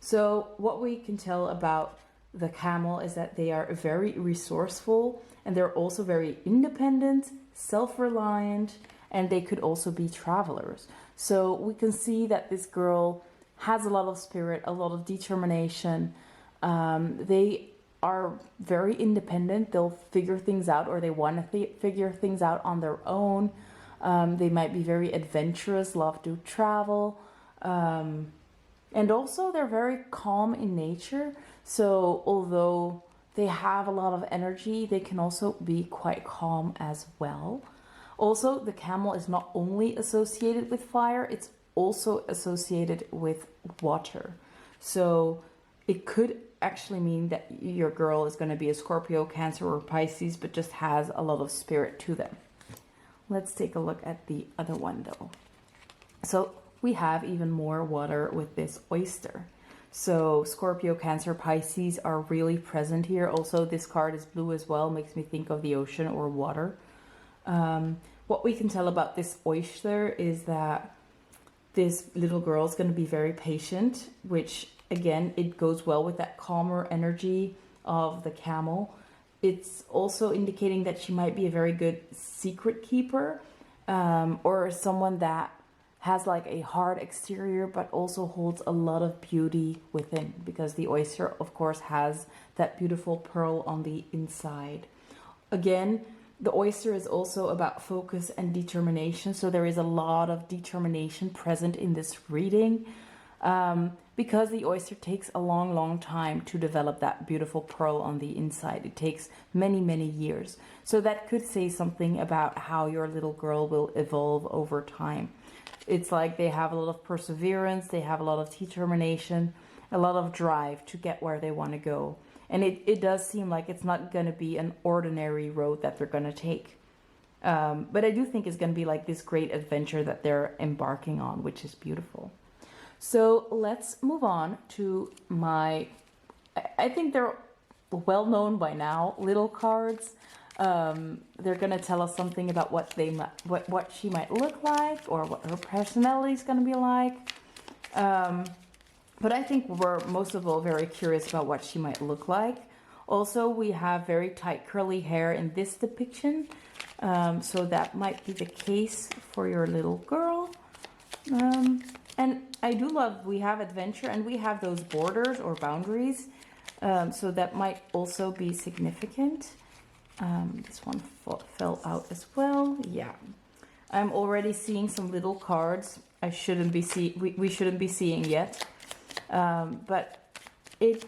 So what we can tell about the camel is that they are very resourceful, and they're also very independent, self-reliant, and they could also be travelers. So we can see that this girl has a lot of spirit, a lot of determination. They are very independent. They'll figure things out, or they want to figure things out on their own. They might be very adventurous, love to travel. And also they're very calm in nature. So although they have a lot of energy, they can also be quite calm as well. Also, the camel is not only associated with fire, it's also associated with water. So it could actually mean that your girl is going to be a Scorpio, Cancer, or Pisces, but just has a lot of spirit to them. Let's take a look at the other one though. So we have even more water with this oyster. So Scorpio, Cancer, Pisces are really present here. Also, this card is blue as well, makes me think of the ocean or water. What we can tell about this oyster is that this little girl is going to be very patient, which again, it goes well with that calmer energy of the camel. It's also indicating that she might be a very good secret keeper, or someone that has like a hard exterior but also holds a lot of beauty within, because the oyster of course has that beautiful pearl on the inside. Again, the oyster is also about focus and determination, so there is a lot of determination present in this reading, because the oyster takes a long time to develop that beautiful pearl on the inside. It takes many years, so that could say something about how your little girl will evolve over time. It's like they have a lot of perseverance, they have a lot of determination, a lot of drive to get where they want to go. And it does seem like it's not going to be an ordinary road that they're going to take. But I do think it's going to be like this great adventure that they're embarking on, which is beautiful. So let's move on to my, I think they're well known by now, little cards. They're going to tell us something about what she might look like, or what her personality is going to be like. But I think we're most of all very curious about what she might look like. Also, we have very tight curly hair in this depiction, so that might be the case for your little girl. And I do love, we have adventure and we have those borders or boundaries, so that might also be significant. This one fell out as well. Yeah, I'm already seeing some little cards I shouldn't be we shouldn't be seeing yet, but it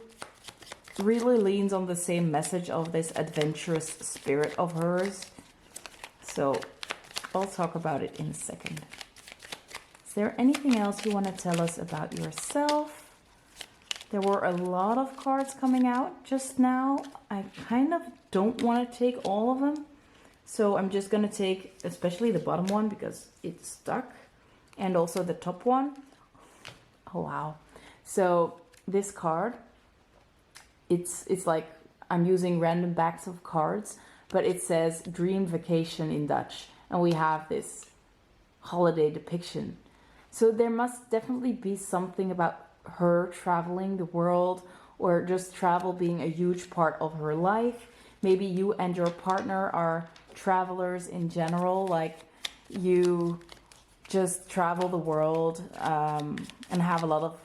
really leans on the same message of this adventurous spirit of hers. So I'll talk about it in a second. Is there anything else you want to tell us about yourself? There were a lot of cards coming out just now. I kind of don't want to take all of them, so I'm just going to take especially the bottom one because it's stuck, and also the top one. Oh wow. So this card, it's like I'm using random backs of cards, but it says dream vacation in Dutch, and we have this holiday depiction. So there must definitely be something about her traveling the world, or just travel being a huge part of her life. Maybe you and your partner are travelers in general, like you just travel the world, and have a lot of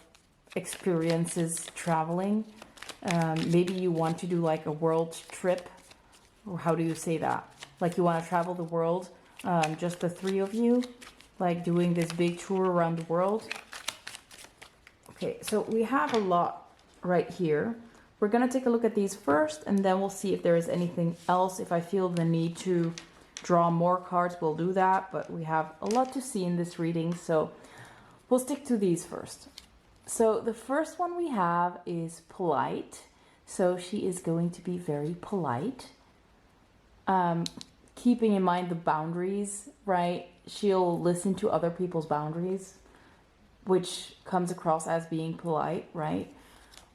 experiences traveling. Maybe you want to do like a world trip, or how do you say that? Like you want to travel the world, just the three of you, like doing this big tour around the world. Okay, so we have a lot right here. We're going to take a look at these first, and then we'll see if there is anything else. If I feel the need to draw more cards, we'll do that. But we have a lot to see in this reading, so we'll stick to these first. So the first one we have is polite. So she is going to be very polite. Keeping in mind the boundaries, right? She'll listen to other people's boundaries, which comes across as being polite, right?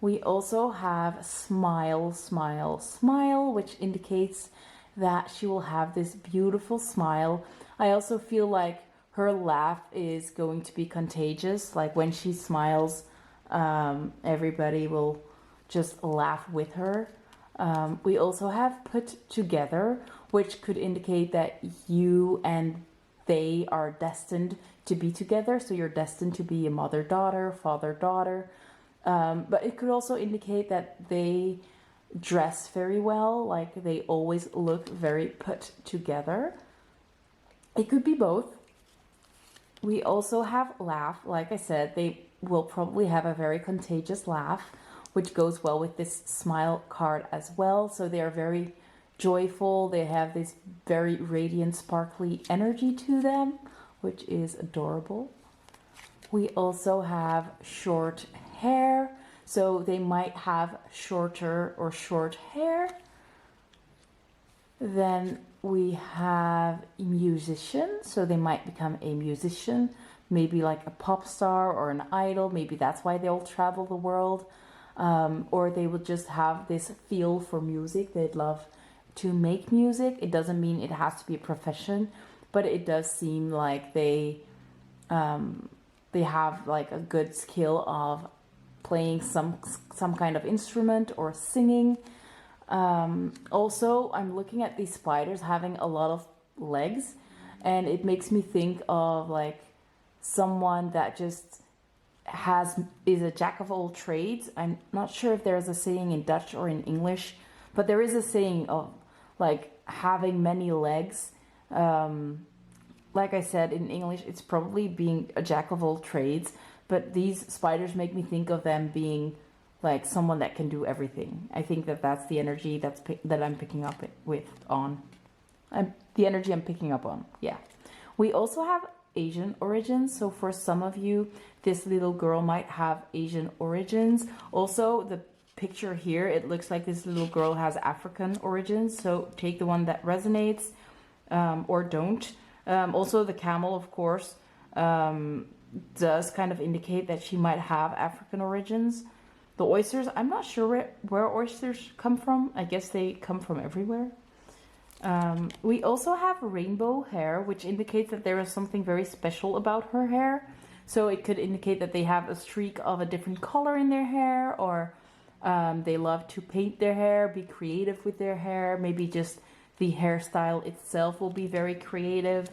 We also have smile, smile, smile, which indicates that she will have this beautiful smile. I also feel like her laugh is going to be contagious. Like when she smiles, everybody will just laugh with her. We also have put together, which could indicate that you and they are destined to be together. So you're destined to be a mother-daughter, father-daughter. But it could also indicate that they dress very well, like they always look very put together. It could be both. We also have laugh. Like I said, they will probably have a very contagious laugh, which goes well with this smile card as well. So they are very joyful. They have this very radiant, sparkly energy to them, which is adorable. We also have short hair. So they might have shorter or short hair. Then We have a musician, so they might become a musician, maybe like a pop star or an idol. Maybe that's why they'll travel the world. Or they will just have this feel for music. They'd love to make music. It doesn't mean it has to be a profession, but it does seem like they have like a good skill of playing some kind of instrument or singing. Also, I'm looking at these spiders having a lot of legs, and it makes me think of like someone that just is a jack of all trades. I'm not sure if there's a saying in Dutch or in English, but there is a saying of like having many legs. Like I said, in English, it's probably being a jack of all trades, but these spiders make me think of them being like someone that can do everything. I think that that's the energy that I'm picking up on. The energy I'm picking up on, yeah. We also have Asian origins, so for some of you, this little girl might have Asian origins. Also, the picture here, it looks like this little girl has African origins, so take the one that resonates, or don't. Also, the camel, of course, does kind of indicate that she might have African origins. The oysters, I'm not sure where oysters come from. I guess they come from everywhere. We also have rainbow hair, which indicates that there is something very special about her hair. So it could indicate that they have a streak of a different color in their hair, or they love to paint their hair, be creative with their hair. Maybe just the hairstyle itself will be very creative.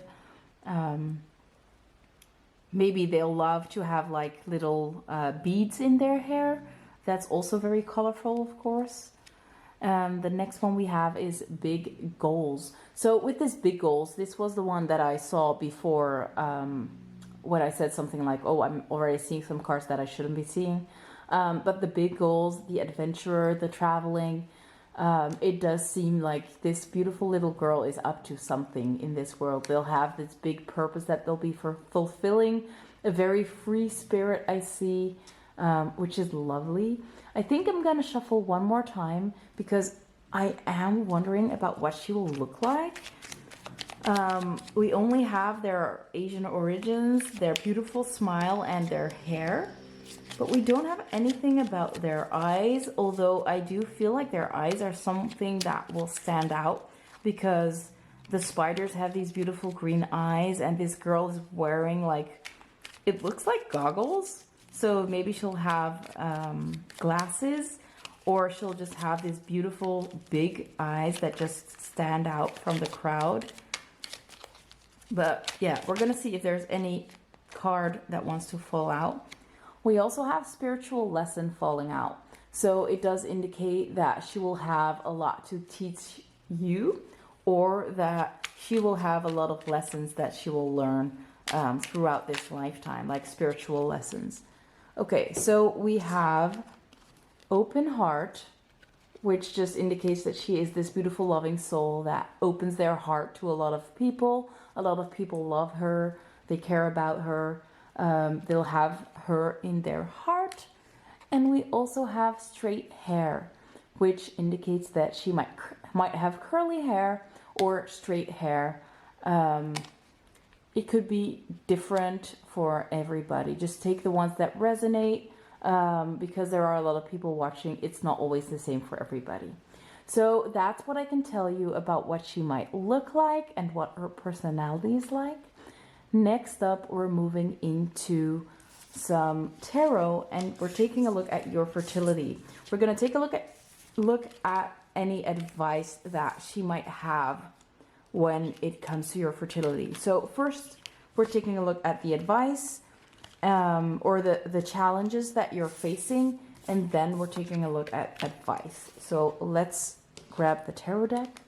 Maybe they'll love to have like little beads in their hair. That's also very colorful, of course. The next one we have is big goals. So with this big goals, this was the one that I saw before when I said something like, oh, I'm already seeing some cards that I shouldn't be seeing. But the big goals, the adventurer, the traveling, it does seem like this beautiful little girl is up to something in this world. They'll have this big purpose that they'll be fulfilling, a very free spirit I see, which is lovely. I think I'm going to shuffle one more time because I am wondering about what she will look like. We only have their Asian origins, their beautiful smile, and their hair. But we don't have anything about their eyes, although I do feel like their eyes are something that will stand out because the spiders have these beautiful green eyes, and this girl is wearing like, it looks like goggles. So maybe she'll have glasses, or she'll just have these beautiful big eyes that just stand out from the crowd. But yeah, we're gonna see if there's any card that wants to fall out. We also have spiritual lesson falling out. So it does indicate that she will have a lot to teach you, or that she will have a lot of lessons that she will learn throughout this lifetime, like spiritual lessons. Okay, so we have open heart, which just indicates that she is this beautiful, loving soul that opens their heart to a lot of people. A lot of people love her. They care about her. They'll have her in their heart. And we also have straight hair, which indicates that she might have curly hair or straight hair. It could be different for everybody. Just take the ones that resonate, because there are a lot of people watching. It's not always the same for everybody. So that's what I can tell you about what she might look like and what her personality is like. Next up, we're moving into some tarot, and we're taking a look at your fertility. We're going to take a look at any advice that she might have when it comes to your fertility. So first, we're taking a look at the advice, or the challenges that you're facing, and then we're taking a look at advice. So let's grab the tarot deck.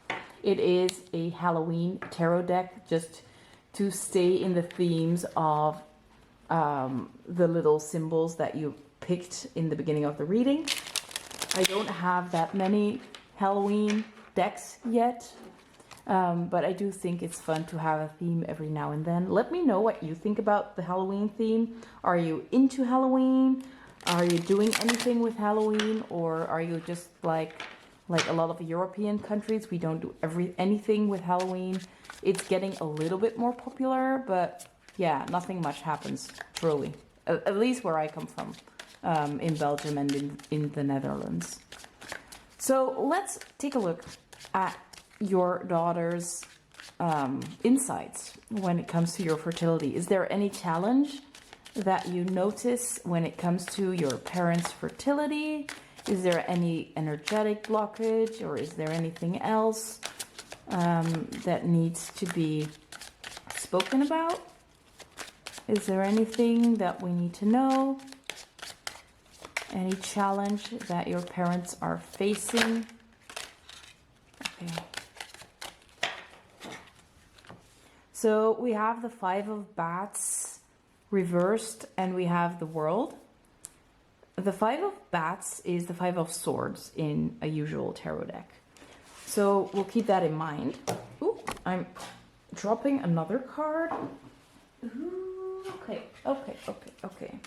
It is a Halloween tarot deck, just to stay in the themes of the little symbols that you picked in the beginning of the reading. I don't have that many Halloween decks yet, but I do think it's fun to have a theme every now and then. Let me know what you think about the Halloween theme. Are you into Halloween? Are you doing anything with Halloween? Or are you just like Like a lot of European countries, we don't do anything with Halloween. It's getting a little bit more popular, but yeah, nothing much happens, truly. At least where I come from, in Belgium and in the Netherlands. So let's take a look at your daughter's insights when it comes to your fertility. Is there any challenge that you notice when it comes to your parents' fertility? Is there any energetic blockage, or is there anything else that needs to be spoken about? Is there anything that we need to know? Any challenge that your parents are facing? Okay. So we have the Five of Bats reversed, and we have the World. The Five of Bats is the Five of Swords in a usual tarot deck. So we'll keep that in mind. Ooh, I'm dropping another card. Ooh, okay.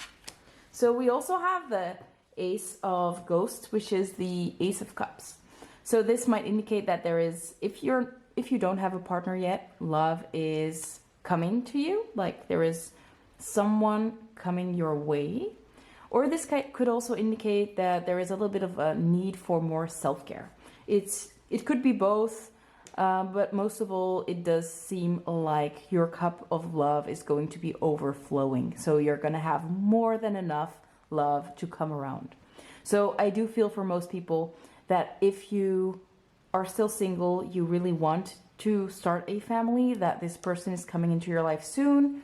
So we also have the Ace of Ghosts, which is the Ace of Cups. So this might indicate that there is, if you don't have a partner yet, love is coming to you. Like there is someone coming your way. Or this could also indicate that there is a little bit of a need for more self-care. It could be both, but most of all, it does seem like your cup of love is going to be overflowing. So you're going to have more than enough love to come around. So I do feel for most people that if you are still single, you really want to start a family, that this person is coming into your life soon.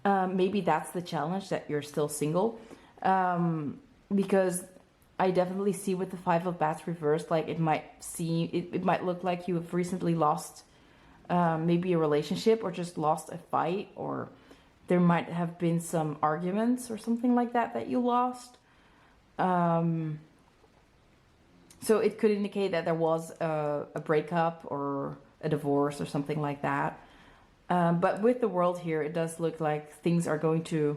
Maybe that's the challenge, that you're still single. Because I definitely see with the Five of Bats reversed, like it might look like you have recently lost maybe a relationship, or just lost a fight, or there might have been some arguments or something like that you lost. So it could indicate that there was a breakup or a divorce or something like that. But with the World here, it does look like things are going to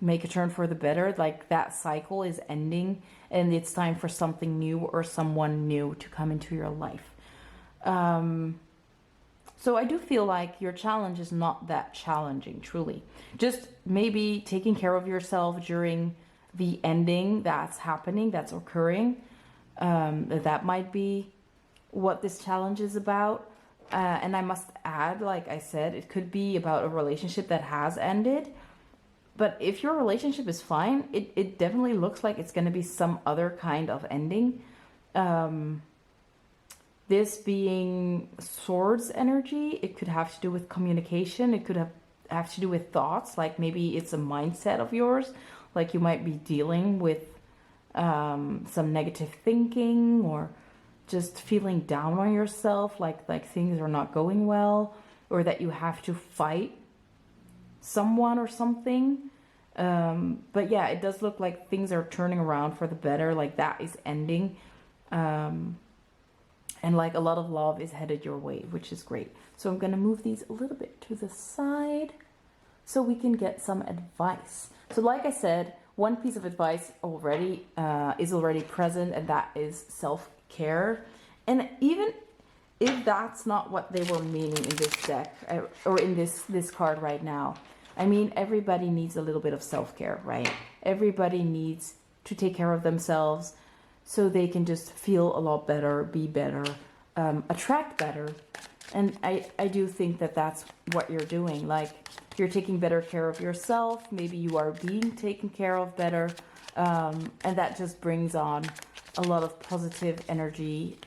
make a turn for the better. Like that cycle is ending and it's time for something new or someone new to come into your life. So I do feel like your challenge is not that challenging, truly. Just maybe taking care of yourself during the ending that's happening, that's occurring. That might be what this challenge is about. And I must add, like I said, it could be about a relationship that has ended. But if your relationship is fine, it definitely looks like it's going to be some other kind of ending. This being swords energy, it could have to do with communication. It could have to do with thoughts. Like maybe it's a mindset of yours. Like you might be dealing with some negative thinking, or just feeling down on yourself, like things are not going well, or that you have to fight someone or something. But yeah, it does look like things are turning around for the better, like that is ending. And like a lot of love is headed your way, which is great. So I'm going to move these a little bit to the side so we can get some advice. So like I said, one piece of advice already is already present, and that is self-care. And even if that's not what they were meaning in this deck, or in this card right now, I mean, everybody needs a little bit of self-care, right? Everybody needs to take care of themselves so they can just feel a lot better, be better, attract better. And I do think that that's what you're doing. Like, you're taking better care of yourself. Maybe you are being taken care of better. And that just brings on a lot of positive energy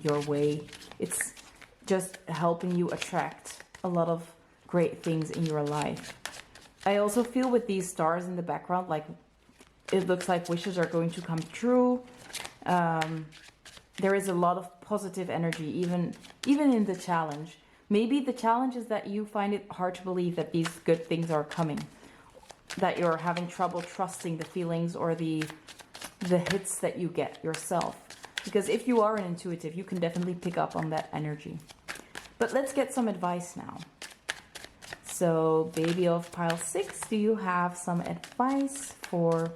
your way. It's just helping you attract a lot of great things in your life. I also feel with these stars in the background, like it looks like wishes are going to come true. There is a lot of positive energy, even in the challenge. Maybe the challenge is that you find it hard to believe that these good things are coming, that you're having trouble trusting the feelings or the hits that you get yourself. Because if you are an intuitive, you can definitely pick up on that energy. But let's get some advice now. So, baby of pile 6, do you have some advice for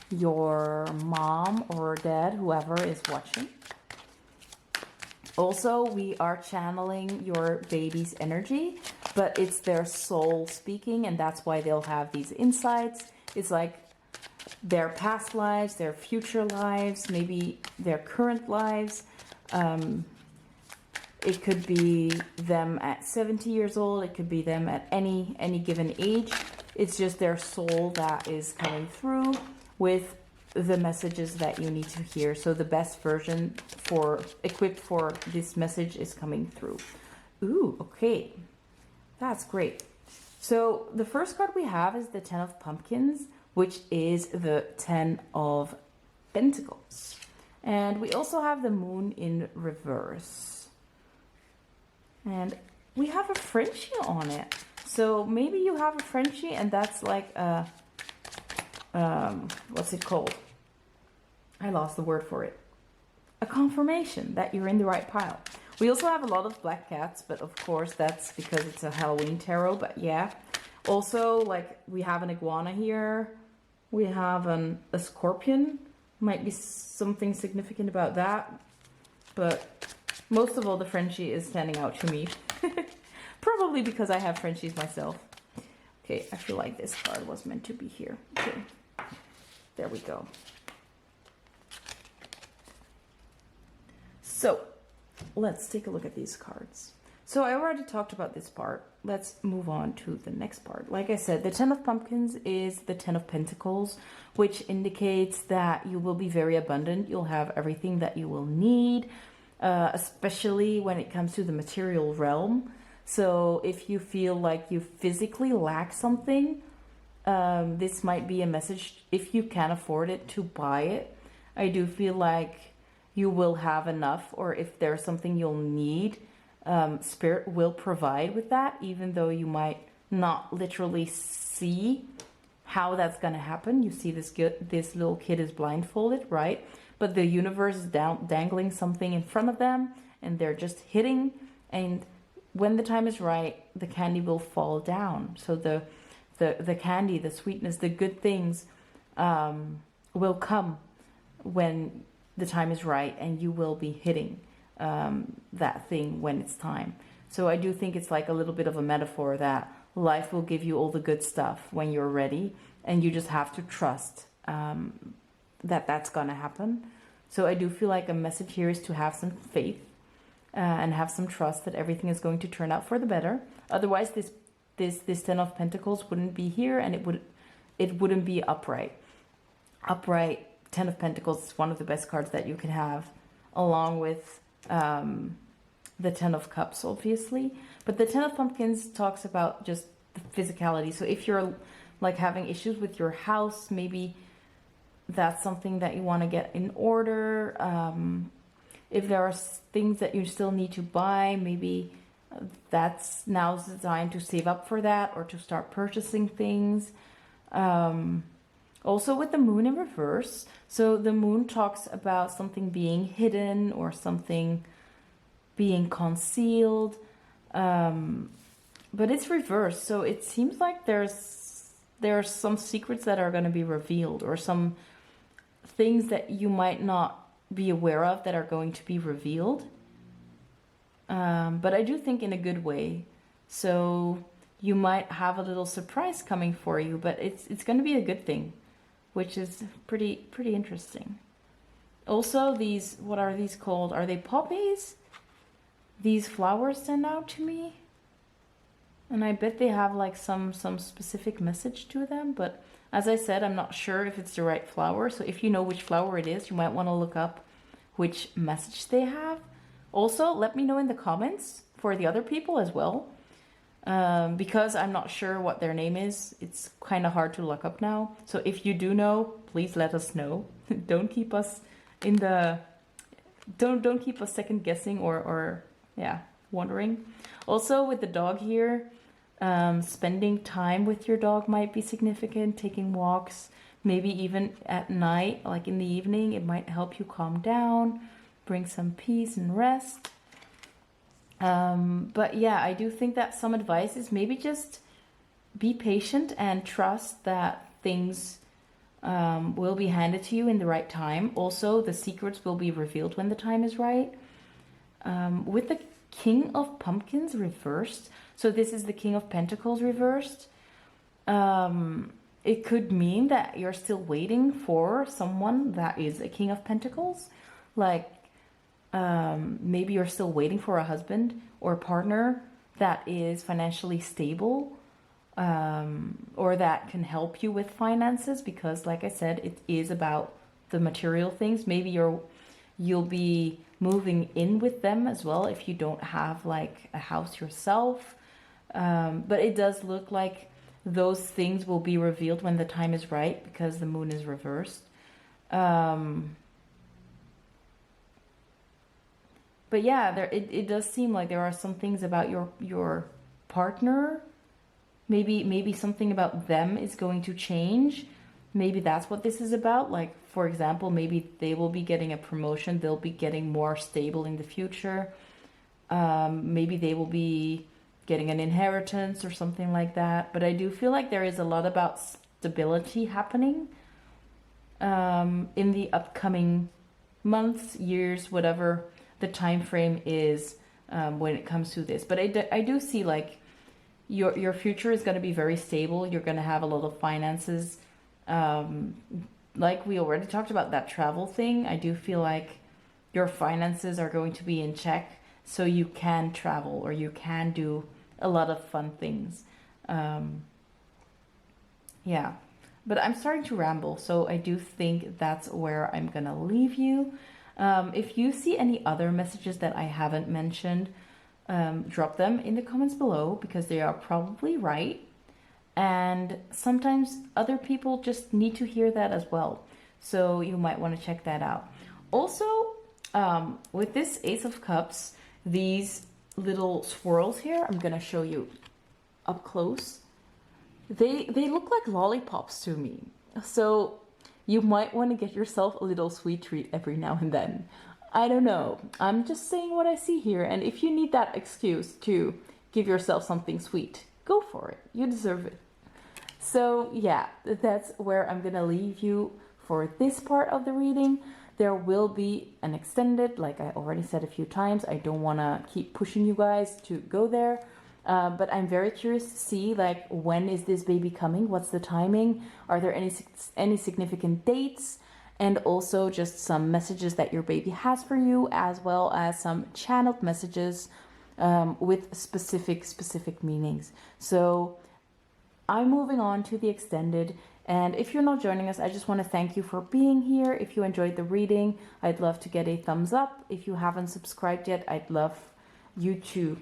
your mom or dad, whoever is watching? Also, we are channeling your baby's energy, but it's their soul speaking, and that's why they'll have these insights. It's like their past lives, their future lives, maybe their current lives. It could be them at 70 years old. It could be them at any given age. It's just their soul that is coming through with the messages that you need to hear. So the best version equipped for this message is coming through. Ooh, okay. That's great. So the first card we have is the 10 of Pumpkins, which is the 10 of Pentacles. And we also have the Moon in reverse. And we have a Frenchie on it. So maybe you have a Frenchie and that's like a, what's it called? I lost the word for it. A confirmation that you're in the right pile. We also have a lot of black cats, but of course that's because it's a Halloween tarot, but yeah. Also, like, we have an iguana here. We have a scorpion. Might be something significant about that. But most of all, the Frenchie is standing out to me. Probably because I have Frenchies myself. Okay, I feel like this card was meant to be here. Okay, there we go. So, let's take a look at these cards. So I already talked about this part. Let's move on to the next part. Like I said, the 10 of Pumpkins is the 10 of Pentacles, which indicates that you will be very abundant. You'll have everything that you will need, especially when it comes to the material realm. So if you feel like you physically lack something, this might be a message. If you can afford it, to buy it. I do feel like you will have enough, or if there's something you'll need, Spirit will provide with that, even though you might not literally see how that's going to happen. You see this little kid is blindfolded, right? But the universe is dangling something in front of them, and they're just hitting, and when the time is right, the candy will fall down. So the candy, the sweetness, the good things will come when the time is right, and you will be hitting that thing when it's time. So I do think it's like a little bit of a metaphor that life will give you all the good stuff when you're ready, and you just have to trust that that's gonna happen. So I do feel like a message here is to have some faith and have some trust that everything is going to turn out for the better. Otherwise, this 10 of Pentacles wouldn't be here, and it wouldn't be upright. Upright 10 of Pentacles is one of the best cards that you can have, along with the 10 of Cups, obviously. But the 10 of Pumpkins talks about just the physicality. So if you're like having issues with your house, maybe that's something that you want to get in order. If there are things that you still need to buy, maybe that's now's the time to save up for that, or to start purchasing things. Also with the Moon in reverse, so the Moon talks about something being hidden or something being concealed, but it's reversed, so it seems like there are some secrets that are going to be revealed, or some things that you might not be aware of that are going to be revealed, but I do think in a good way. So you might have a little surprise coming for you, but it's going to be a good thing, which is pretty interesting. Also, these, what are these called? Are they poppies? These flowers stand out to me, and I bet they have like some specific message to them, but as I said, I'm not sure if it's the right flower. So if you know which flower it is, you might want to look up which message they have. Also, let me know in the comments for the other people as well, because I'm not sure what their name is. It's kind of hard to look up now. So if you do know, please let us know. Don't keep us in the, don't keep us second guessing or yeah, wondering. Also with the dog here, spending time with your dog might be significant. Taking walks, maybe even at night, like in the evening, it might help you calm down, bring some peace and rest. But yeah, I do think that some advice is maybe just be patient and trust that things will be handed to you in the right time. Also, the secrets will be revealed when the time is right. With the King of Pumpkins reversed, so this is the King of Pentacles reversed. It could mean that you're still waiting for someone that is a King of Pentacles. Like, maybe you're still waiting for a husband or a partner that is financially stable, or that can help you with finances, because like I said, it is about the material things. Maybe you'll be moving in with them as well if you don't have like a house yourself. But it does look like those things will be revealed when the time is right, because the moon is reversed. But yeah, it does seem like there are some things about your partner. Maybe something about them is going to change. Maybe that's what this is about. Like, for example, maybe they will be getting a promotion. They'll be getting more stable in the future. Maybe they will be getting an inheritance or something like that. But I do feel like there is a lot about stability happening in the upcoming months, years, whatever the time frame is when it comes to this. But I do see like your future is going to be very stable. You're going to have a lot of finances. Like we already talked about that travel thing, I do feel like your finances are going to be in check, so you can travel or you can do a lot of fun things. Yeah, but I'm starting to ramble, so I do think that's where I'm gonna leave you. If you see any other messages that I haven't mentioned, drop them in the comments below, because they are probably right. And sometimes other people just need to hear that as well. So you might want to check that out. Also, with this Ace of Cups, these little swirls here, I'm going to show you up close. They look like lollipops to me. So you might want to get yourself a little sweet treat every now and then. I don't know. I'm just saying what I see here. And if you need that excuse to give yourself something sweet, go for it. You deserve it. So yeah, that's where I'm gonna leave you for this part of the reading. There will be an extended, like I already said a few times. I don't want to keep pushing you guys to go there, but I'm very curious to see, like, when is this baby coming? What's the timing? Are there any significant dates? And also just some messages that your baby has for you, as well as some channeled messages with specific meanings. So I'm moving on to the extended, and if you're not joining us, I just want to thank you for being here. If you enjoyed the reading, I'd love to get a thumbs up. If you haven't subscribed yet, I'd love you to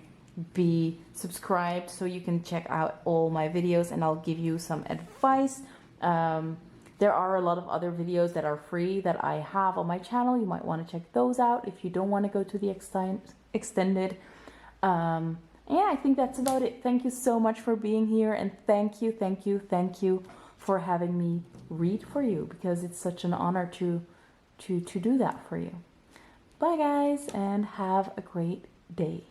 be subscribed so you can check out all my videos and I'll give you some advice. There are a lot of other videos that are free that I have on my channel. You might want to check those out if you don't want to go to the extended. Yeah, I think that's about it. Thank you so much for being here, and thank you for having me read for you, because it's such an honor to do that for you. Bye guys, and have a great day.